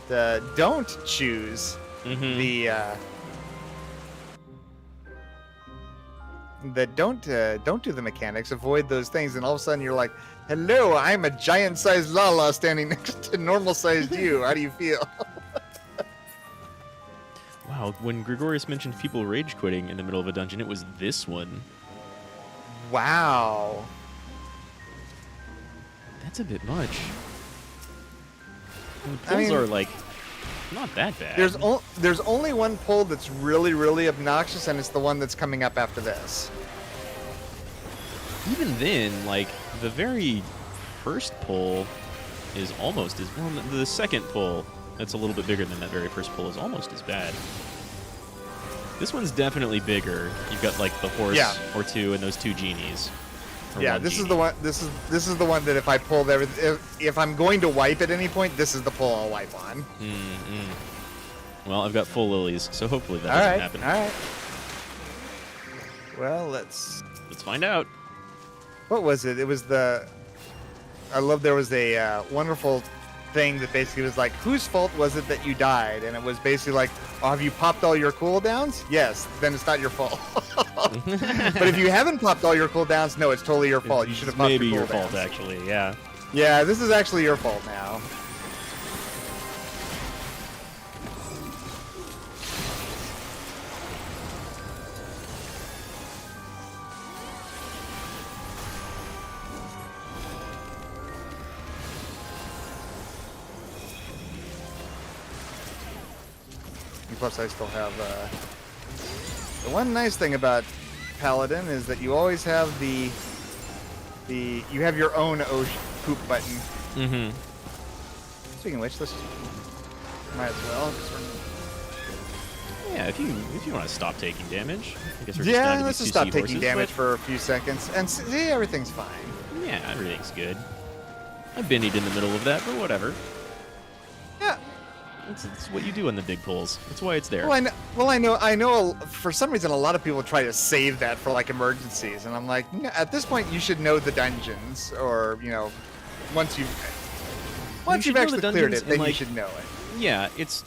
don't choose the... that don't do the mechanics, avoid those things, and all of a sudden you're like, hello, I'm a giant-sized Lala standing next to normal-sized you. How do you feel? Wow, when Gregorius mentioned people rage quitting in the middle of a dungeon, it was this one. Wow. That's a bit much. The pulls are, like, not that bad. There's only one pull that's really, really obnoxious, and it's the one that's coming up after this. Even then, like, the very first pull is almost as... Well, the second pull, that's a little bit bigger than that very first pull, is almost as bad. This one's definitely bigger. You've got, like, the horse or two and those two genies. Yeah, this is the one. This is the one that if I pull there, if I'm going to wipe at any point, this is the pull I'll wipe on. Well, I've got full lilies, so hopefully that doesn't happen. All right. Well, let's find out. What was it? It was the. I love there was a wonderful thing that basically was like, whose fault was it that you died? And it was basically like, oh, have you popped all your cooldowns? Yes, then it's not your fault. But if you haven't popped all your cooldowns, no, it's totally your fault. You should have popped maybe your your cooldowns. fault, actually. Yeah. Yeah, this is actually your fault now. plus I still have the one nice thing about Paladin is that you always have you have your own poop button. Mm-hmm. Speaking of which, let's might as well. Yeah, if you want to stop taking damage, I guess we're just down Yeah, to let's these just 2C stop taking horses, damage but- for a few seconds and see everything's fine. Yeah, everything's good. I've been in the middle of that, but whatever. Yeah. It's what you do on the dig pulls. That's why it's there. Well, I know. For some reason, a lot of people try to save that for like emergencies, and I'm like, at this point, you should know the dungeons, or once you've actually cleared it, then you should know it. Yeah, it's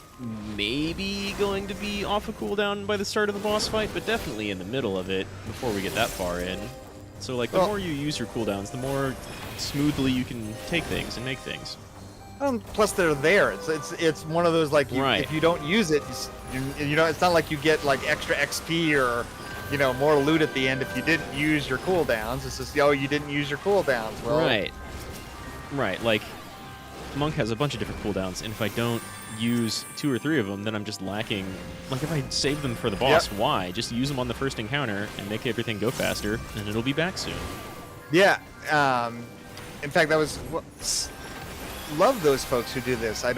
maybe going to be off a cooldown by the start of the boss fight, but definitely in the middle of it before we get that far in. So like the more you use your cooldowns, the more smoothly you can take things and make things. Plus, they're there. It's one of those like Right. if you don't use it, it's not like you get like extra XP or more loot at the end if you didn't use your cooldowns. It's just you didn't use your cooldowns. Well, Right. Like Monk has a bunch of different cooldowns, and if I don't use 2 or 3 of them, then I'm just lacking. Like if I save them for the boss, why? Just use them on the first encounter and make everything go faster, and it'll be back soon. Yeah. In fact, love those folks who do this. I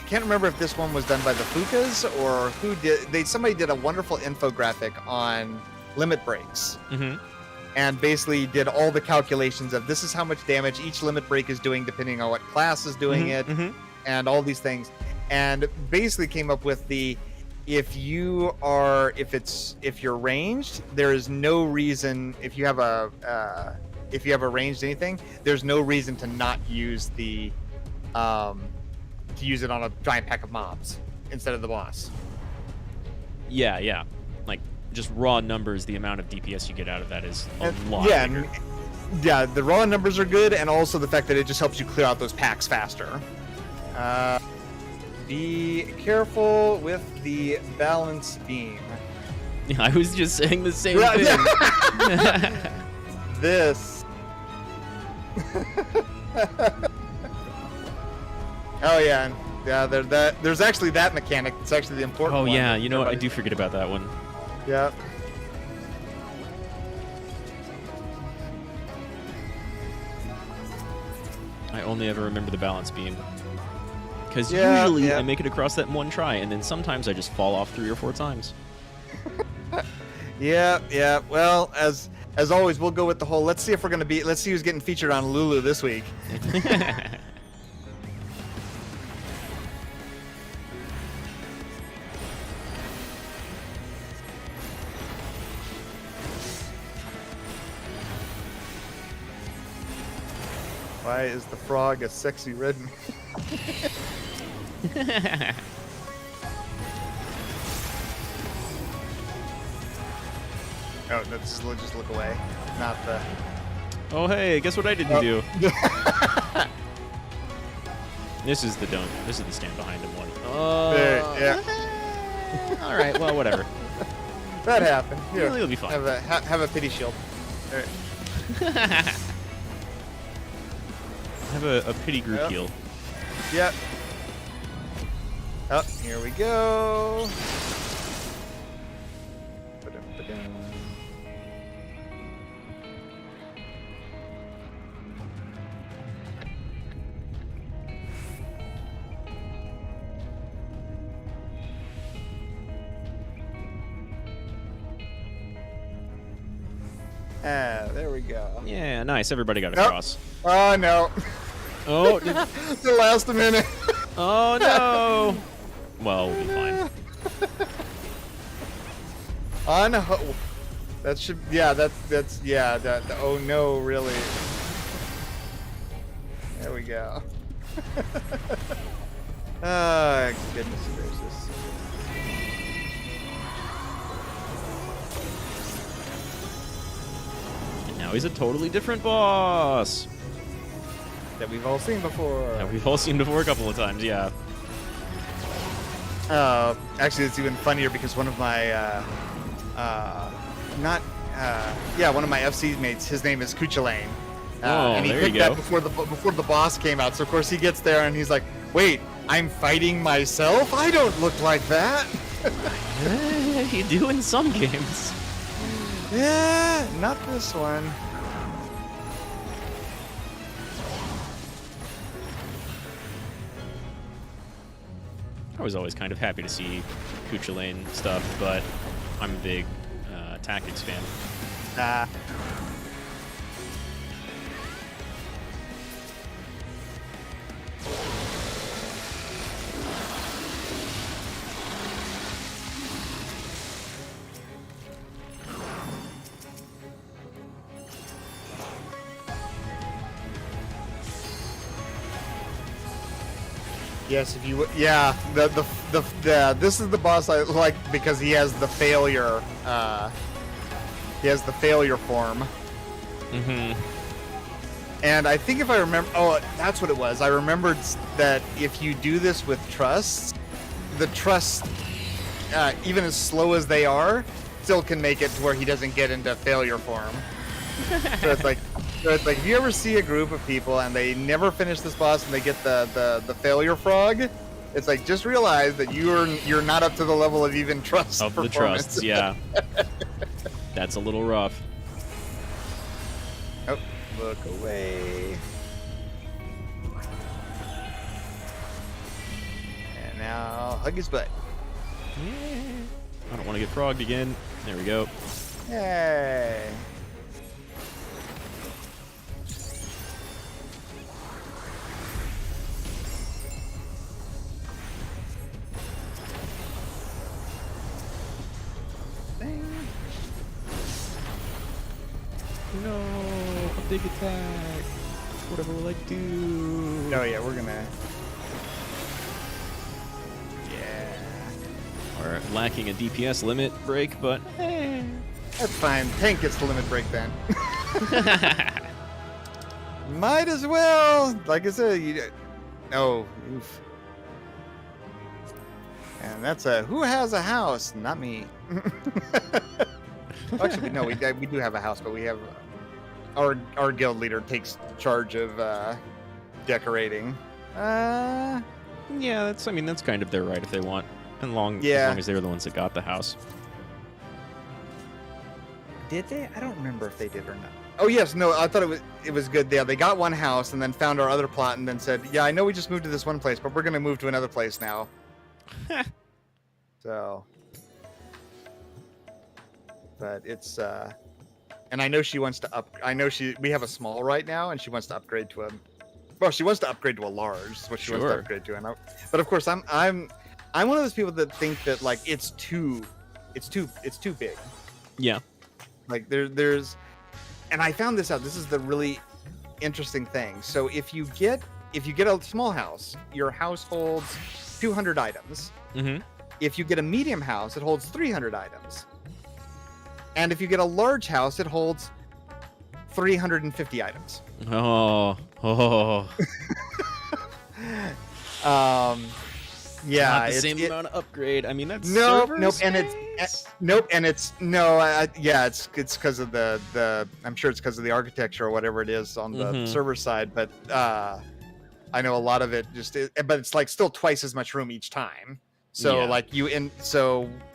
can't remember if this one was done by the Fukas or who did. Somebody did a wonderful infographic on limit breaks. Mm-hmm. And basically did all the calculations of this is how much damage each limit break is doing depending on what class is doing it, and all these things, and basically came up with if you're ranged, there is no reason if you have a ranged anything, there's no reason to not use to use it on a giant pack of mobs instead of the boss. Yeah. Like just raw numbers, the amount of DPS you get out of that is a lot. Yeah, the raw numbers are good, and also the fact that it just helps you clear out those packs faster. Be careful with the balance beam. I was just saying the same thing. This. Oh yeah. There's actually that mechanic. It's actually the important one. Oh yeah, you know what? I do forget about that one. Yeah. I only ever remember the balance beam. Because usually I make it across that in one try, and then sometimes I just fall off 3 or 4 times. Yeah. Well, as always, we'll go with the whole. Let's see who's getting featured on Lulu this week. Why is the frog a sexy red? Oh, no, just look away. Not the... Oh, hey, guess what I didn't do? This is the stand behind him one. Yeah. All right, well, whatever. That happened. Here, It'll be fine. Have a pity shield. All right. Have a pity group heal. Yep. Oh, here we go. There we go. Yeah, nice. Everybody got across. Oh, no. Oh, the last minute. Oh, no. Well, we'll be fine. That should, that, oh no, really. There we go. Ah, goodness gracious. And now he's a totally different boss. That we've all seen before. That we've all seen before a couple of times, yeah. Actually, it's even funnier because one of my, one of my FC mates, his name is Kuchalane. And he there picked you go. that before the boss came out. So of course he gets there and he's like, "Wait, I'm fighting myself? I don't look like that. You do in some games. Yeah, not this one. I was always kind of happy to see Kucha Lane stuff, but I'm a big Tactics fan. Yes, if you yeah, the this is the boss I like because he has the failure form. And I think if I remember, oh, that's what it was. I remembered that if you do this with trusts, the trusts, even as slow as they are, still can make it to where he doesn't get into failure form. So it's like if you ever see a group of people and they never finish this boss and they get the failure frog, it's like just realize that you're not up to the level of even trust of the trusts. Yeah, that's a little rough. Oh, look away. And now hug his butt. I don't want to get frogged again. There we go. Hey. No, a big attack. Whatever will I do? Oh yeah, we're gonna. Yeah. We're lacking a DPS limit break, but That's fine. Tank gets the limit break then. Might as well. Like I said, no. Oof. And that's a who has a house? Not me. Actually, no. We do have a house, but we have our guild leader takes charge of decorating. yeah, that's kind of their right if they want, as long as they're the ones that got the house. Did they? I don't remember if they did or not. Oh yes, no. I thought it was good. Yeah, they got one house and then found our other plot and then said, "Yeah, I know we just moved to this one place, but we're gonna move to another place now." So, but it's and I know she wants to up. I know we have a small right now, and she wants to upgrade to a. Well, she wants to upgrade to a large. Is what she wants to upgrade to. But of course, I'm one of those people that think that like it's too big. Yeah. Like there's, and I found this out. This is the really interesting thing. So if you get a small house, your house holds 200 items. Mm-hmm. If you get a medium house, it holds 300 items. And if you get a large house, it holds 350 items. Oh. Yeah, not the same amount of upgrade. I mean, that's nope, and it's because of the I'm sure it's because of the architecture or whatever it is on the server side, but I know a lot of it but it's like still twice as much room each time. So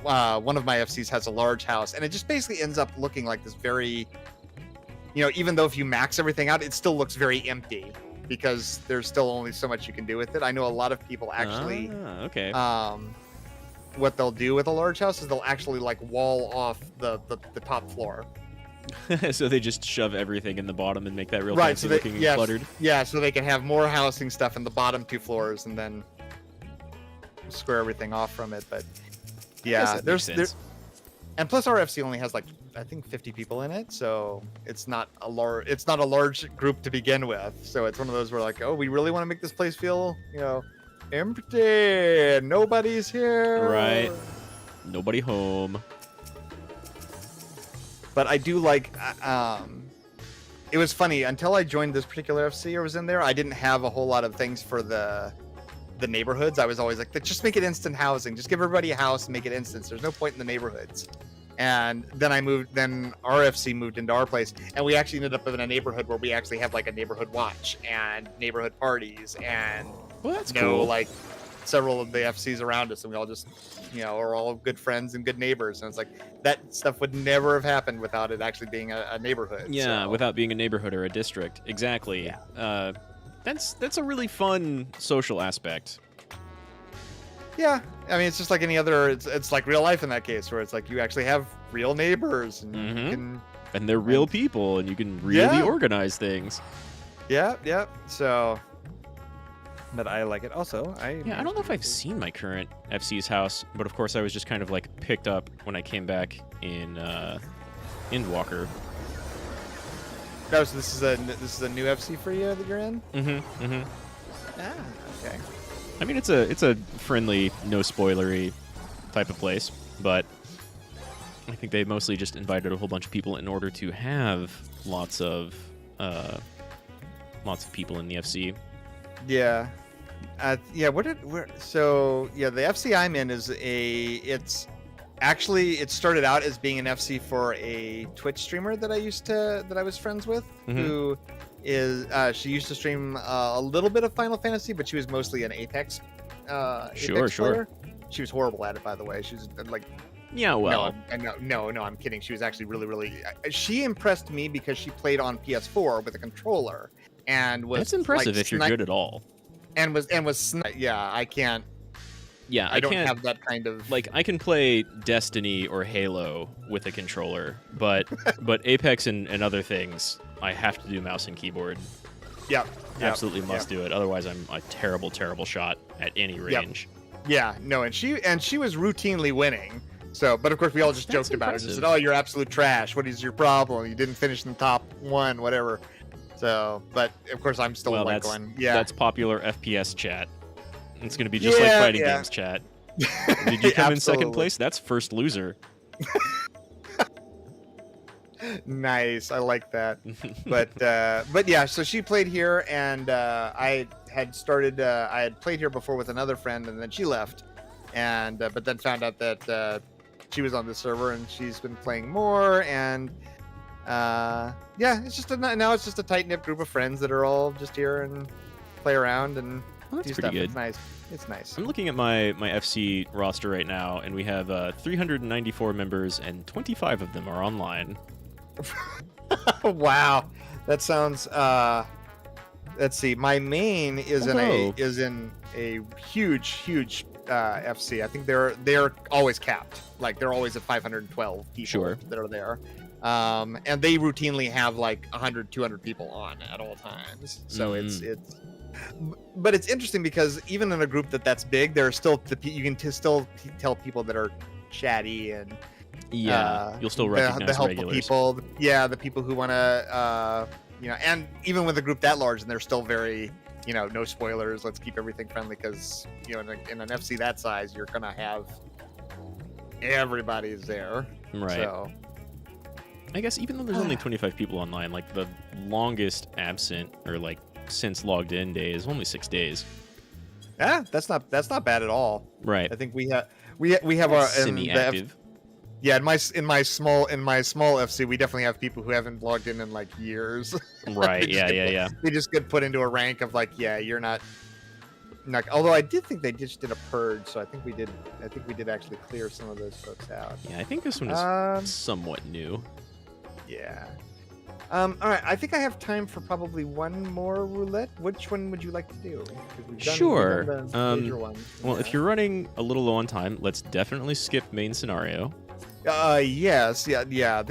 one of my FCs has a large house, and it just basically ends up looking like this very, even though if you max everything out, it still looks very empty because there's still only so much you can do with it. I know a lot of people actually, what they'll do with a large house is they'll actually like wall off the top floor. So they just shove everything in the bottom and make that real right, fancy looking and cluttered. Yeah, so they can have more housing stuff in the bottom 2 floors and then square everything off from it. But yeah, there's and plus our FC only has like I think 50 people in it, so it's not a large group to begin with. So it's one of those where like, oh, we really want to make this place feel empty, nobody's here, right? Nobody home. But I do like it was funny until I joined this particular FC or was in there, I didn't have a whole lot of things for the neighborhoods. I was always like, just make it instant housing, just give everybody a house and make it instant. There's no point in the neighborhoods. And then our FC moved into our place, and we actually ended up in a neighborhood where we actually have like a neighborhood watch and neighborhood parties and that's cool. like several of the FCs around us, and we all just, are all good friends and good neighbors. And it's like that stuff would never have happened without it actually being a neighborhood. Yeah, so. without being a neighborhood or a district. Exactly. Yeah. That's a really fun social aspect. Yeah, I mean, it's just like any other. It's like real life in that case, where it's like you actually have real neighbors, and you can, and they're real people, and you can really organize things. Yeah. So, but I like it. Also, I don't know if I've seen my current FC's house, but of course I was just kind of like picked up when I came back in Walker. Oh, so this is a new FC for you that you're in? Ah, okay. I mean, it's a friendly, no spoilery type of place, but I think they mostly just invited a whole bunch of people in order to have lots of people in the FC. Yeah. So the FC I'm in is it started out as being an FC for a Twitch streamer that I was friends with, who is she used to stream a little bit of Final Fantasy, but she was mostly an Apex Sure. player. She was horrible at it, by the way. She was like, yeah, well, no, I'm kidding. She was actually really she impressed me because she played on PS4 with a controller and was that's impressive if you're good at all. And was I can't. Yeah, I don't have that kind of like I can play Destiny or Halo with a controller, but Apex and other things I have to do mouse and keyboard. Yep. Absolutely must do it. Otherwise I'm a terrible shot at any range. Yeah, no, and she was routinely winning. So, but of course we all just joked about it. Just said, "Oh, you're absolute trash. What is your problem? You didn't finish in the top 1, whatever." So, but of course I'm still going. Yeah, that's popular FPS chat. It's going to be just like fighting games chat. Did you come in second place? That's first loser. Nice, I like that. But yeah, so she played here, and I had played here before with another friend, and then she left, and but then found out that she was on the server, and she's been playing more, and it's just now it's just a tight knit group of friends that are all just here and play around and. Well, that's do pretty stuff. good. It's nice. I'm looking at my FC roster right now, and we have 394 members, and 25 of them are online. Wow, that sounds. Let's see. My main is in a huge FC. I think they're always capped. Like they're always at 512 people that are there. And they routinely have like 100, 200 people on at all times. So but it's interesting because even in a group that's big, there are still you can still tell people that are chatty and you'll still recognize the helpful regulars. People. The people who want to and even with a group that large, and they're still very no spoilers. Let's keep everything friendly because in an FC that size, you're gonna have everybody's there. Right. So. I guess even though there's only 25 people online, like the longest absent or like since logged in day is only 6 days. Yeah, that's not bad at all. Right. I think we have our semi-active. In my small FC, we definitely have people who haven't logged in like years. Right. Yeah. They just get put into a rank of like, you're not. Although I did think they just did a purge, so I think we did actually clear some of those folks out. Yeah, I think this one is somewhat new. Yeah. All right, I think I have time for probably one more roulette. Which one would you like to do? Sure. Well, if you're running a little low on time, let's definitely skip main scenario. Yes. Yeah.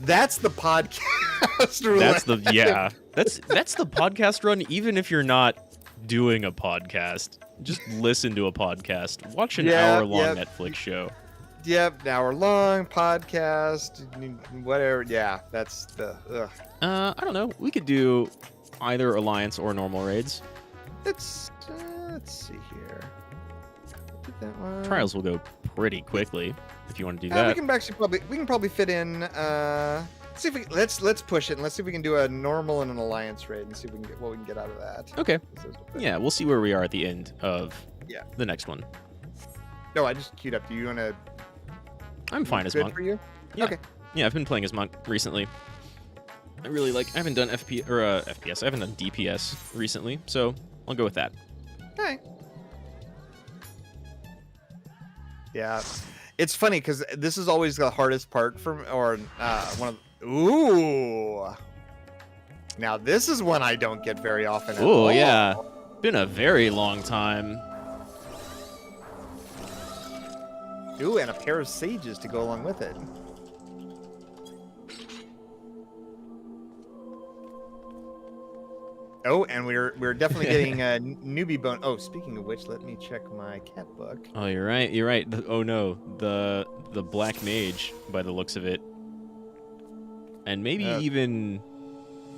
That's the podcast roulette. That's the podcast run, even if you're not doing a podcast. Just listen to a podcast. Watch an hour-long Netflix show. Yep, hour-long podcast, whatever. Yeah, that's the. I don't know. We could do either Alliance or normal raids. Let's see here. Did that one. Trials will go pretty quickly if you want to do that. We can probably fit in. See if let's push it and let's see if we can do a normal and an Alliance raid and see if we can get what we can get out of that. Okay. Yeah, we'll see where we are at the end of the next one. No, I just queued up. Do you want to? I'm fine as monk. For you? Yeah. Okay. Yeah, I've been playing as monk recently. I haven't done FPS. I haven't done DPS recently, so I'll go with that. All right. Yeah, it's funny because this is always the hardest part for, or one of. Ooh, now this is one I don't get very often. Oh yeah, been a very long time. Ooh, and a pair of sages to go along with it. Oh, and we're definitely getting a newbie bone. Oh, speaking of which, let me check my cat book. Oh, you're right. You're right. Oh no, the black mage by the looks of it, and maybe even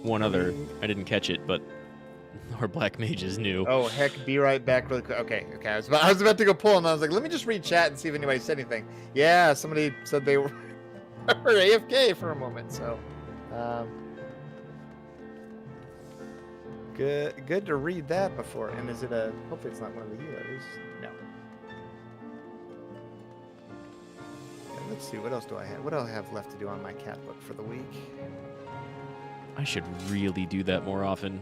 one other. I didn't catch it, but our black mage is new. Oh heck, be right back really quick. Okay. I was about to go pull, and I was like, let me just read chat and see if anybody said anything. Yeah, somebody said they were AFK for a moment. So, good to read that before. And is it a? Hopefully, it's not one of the healers. No. Okay, let's see. What else do I have? What do I have left to do on my cat book for the week? I should really do that more often.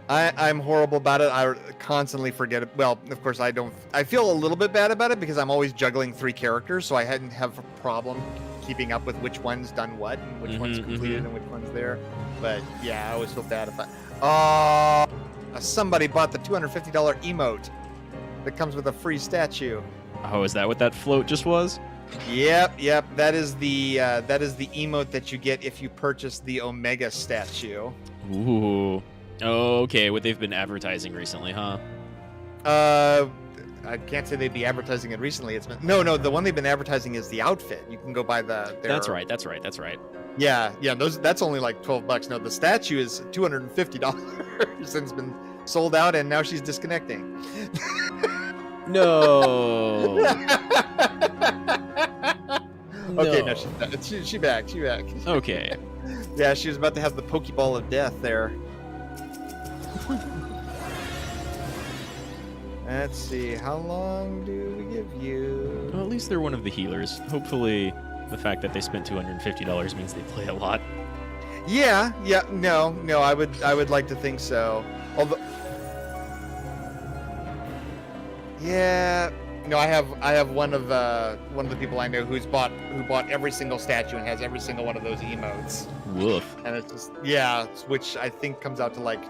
I'm horrible about it. I constantly forget it. Well, of course, I don't. I feel a little bit bad about it because I'm always juggling 3 characters, so I hadn't have a problem keeping up with which one's done what and which one's completed and which one's there. But yeah, I always feel bad if I. Somebody bought the $250 emote that comes with a free statue. Oh, is that what that float just was? Yep. That is the emote that you get if you purchase the Omega statue. Ooh. Oh, okay. What they've been advertising recently, huh? I can't say they'd be advertising it recently. It's been no. The one they've been advertising is the outfit. You can go buy their... That's right. Yeah. That's only like $12. No, the statue is $250 and it's been sold out, and now she's disconnecting. No. Okay, no, she's back. She back. Okay. Yeah, she was about to have the Pokeball of Death there. Let's see, how long do we give you? Well, at least they're one of the healers. Hopefully, the fact that they spent $250 means they play a lot. Yeah, no, I would like to think so. Although, yeah, no, I have one of the people I know who bought every single statue and has every single one of those emotes. Woof. And it's just which I think comes out to like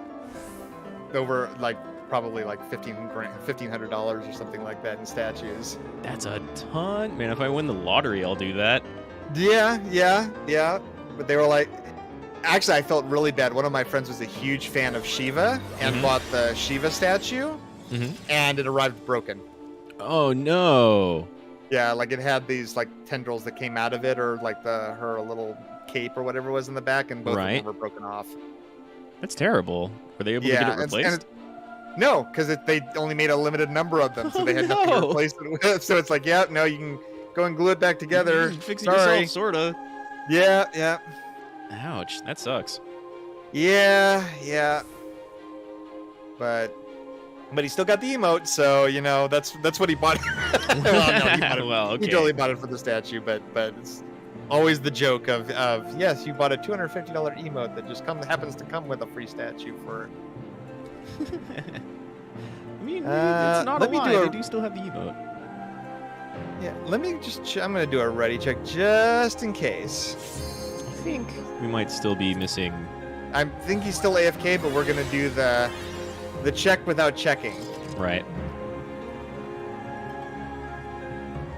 over like probably like $1,500 or something like that in statues. That's a ton, man. If I win the lottery, I'll do that. Yeah. But they were like, actually, I felt really bad. One of my friends was a huge fan of Shiva and bought the Shiva statue, and it arrived broken. Oh no. Yeah, like it had these like tendrils that came out of it, or like her little cape or whatever was in the back, and both of them were broken off. That's terrible. Were they able to get it replaced? No, because they only made a limited number of them, so they had nothing to replace it with. So it's like, you can go and glue it back together. Fix it yourself, sorta. Yeah. Ouch, that sucks. Yeah. But he still got the emote, so that's what he bought. Well, no, he bought it. Well, okay. He totally bought it for the statue, but it's always the joke of yes, you bought a $250 emote that just happens to come with a free statue for. I mean, it's not a lie. They do still have the emote. Yeah, let me I'm gonna do a ready check just in case. I think we might still be missing. I think he's still AFK, but we're gonna do the check without checking. Right.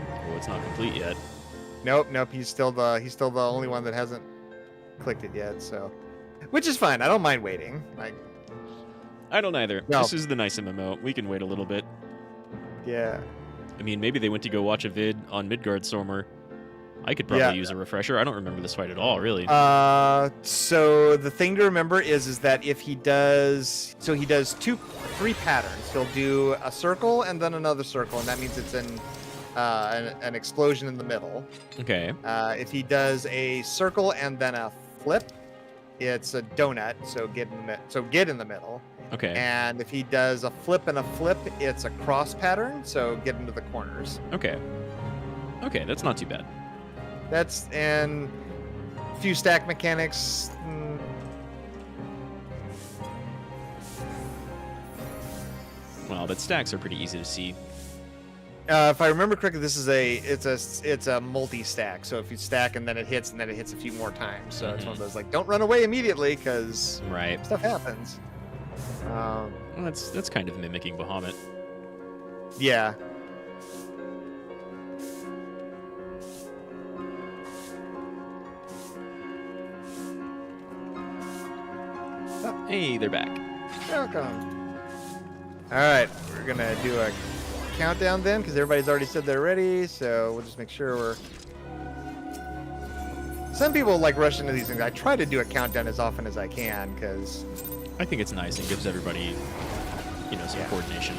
Oh, it's not complete yet. Nope. He's still the only one that hasn't clicked it yet. So, which is fine. I don't mind waiting. I don't either. No. This is the nice MMO. We can wait a little bit. Yeah. I mean, maybe they went to go watch a vid on Midgardstormer. I could probably use a refresher. I don't remember this fight at all, really. So the thing to remember is that if he does 3 patterns. He'll do a circle and then another circle, and that means it's in an explosion in the middle. Okay. If he does a circle and then a flip, it's a donut. So get in the middle. Okay. And if he does a flip and a flip, it's a cross pattern. So get into the corners. Okay, that's not too bad. And a few stack mechanics. Well, but stacks are pretty easy to see. If I remember correctly, this is it's a multi-stack. So if you stack and then it hits a few more times. So it's one of those like, don't run away immediately because right, stuff happens. Well, that's kind of mimicking Bahamut. Yeah. Oh, hey, they're back. Welcome. All right, we're gonna do a countdown then, because everybody's already said they're ready. So we'll just make sure we're. Some people like rush into these things. I try to do a countdown as often as I can, because I think it's nice and gives everybody, some coordination.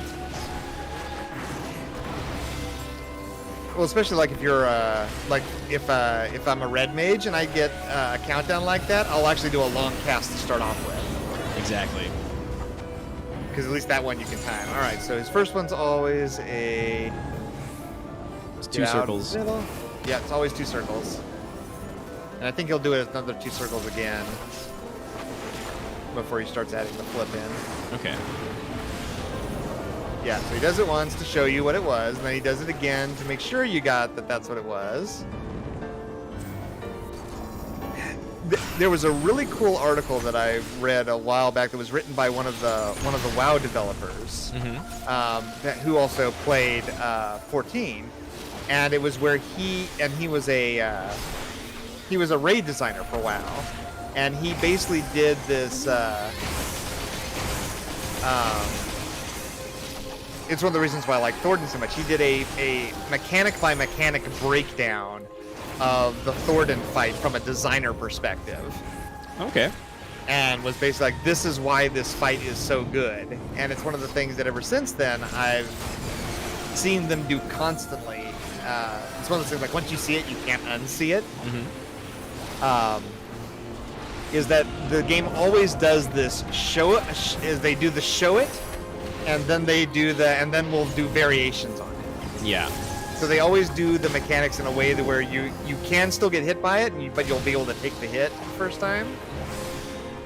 Well, especially like if you're if I'm a red mage and I get a countdown like that, I'll actually do a long cast to start off with. Exactly. Because at least that one you can time. All right, so his first one's always it's 2 circles. Yeah, it's always 2 circles. And I think he'll do it another 2 circles again before he starts adding the flip in. Okay. Yeah, so he does it once to show you what it was, and then he does it again to make sure you got that that's what it was. There was a really cool article that I read a while back that was written by one of the WoW developers, who also played 14, and it was where he was a raid designer for WoW, and he basically did this. It's one of the reasons why I like Thornton so much. He did a mechanic by mechanic breakdown of the Thornton fight from a designer perspective. Okay. And was basically like, this is why this fight is so good. And it's one of the things that ever since then I've seen them do constantly. It's one of those things like once you see it, you can't unsee it. Is that the game always does this show it, is they do the show it, and then then we'll do variations on it. Yeah. So they always do the mechanics in a way that where you can still get hit by it, but you'll be able to take the hit the first time.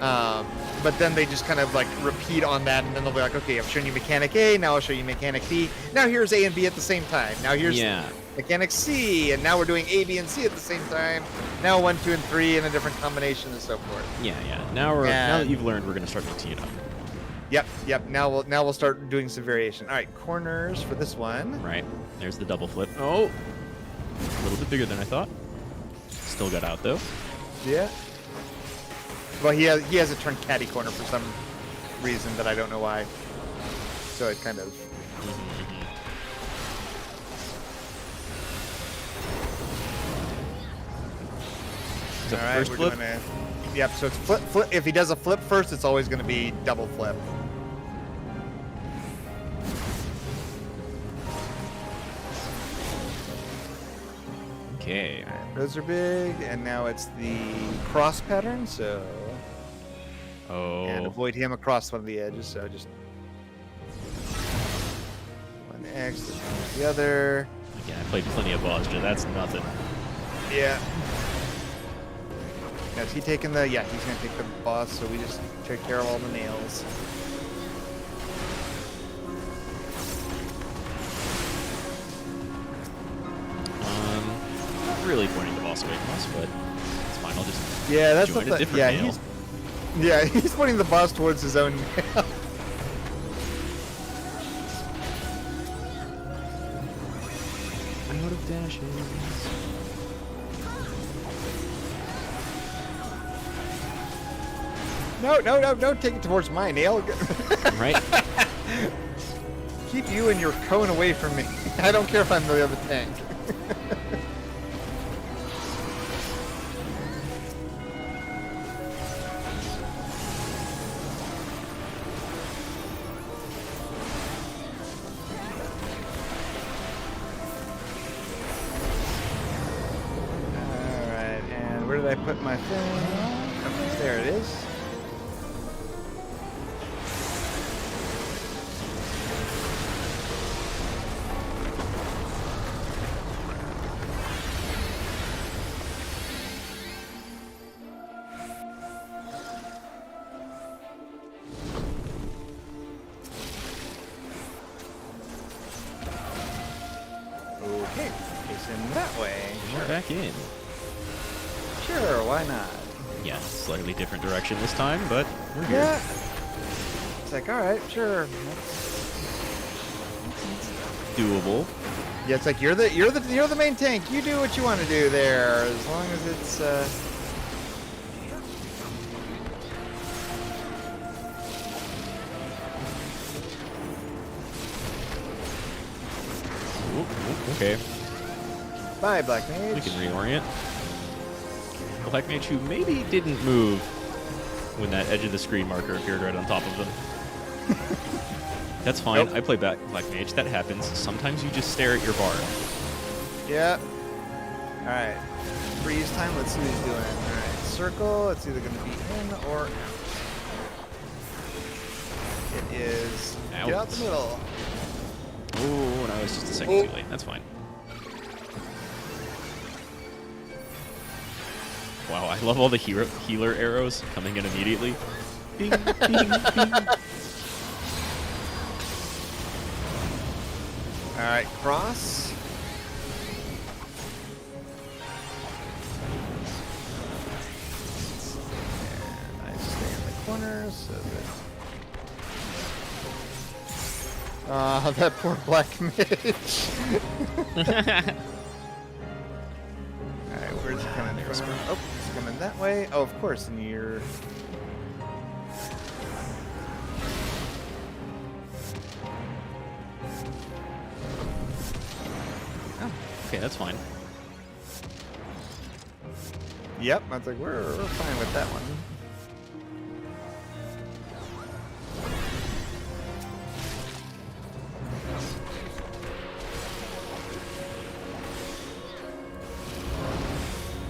But then they just kind of like repeat on that, and then they'll be like, okay, I've shown you mechanic A, now I'll show you mechanic B. Now here's A and B at the same time. Now here's mechanic C, and now we're doing A, B, and C at the same time. Now 1, 2, and 3 in a different combination and so forth. Yeah. Now that you've learned, we're gonna start mixing it up. Yep. Now we'll start doing some variation. All right, corners for this one. Right. There's the double flip. Oh, a little bit bigger than I thought. Still got out though. Yeah. Well, he has it turned catty corner for some reason that I don't know why. So it kind of. Is that the first flip? Yep. So it's flip. If he does a flip first, it's always going to be double flip. Okay. Right, those are big, and now it's the cross pattern. So. And avoid him across one of the edges. So just one X, the other. Again, I played plenty of Boston. That's nothing. Yeah. Now, is he taking the? Yeah, he's gonna take the boss. So we just take care of all the nails. Not really pointing the boss away from us, but it's fine. I'll just that's join what a different nail. He's pointing the boss towards his own nail. Out of dashes. No, take it towards my nail. Right. Keep you and your cone away from me. I don't care if I'm the other tank. Alright, and where did I put my thing? Oh, there it is. that way. Sure. Back in. Sure, why not? Yeah, slightly different direction this time, but we're here. Yeah. It's like, all right, sure. Doable. Yeah, it's like you're the main tank. You do what you want to do there, as long as it's. Ooh, okay. Bye, Black Mage. We can reorient. Black Mage who maybe didn't move when that edge of the screen marker appeared right on top of them. That's fine. Nope. I play Black Mage. That happens. Sometimes you just stare at your bar. Yeah. All right. Freeze time. Let's see what he's doing. All right. Circle. It's either going to be in or out. It is. Out. Get out the middle. Oh, and I was just a second too late. That's fine. Wow, I love all the healer arrows coming in immediately. Bing, bing, bing. All right, cross. And I stay in the corner so that. That poor Black Mage. Alright, where's he coming from? Oh, he's coming that way. Oh, of course, and you're. Oh, okay, that's fine. Yep, I was like, we're fine with that one.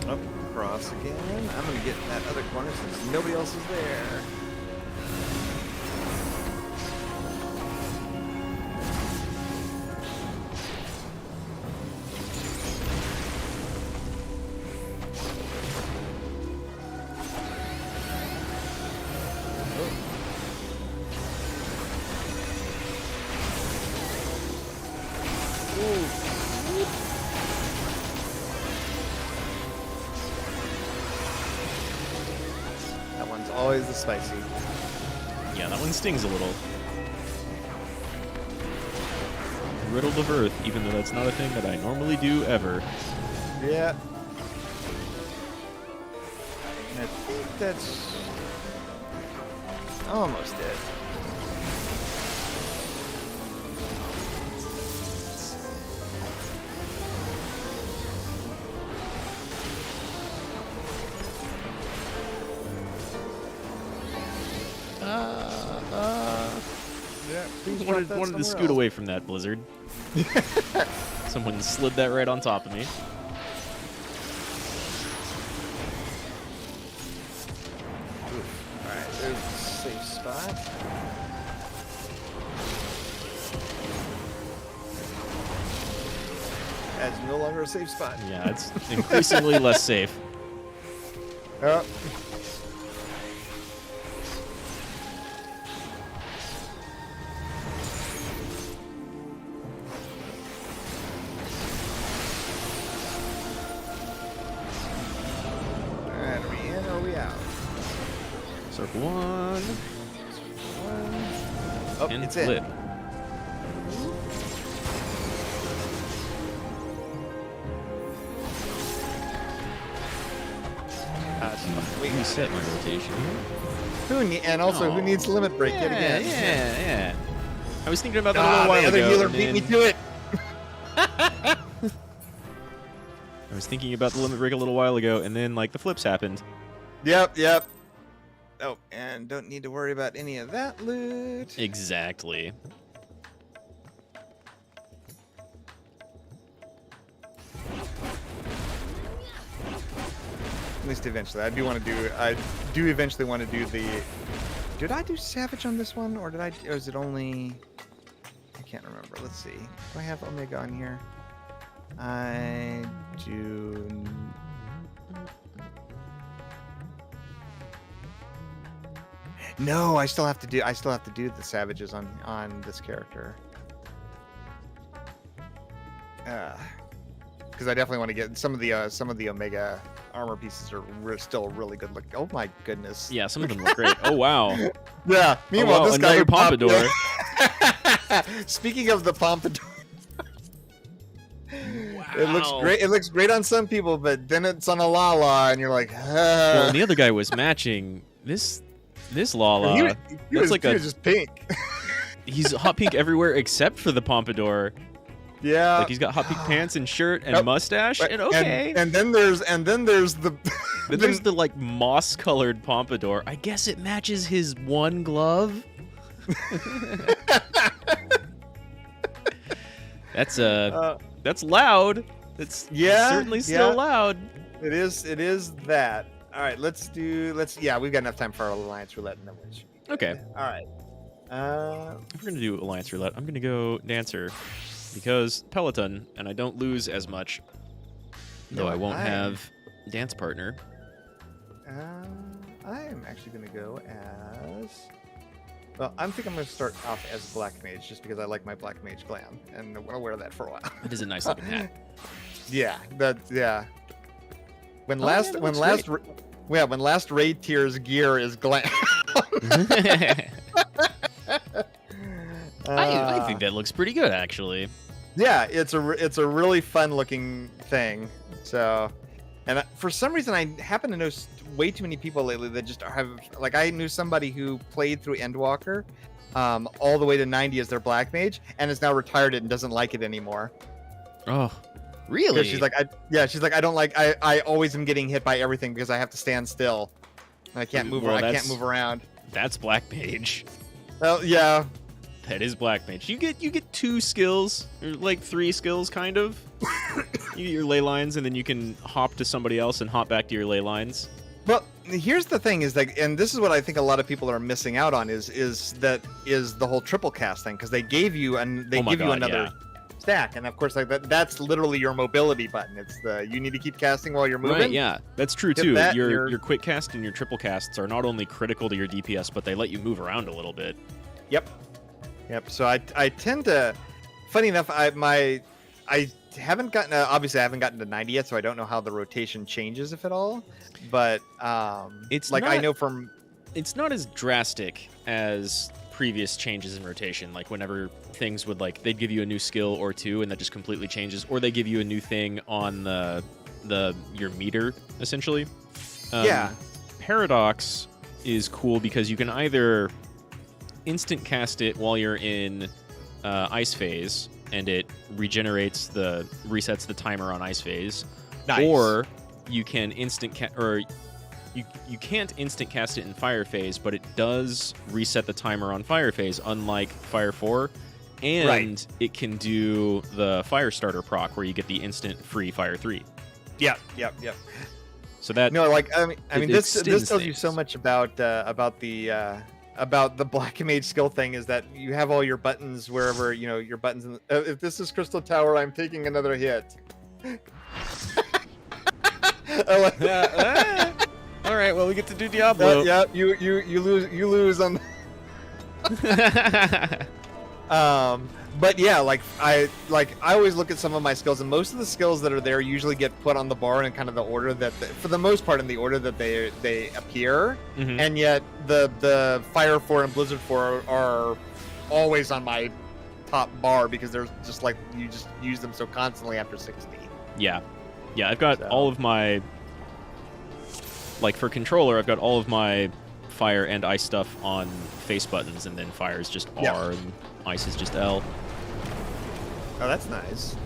Up, cross again. I'm gonna get in that other corner since nobody else is there. Always the spicy. Yeah, that one stings a little. Riddle of Earth, even though that's not a thing that I normally do ever. Yeah. And I think that's almost it. Wanted to scoot away from that blizzard. Someone slid that right on top of me. Alright, there's a safe spot. That's no longer a safe spot. Yeah, it's increasingly less safe. Oh. Circle one. Oh, and it's flip. in. Reset my rotation. And also, who needs limit break yet again? Yeah. I was thinking about that a little while ago. The other healer beat me to it. I was thinking about the limit break a little while ago, and then like the flips happened. Yep. Oh, and don't need to worry about any of that loot. Exactly. At least eventually. I do eventually want to do the... Did I do Savage on this one? Or is it only... I can't remember. Let's see. Do I have Omega on here? I do... No, I still have to do the Savages on this character. because I definitely want to get some of the Omega armor pieces are still really good looking. Oh my goodness. Yeah, some of them look great. Oh wow. Yeah. Meanwhile, this guy another pompadour. Speaking of the pompadour. Wow. It looks great. It looks great on some people, but then it's on a Lala, and you're like, Well, and the other guy was matching this Lala. He That's was just pink. He's hot pink everywhere except for the pompadour. Yeah. Like he's got hot pink pants and shirt and mustache. And okay. And then there's the. Then there's the like moss-colored pompadour. I guess it matches his one glove. That's loud. That's certainly still loud. It is that. All right, yeah, we've got enough time for our Alliance Roulette and then we should be good. Okay. All right. If we're gonna do Alliance Roulette, I'm gonna go Dancer because Peloton, and I don't lose as much. Though I won't have dance partner. I'm actually gonna go as. Well, I think I'm going to start off as Black Mage just because I like my Black Mage glam, and I want to wear that for a while. It is a nice looking hat. Yeah, When last raid tier's gear is glam. I think that looks pretty good, actually. Yeah, it's a really fun looking thing. So, and for some reason, I happen to know way too many people lately that just have, like, I knew somebody who played through Endwalker all the way to 90 as their Black Mage and is now retired and doesn't like it anymore. Oh, really? She's like, I don't like, I always am getting hit by everything because I have to stand still. And I can't move around. I can't move around. That's Black Mage. Well, yeah. That is Black Mage. You get 2 skills, or like 3 skills, kind of. You get your ley lines, and then you can hop to somebody else and hop back to your ley lines. Well, here's the thing: is like, and this is what I think a lot of people are missing out on is the whole triple cast thing because they gave you another stack, and of course, like that's literally your mobility button. It's you need to keep casting while you're moving. Right? Yeah, that's true too. Your quick cast and your triple casts are not only critical to your DPS, but they let you move around a little bit. Yep. So I tend to, funny enough, I haven't gotten obviously I haven't gotten to 90 yet, so I don't know how the rotation changes if at all. But it's like not, I know from it's not as drastic as previous changes in rotation. Like whenever things would they'd give you a new skill or 2 and that just completely changes, or they give you a new thing on your meter essentially. Yeah. Paradox is cool because you can either instant cast it while you're in ice phase and it resets the timer on ice phase. Nice. Or you can you can't instant cast it in fire phase, but it does reset the timer on fire phase, unlike Fire 4, and it can do the fire starter proc where you get the instant free Fire 3. Yep. So that this tells you so much about the Black Mage skill thing is that you have all your buttons wherever, your buttons. If this is Crystal Tower, I'm taking another hit. All right, well, we get to do Diablo. Yeah, you lose on. But yeah, I always look at some of my skills, and most of the skills that are there usually get put on the bar in kind of the order that, for the most part, in the order that they appear. Mm-hmm. And yet the Fire 4 and Blizzard 4 are always on my top bar because they're just you just use them so constantly after 60. Yeah, I've got all of my for controller. I've got all of my fire and ice stuff on face buttons, and then fire is just R and ice is just L. Oh, that's nice.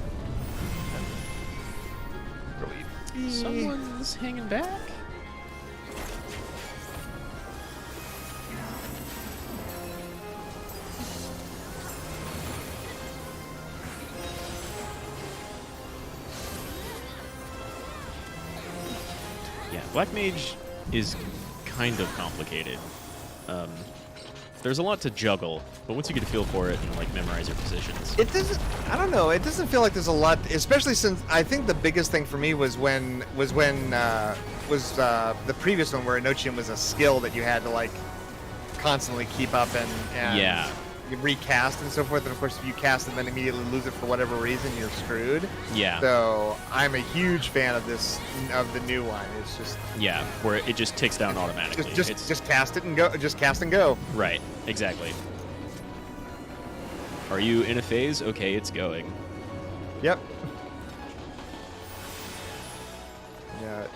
Someone's hanging back. Yeah, Black Mage is kind of complicated. There's a lot to juggle, but once you get a feel for it and memorize your positions, it doesn't. I don't know. It doesn't feel like there's a lot, especially since I think the biggest thing for me was when the previous one where Enochian was a skill that you had to constantly keep up and recast and so forth. And of course, if you cast and then immediately lose it for whatever reason, you're screwed. Yeah. So I'm a huge fan of the new one. It's just where it just ticks down automatically. Just cast it and go. Just cast and go. Right. Exactly. Are you in a phase? Okay, it's going. Yep. Yeah.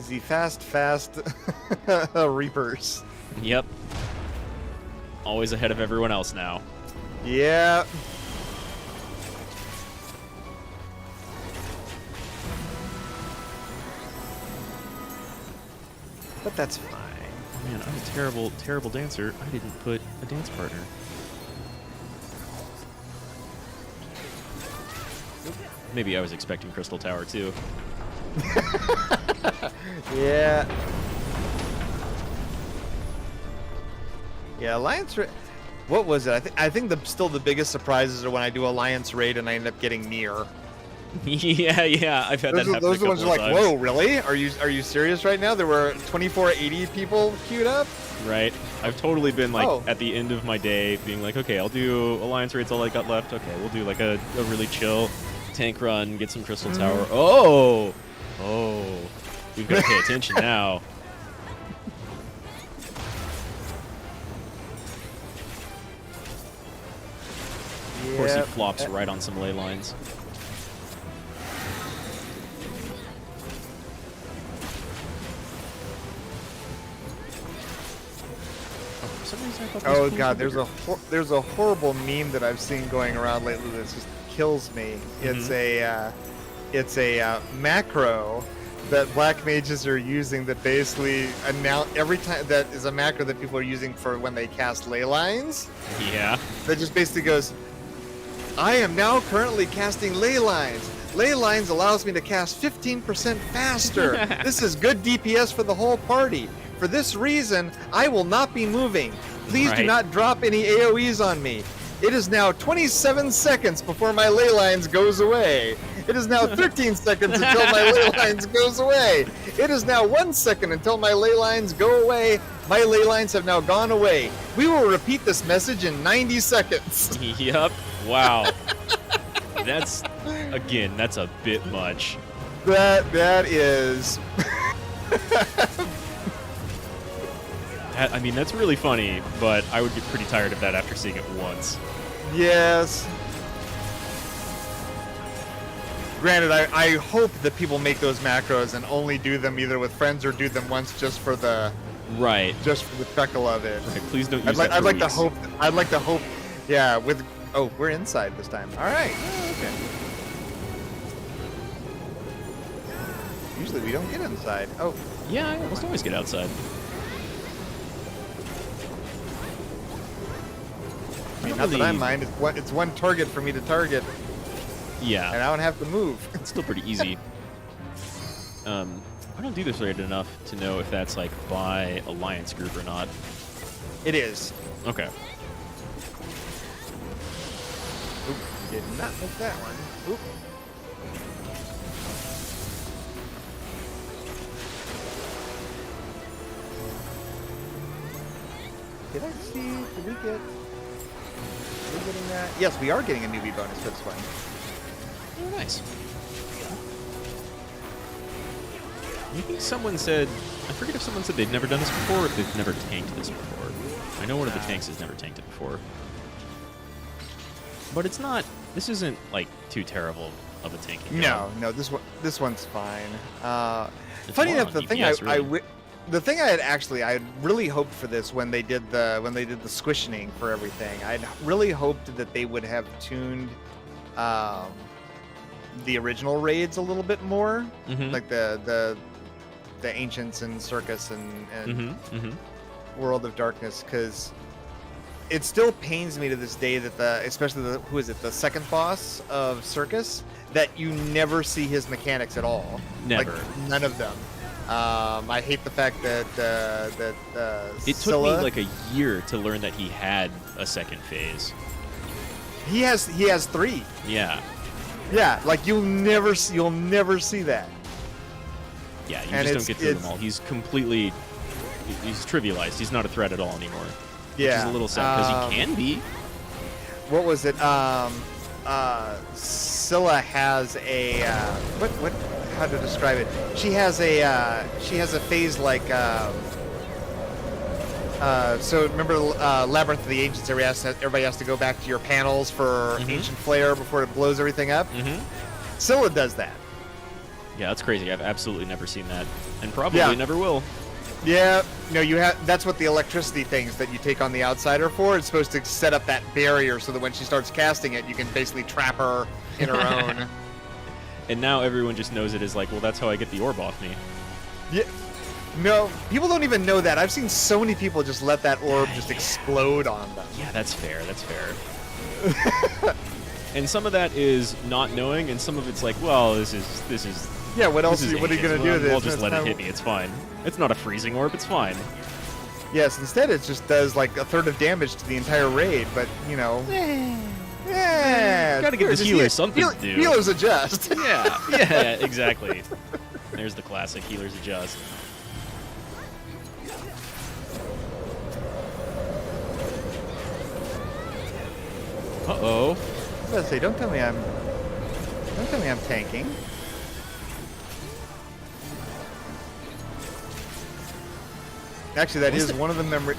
The fast Reapers. Yep. Always ahead of everyone else now. Yeah. But that's fine. Man, I'm a terrible, terrible dancer. I didn't put a dance partner. Maybe I was expecting Crystal Tower too. Yeah. Yeah, Alliance Raid. What was it? I think still the biggest surprises are when I do Alliance Raid and I end up getting near. yeah, I've had that happen. Those are the ones that are like, whoa, really? Are you serious right now? There were 2480 people queued up. Right. I've totally been like at the end of my day being like, okay, I'll do Alliance Raid's all I got left. Okay, we'll do like a really chill tank run, get some Crystal Tower. Oh, we've got to pay attention now. Of course, he flops right on some ley lines. Oh god, there's a horrible meme that I've seen going around lately that just kills me. It's a macro that black mages are using that basically every time that is a macro that people are using for when they cast ley lines. Yeah. That just basically goes, I am now currently casting ley lines. Ley lines allows me to cast 15% faster. This is good DPS for the whole party. For this reason, I will not be moving. Please do not drop any AoEs on me. It is now 27 seconds before my ley lines goes away. It is now 13 seconds until my ley lines goes away. It is now 1 second until my ley lines go away. My ley lines have now gone away. We will repeat this message in 90 seconds. Yep. Wow. That's a bit much. That is... I mean, that's really funny, but I would get pretty tired of that after seeing it once. Yes. Granted, I hope that people make those macros and only do them either with friends or do them once just for the speckle of it. Right, please don't use I'd like to hope. Yeah, with we're inside this time. All right. Oh, okay. Usually we don't get inside. Oh. Yeah, I almost always get outside. I mean, not that I mind. It's one target for me to target. Yeah. And I don't have to move. It's still pretty easy. I don't do this raid enough to know if that's like by alliance group or not. It is. Okay. Oop, did not miss that one. Oop. Did I see? Did we get? Are we getting that? Yes, we are getting a newbie bonus for this one. Oh, nice. I think someone said, I forget if someone said they've never done this before or if they've never tanked this before. I know one of the tanks has never tanked it before. But it's not, this isn't like too terrible of a tanking job. No, this one's fine. Funny enough, the thing the thing I had really hoped for this when they did the squishing for everything. I'd really hoped that they would have tuned the original raids a little bit more, like the Ancients and Circus and World of Darkness, because it still pains me to this day that especially the second boss of Circus, that you never see his mechanics at all. Never. Like, none of them. I hate the fact that it took me like a year to learn that he had a second phase. He has 3. Yeah. Yeah, like you'll never see that. Yeah, you just don't get through them all. He's completely he's trivialized. He's not a threat at all anymore. Yeah. Which is a little sad because he can be. What was it? Scylla has a what? How to describe it? She has a phase like. So remember Labyrinth of the Ancients? Everybody has to go back to your panels for Ancient Flare before it blows everything up. Scylla does that. Yeah, that's crazy. I've absolutely never seen that, and probably never will. Yeah, no, you have. That's what the electricity things that you take on the outside are for. It's supposed to set up that barrier so that when she starts casting it, you can basically trap her in her own. And now everyone just knows it as like, well, that's how I get the orb off me. Yeah. No, people don't even know that. I've seen so many people just let that orb just explode on them. Yeah, that's fair. That's fair. And some of that is not knowing, and some of it's like, well, this is. Yeah, what else? What are you gonna do with this? I'll just let it hit me. It's fine. It's not a freezing orb. It's fine. Yes, instead it just does like a third of damage to the entire raid. But you know, gotta give the healer something to do. Healers adjust. Yeah, exactly. There's the classic healers adjust. Uh-oh. I was about to say, don't tell me I'm tanking. Actually, that is one of the memories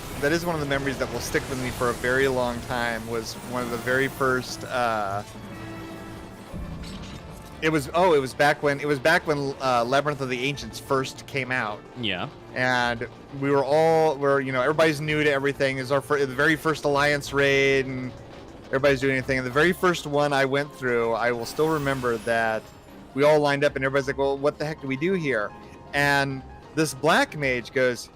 that will stick with me for a very long time. Was one of the very first. It was back when Labyrinth of the Ancients first came out. Yeah. And everybody's new to everything. It was the very first Alliance raid, and everybody's doing anything. And the very first one I went through, I will still remember that we all lined up, and everybody's like, "Well, what the heck do we do here?" And this black mage goes,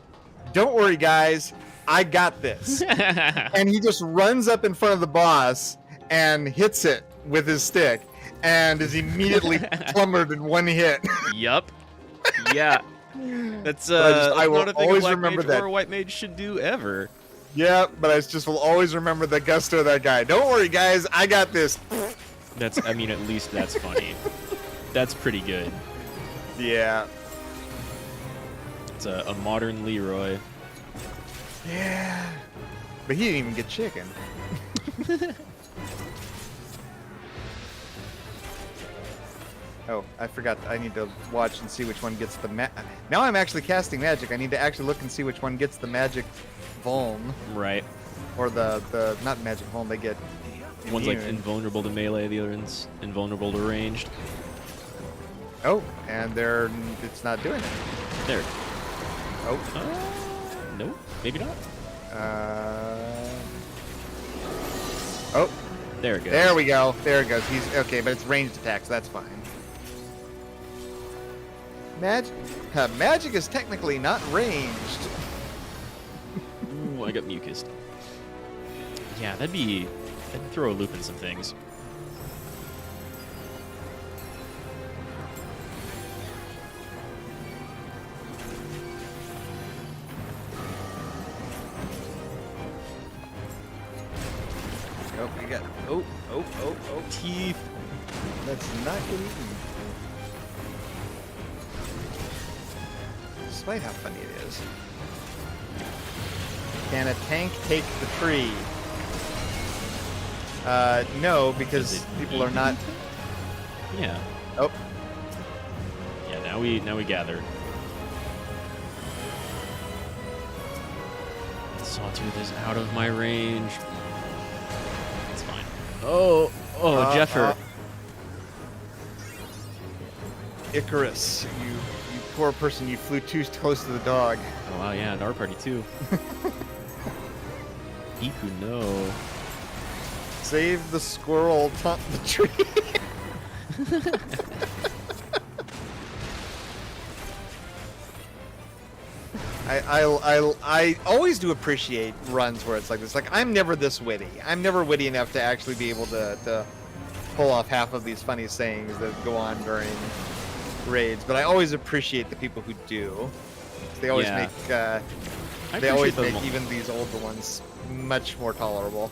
"Don't worry, guys, I got this." And he just runs up in front of the boss and hits it with his stick, and is immediately plummered in one hit. Yup. Yeah. That's I will not a thing always a black remember mage that. or a white mage should do ever. Yeah, but I just will always remember the gusto of that guy. "Don't worry, guys, I got this." I mean, at least that's funny. That's pretty good. Yeah. It's a modern Leroy. Yeah. But he didn't even get chicken. Oh, I forgot. I need to watch and see which one gets the Now I'm actually casting magic. I need to actually look and see which one gets the magic vuln. Right. Or the not magic vuln, they get One's like invulnerable to melee, the other one's invulnerable to ranged. Oh, and it's not doing it. There. Oh. No, maybe not. Oh. There it goes. There we go. There it goes. He's okay, but it's ranged attacks. That's fine. Magic is technically not ranged. Ooh, I got mucus. Yeah, that'd throw a loop in some things. Oh, we got. Oh. Teeth. Let's not get eaten. Despite how funny it is. Can a tank take the tree? No, because people are not. Yeah. Oh. Yeah. Now we gather. Sawtooth is out of my range. It's fine. Oh, Jeffer. Icarus, you poor person, you flew too close to the dog. Oh wow, yeah, and our party too. Iku, no. Save the squirrel, taunt the tree. I always do appreciate runs where it's like this. Like, I'm never this witty. I'm never witty enough to actually be able to pull off half of these funny sayings that go on during raids, but I always appreciate the people who do. They always make even these older ones much more tolerable.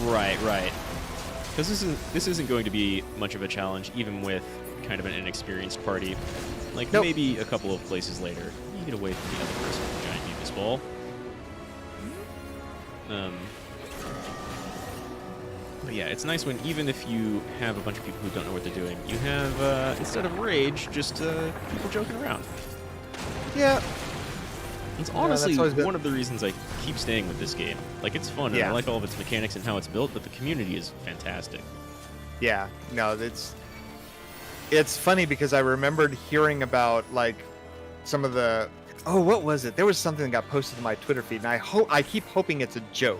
Right. Because this isn't going to be much of a challenge, even with kind of an inexperienced party. Like maybe a couple of places later, you get away from the other person with the giant ball. But yeah, it's nice when even if you have a bunch of people who don't know what they're doing, you have instead of rage, just people joking around. Yeah. It's honestly one of the reasons I keep staying with this game. Like, it's fun, and I like all of its mechanics and how it's built, but the community is fantastic. Yeah, no, it's funny because I remembered hearing about, like, some of the... Oh, what was it? There was something that got posted to my Twitter feed, and I keep hoping it's a joke.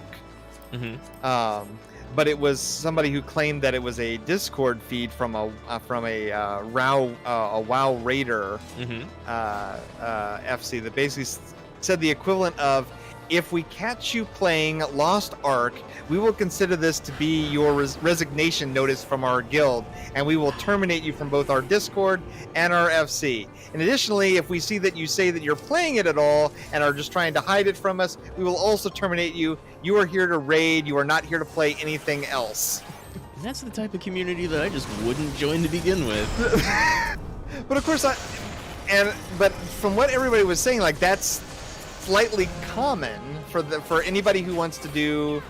But it was somebody who claimed that it was a Discord feed from a WoW Raider FC that basically said the equivalent of, if we catch you playing Lost Ark, we will consider this to be your resignation notice from our guild, and we will terminate you from both our Discord and our FC. And additionally, if we see that you say that you're playing it at all and are just trying to hide it from us, we will also terminate you. You are here to raid. You are not here to play anything else. That's the type of community that I just wouldn't join to begin with. But of course, but from what everybody was saying, like, that's slightly common for anybody who wants to do,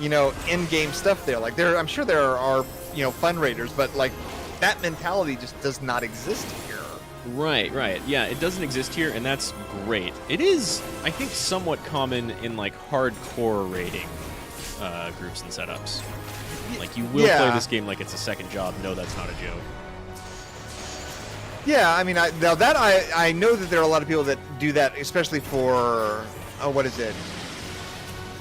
you know, in-game stuff there. Like, I'm sure there are, you know, fun raiders, but like that mentality just does not exist here. Right. Yeah, it doesn't exist here, and that's great. It is, I think, somewhat common in like hardcore raiding groups and setups. Like, you will play this game like it's a second job. No, that's not a joke. Yeah, I mean, I know that there are a lot of people that do that, especially for, what is it?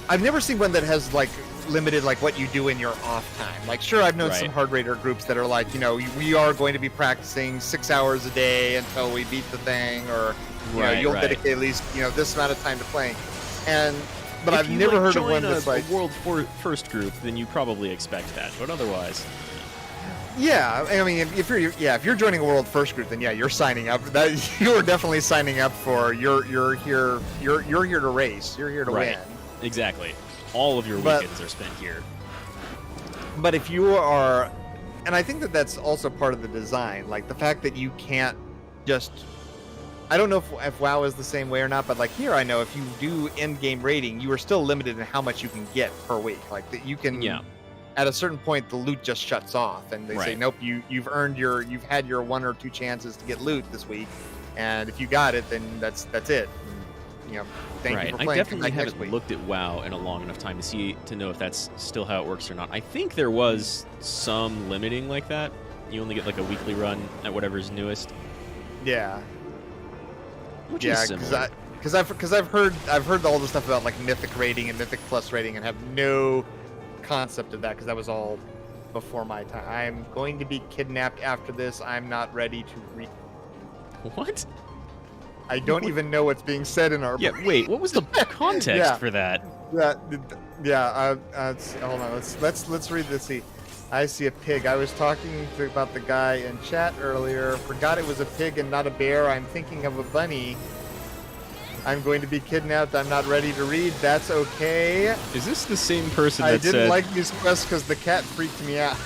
I've never seen one that has, like, limited, like, what you do in your off time. Like, sure, I've known some hard raider groups that are like, you know, we are going to be practicing 6 hours a day until we beat the thing, or, you know, you'll dedicate at least, you know, this amount of time to playing. But I've never heard of one that's like... If you join a world first group, then you probably expect that, but otherwise... Yeah, I mean, if you're joining a world first group, then you're signing up. You are definitely signing up for you're here to race. You're here to win. Exactly. All of your weekends are spent here. But if you are, and I think that's also part of the design, like the fact that you can't just. I don't know if WoW is the same way or not, but like here, I know if you do in-game raiding, you are still limited in how much you can get per week. Like that you can. Yeah. At a certain point, the loot just shuts off, and they say, "Nope, you've had your 1 or 2 chances to get loot this week, and if you got it, then that's it." And, you know, thank you for playing. I definitely haven't looked at WoW in a long enough time to know if that's still how it works or not. I think there was some limiting like that. You only get like a weekly run at whatever's newest. Yeah. Which is similar. Because I've heard all the stuff about like Mythic rating and Mythic Plus rating, and have no concept of that because that was all before my time. I'm going to be kidnapped after this. I'm not ready to read. What? I don't even know what's being said in our. Yeah, wait. What was the context for that? Hold on. Let's read this. See, I see a pig. I was talking about the guy in chat earlier. Forgot it was a pig and not a bear. I'm thinking of a bunny. I'm going to be kidnapped. I'm not ready to read. That's okay. Is this the same person that said... I didn't like these quests because the cat freaked me out.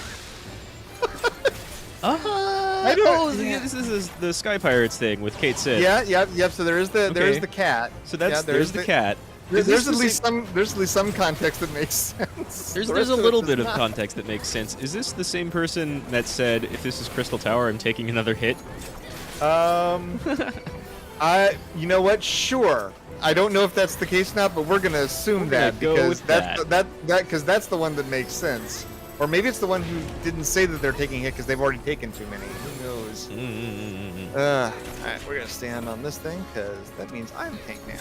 This is the Sky Pirates thing with Kate Sith. Yep. So there is the cat. So there's the cat. There's at least some context that makes sense. There's a little bit of context that makes sense. Is this the same person that said, if this is Crystal Tower, I'm taking another hit? You know what? Sure. I don't know if that's the case now, but we're gonna assume that because that's the one that makes sense. Or maybe it's the one who didn't say that they're taking hit because they've already taken too many. Who knows? All right, we're gonna stand on this thing because that means I'm tank now.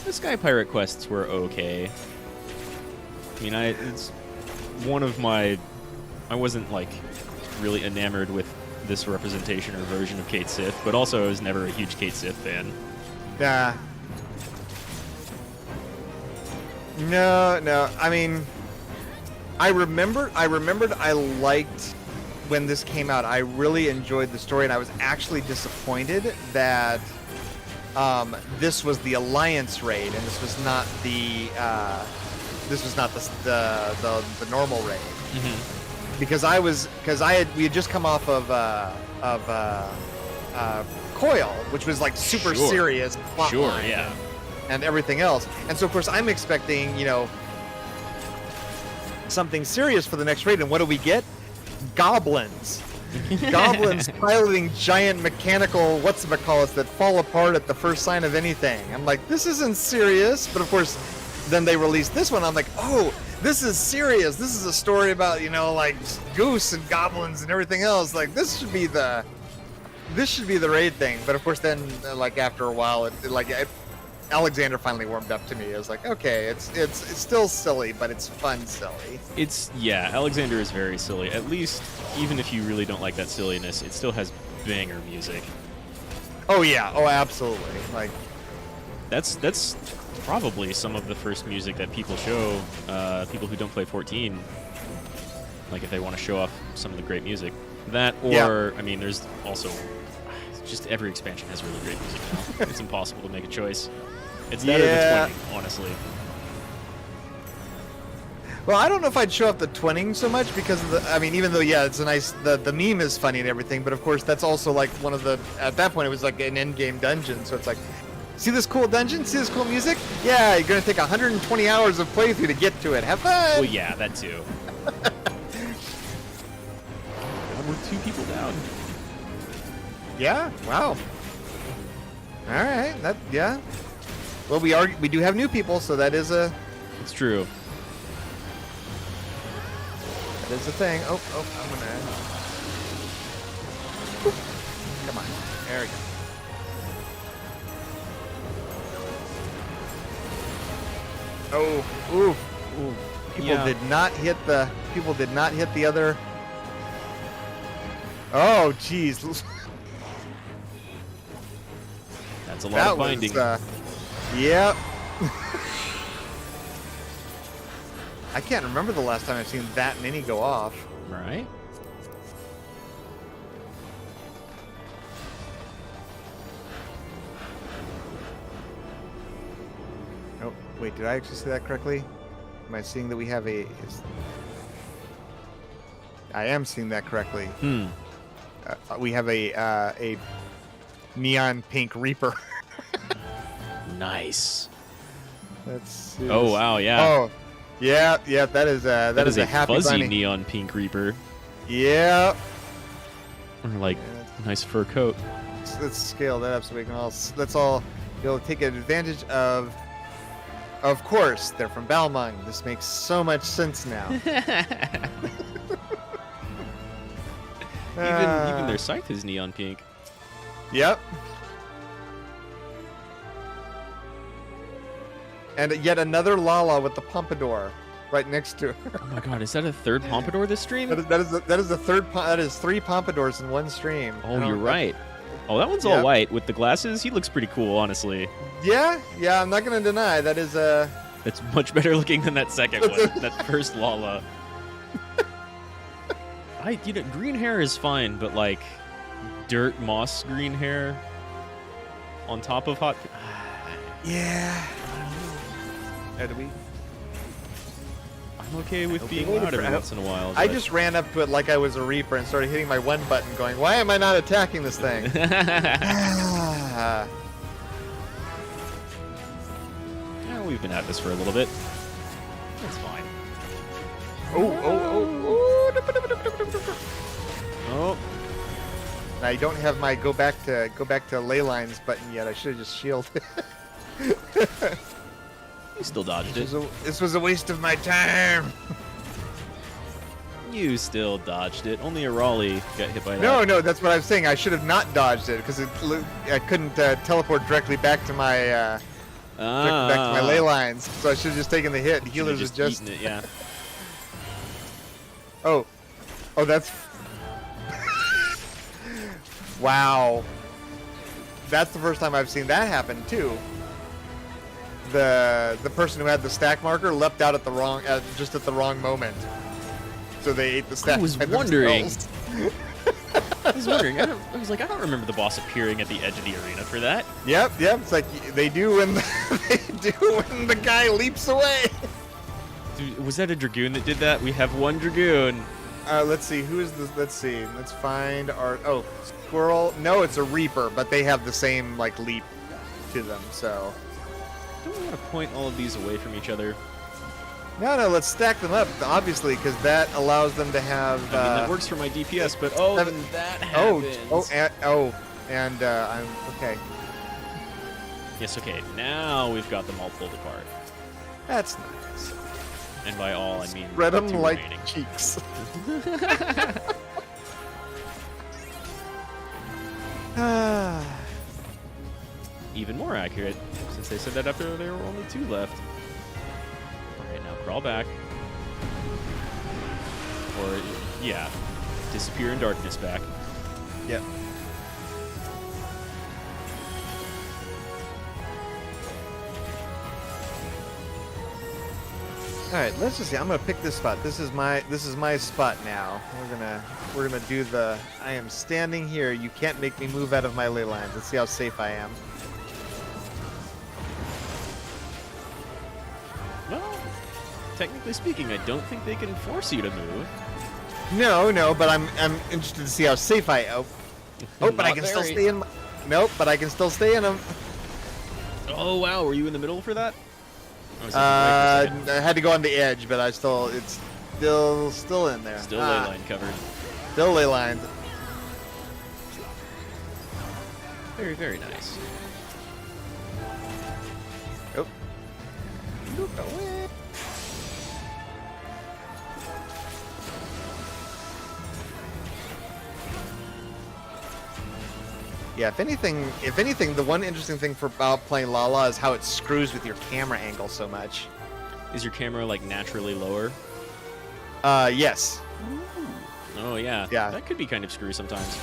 The Sky Pirate quests were okay. I mean, it's one of my. I wasn't like really enamored with this representation or version of Kate Sith, but also I was never a huge Kate Sith fan. No. I mean, I remembered I liked when this came out. I really enjoyed the story, and I was actually disappointed that this was the Alliance raid, and this was not the normal raid. Mm-hmm. Because we had just come off of Coil, which was like super serious plot line. and everything else. And so of course I'm expecting, you know, something serious for the next raid, and what do we get? Goblins. Goblins piloting giant mechanical whatchamacallits that fall apart at the first sign of anything. I'm like, this isn't serious. But of course, then they released this one. I'm like, oh, this is serious. This is a story about, you know, like goose and goblins and everything else. Like this should be the raid thing. But of course, then like after a while, Alexander finally warmed up to me. I was like, okay, it's still silly, but it's fun silly. Yeah, Alexander is very silly. At least, even if you really don't like that silliness, it still has banger music. Oh yeah, oh absolutely. Like that's probably some of the first music that people show people who don't play 14. Like if they want to show off some of the great music, that or yeah. I mean, there's also just every expansion has really great music now. It's impossible to make a choice. It's that or the twinning, honestly. Well, I don't know if I'd show up the twinning so much because of the, I mean, even though, yeah, it's a nice, the meme is funny and everything, but of course that's also like one of the, at that point it was like an end-game dungeon, so it's like, see this cool dungeon? See this cool music? Yeah, you're gonna take 120 hours of playthrough to get to it. Have fun! Well, yeah, that too. We're 2 people down. Yeah, wow. Alright, that, yeah. Well, we do have new people, so that is a... It's true. That is a thing. Oh, I'm gonna... Come on. There we go. Oh, ooh. People did not hit the other... Oh, jeez. That's a lot of binding. Yep. I can't remember the last time I've seen that many go off. Right. Oh, wait, did I actually say that correctly? Am I seeing that we have a... I am seeing that correctly. We have a neon pink Reaper. Nice. That's. Oh wow! Yeah. Oh, yeah. That is a happy fuzzy bunny. neon pink Reaper. Yeah. Or like nice fur coat. Let's scale that up so we can all. Let's all be able to take advantage of. Of course, they're from Balmung. This makes so much sense now. Even their scythe is neon pink. Yep. And yet another Lala with the pompadour right next to her. Oh my god, is that a third pompadour this stream? That is the third. That is 3 pompadours in one stream. Oh, you're right. Oh, that one's all white with the glasses. He looks pretty cool, honestly. Yeah. I'm not gonna deny that is a. That's much better looking than that second one. That first Lala. Green hair is fine, but like dirt moss green hair on top of hot. Yeah. Do we? I'm okay with being loud every once in a while. I just ran up to it like I was a Reaper and started hitting my 1 button, going, "Why am I not attacking this thing?" Yeah, we've been at this for a little bit. That's fine. Oh. I don't have my go back to ley lines button yet. I should have just shielded. You still dodged it. This was a waste of my time. You still dodged it. Only a Raleigh got hit by that. No, that's what I'm saying. I should have not dodged it because I couldn't teleport directly back to my ley lines. So I should have just taken the hit. Healers is just eaten it, yeah. Oh, that's wow. That's the first time I've seen that happen too. The person who had the stack marker leapt out at just at the wrong moment, so they ate the stack. I was wondering. I was like, I don't remember the boss appearing at the edge of the arena for that. Yep. It's like they do when the guy leaps away. Dude, was that a Dragoon that did that? We have 1 Dragoon. Let's see. Who is this? Let's see. Let's find our. Oh, Squirrel. No, it's a Reaper, but they have the same like leap to them. So. Don't we want to point all of these away from each other? No, let's stack them up, obviously, because that allows them to have... I mean, that works for my DPS, but then that happens. I'm... Okay. Yes, okay, now we've got them all pulled apart. That's nice. And by all, I mean... Spread them like remaining. cheeks. Even more accurate, since they said that after there were only 2 left. Alright, now crawl back. Or, yeah, disappear in darkness back. Yep. All right, let's just see. I'm gonna pick this spot. This is my spot now. We're gonna do the. I am standing here. You can't make me move out of my ley lines. Let's see how safe I am. Well, technically speaking, I don't think they can force you to move. No, but I'm interested to see how safe I am. Oh, but I can still stay in. Nope, but I can still stay in them. Oh wow, were you in the middle for that? I had to go on the edge, but it's still in there. Still ley line covered. Still ley lined. Very, very nice. Oh. Yeah, if anything, the one interesting thing about playing Lala is how it screws with your camera angle so much. Is your camera like naturally lower? Yes. Oh yeah. Yeah. That could be kind of screwy sometimes.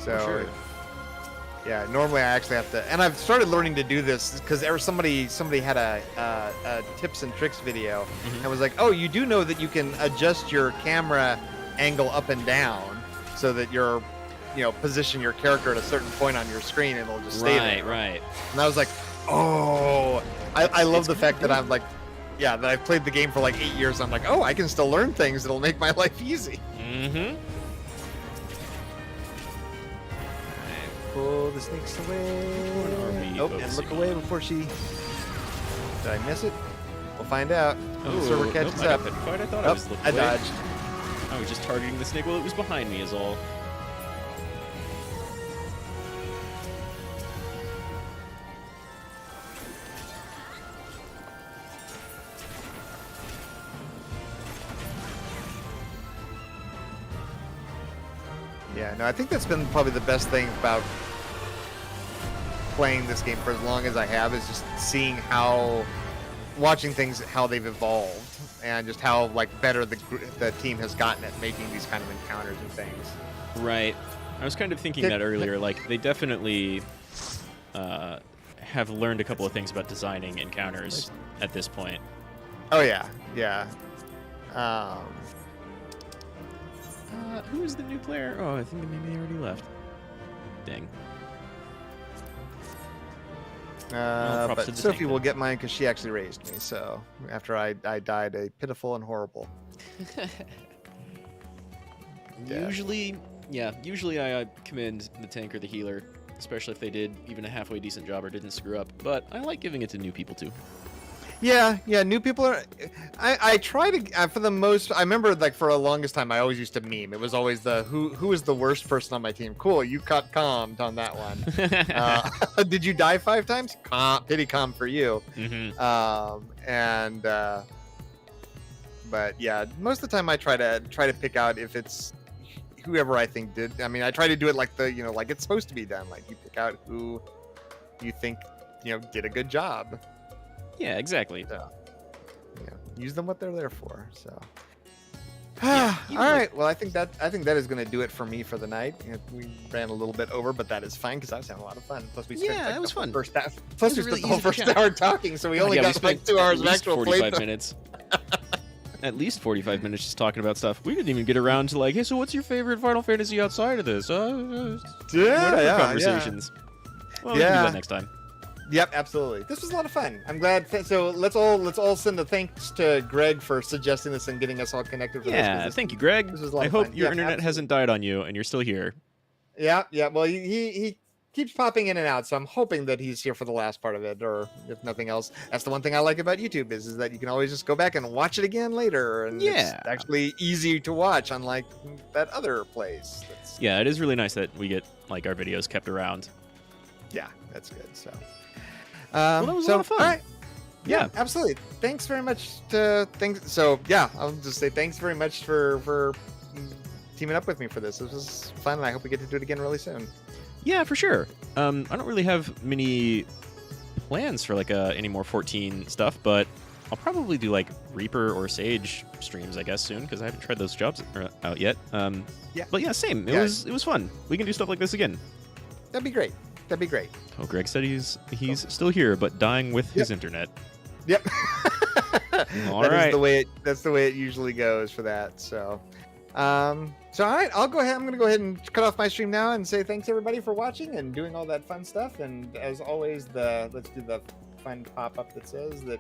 So, sure. Yeah, normally I actually have to, and I've started learning to do this because somebody had a tips and tricks video, and was like, oh, you do know that you can adjust your camera angle up and down so that you're, position your character at a certain point on your screen and it'll just stay there. Right. And I was like, oh, I love the fact that I'm like, yeah, that I've played the game for like 8 years. I'm like, oh, I can still learn things that'll make my life easy. Mm-hmm. Pull the snakes away. Oh, and look away before she... Did I miss it? We'll find out. Oh, server catches up. I thought I was looking I away. dodged. I was just targeting the snake while it was behind me is all. Yeah, no, I think that's been probably the best thing about playing this game for as long as I have, is just seeing watching things, how they've evolved, and just how better the team has gotten at making these kind of encounters and things. Right. I was kind of thinking that earlier. They definitely have learned a couple of things about designing encounters at this point. Oh yeah. Who is the new player? Oh, I think maybe they already left. Dang. But Sophie will get mine because she actually raised me. So after I died a pitiful and horrible. Usually I commend the tank or the healer, especially if they did even a halfway decent job or didn't screw up. But I like giving it to new people too. Yeah, new people are... I try to... for the most... I remember, for a longest time, I always used to meme. It was always the, who is the worst person on my team? Cool, you got calmed on that one. Did you die 5 times? Pity calm for you. But, yeah, most of the time I try to pick out if it's whoever I think did... I mean, I try to do it like it's supposed to be done. You pick out who you think, did a good job. Yeah, exactly. So, use them what they're there for. So, Yeah, all right. Well, I think that is going to do it for me for the night. We ran a little bit over, but that is fine because I was having a lot of fun. Plus, we spent that was fun. First half. Plus, we spent the whole first chat. hour talking, so we only got 2 hours of actual 45 minutes. At least 45 minutes just talking about stuff. We didn't even get around to hey, so what's your favorite Final Fantasy outside of this? Conversations. Well, we can do that next time. Yep, absolutely. This was a lot of fun. I'm glad. So let's all send a thanks to Greg for suggesting this and getting us all connected. For thank you, Greg. This was a lot I of hope fun. your internet hasn't died on you and you're still here. Yeah. Well, he keeps popping in and out, so I'm hoping that he's here for the last part of it, or if nothing else. That's the one thing I like about YouTube is that you can always just go back and watch it again later, and it's Yeah. actually easy to watch, unlike that other place. Yeah, it is really nice that we get like our videos kept around. Yeah, that's good. So, Well, that was a lot of fun. All right. Yeah. Absolutely. Thanks very much So yeah, I'll just say thanks very much for teaming up with me for this. This was fun, and I hope we get to do it again really soon. Yeah, for sure. I don't really have many plans for like any more 14 stuff, but I'll probably do like Reaper or Sage streams, I guess, soon, because I haven't tried those jobs out yet. Yeah. But yeah, same. It was fun. We can do stuff like this again. That'd be great. That'd be great. Oh, Greg said he's still here, but dying with his internet. Yep. All right. That's the way it usually goes for that. So, all right, I'm going to go ahead and cut off my stream now and say thanks everybody for watching and doing all that fun stuff. And as always, let's do the fun pop-up that says that,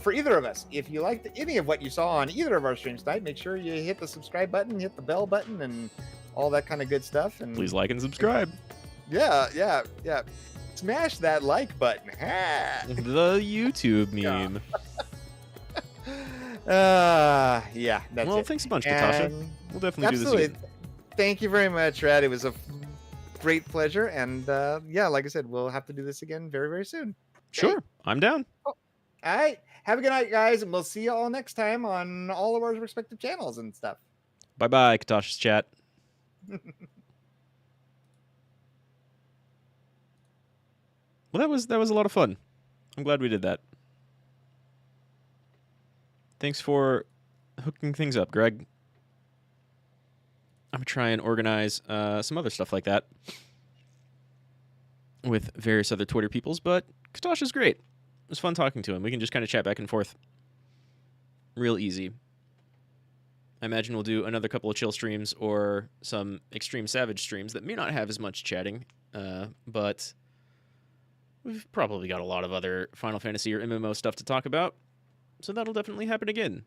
for either of us, if you liked any of what you saw on either of our streams tonight, make sure you hit the subscribe button, hit the bell button, and all that kind of good stuff. And please like and subscribe. Yeah. Smash that like button. The YouTube meme. Yeah. That's well, it. thanks a bunch, Kitasha. We'll definitely do this again. Thank you very much, Rad. It was a great pleasure, and like I said, we'll have to do this again very, very soon. Sure, hey. I'm down. All right, have a good night, guys, and we'll see you all next time on all of our respective channels and stuff. Bye, Kitasha's chat. Well, that was a lot of fun. I'm glad we did that. Thanks for hooking things up, Greg. I'm going to try and organize some other stuff like that with various other Twitter peoples, but Kitasha's great. It was fun talking to him. We can just kind of chat back and forth. Real easy. I imagine we'll do another couple of chill streams or some Extreme Savage streams that may not have as much chatting, but we've probably got a lot of other Final Fantasy or MMO stuff to talk about, so that'll definitely happen again.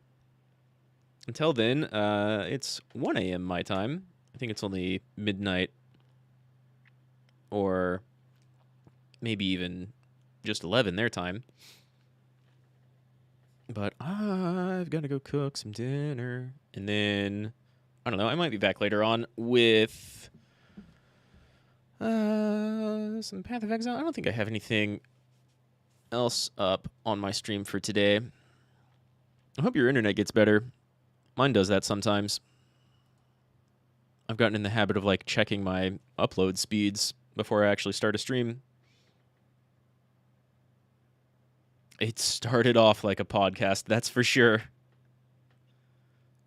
Until then, it's 1 a.m. my time. I think it's only midnight, or maybe even just 11 their time. But I've got to go cook some dinner, and then, I don't know, I might be back later on with some Path of Exile. I don't think I have anything else up on my stream for today. I hope your internet gets better. Mine does that sometimes. I've gotten in the habit of like checking my upload speeds before I actually start a stream. It started off like a podcast, that's for sure.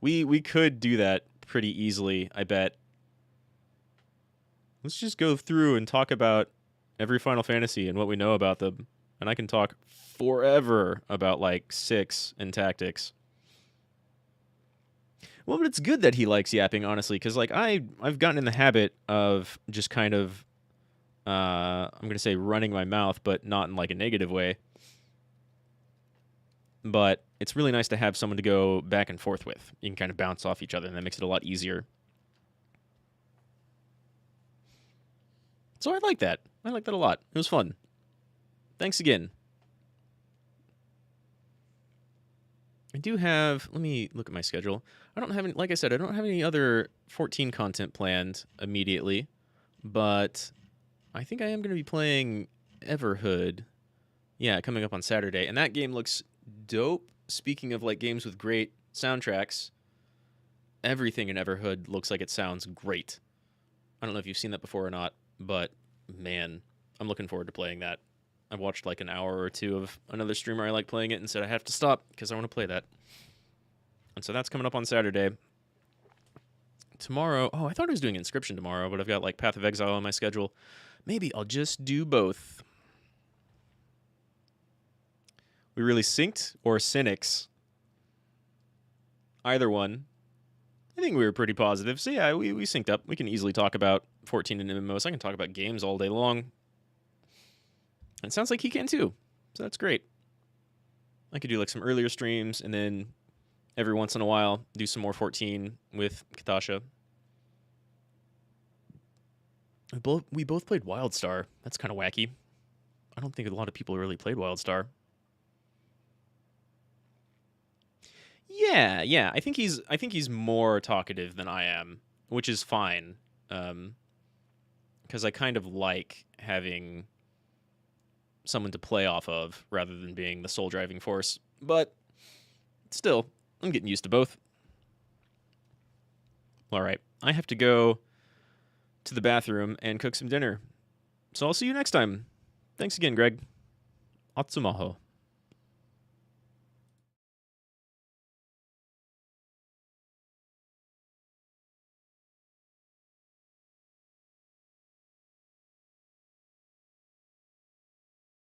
We could do that pretty easily, I bet. Let's just go through and talk about every Final Fantasy and what we know about them. And I can talk forever about like 6 and tactics. Well, but it's good that he likes yapping, honestly, because like I've gotten in the habit of just kind of, I'm going to say running my mouth, but not in like a negative way. But it's really nice to have someone to go back and forth with. You can kind of bounce off each other, and that makes it a lot easier. So I like that. I like that a lot. It was fun. Thanks again. I do have, let me look at my schedule. I don't have any, like I said, I don't have any other 14 content planned immediately, but I think I am going to be playing Everhood. Yeah, coming up on Saturday, and that game looks dope. Speaking of like games with great soundtracks, everything in Everhood looks like it sounds great. I don't know if you've seen that before or not, but man, I'm looking forward to playing that. I watched like an hour or two of another streamer I like playing it and said I have to stop because I want to play that. And so that's coming up on Saturday. Tomorrow, I thought I was doing Inscription tomorrow, but I've got like Path of Exile on my schedule. Maybe I'll just do both. We really synced or cynics? Either one. I think we were pretty positive. So yeah, we synced up. We can easily talk about 14 and MMOs. I can talk about games all day long. And it sounds like he can too. So that's great. I could do like some earlier streams and then every once in a while do some more 14 with Kitasha. We both played WildStar. That's kind of wacky. I don't think a lot of people really played WildStar. Yeah. I think he's more talkative than I am, which is fine. Because I kind of like having someone to play off of rather than being the sole driving force. But still, I'm getting used to both. All right, I have to go to the bathroom and cook some dinner. So I'll see you next time. Thanks again, Greg. Atsumaho.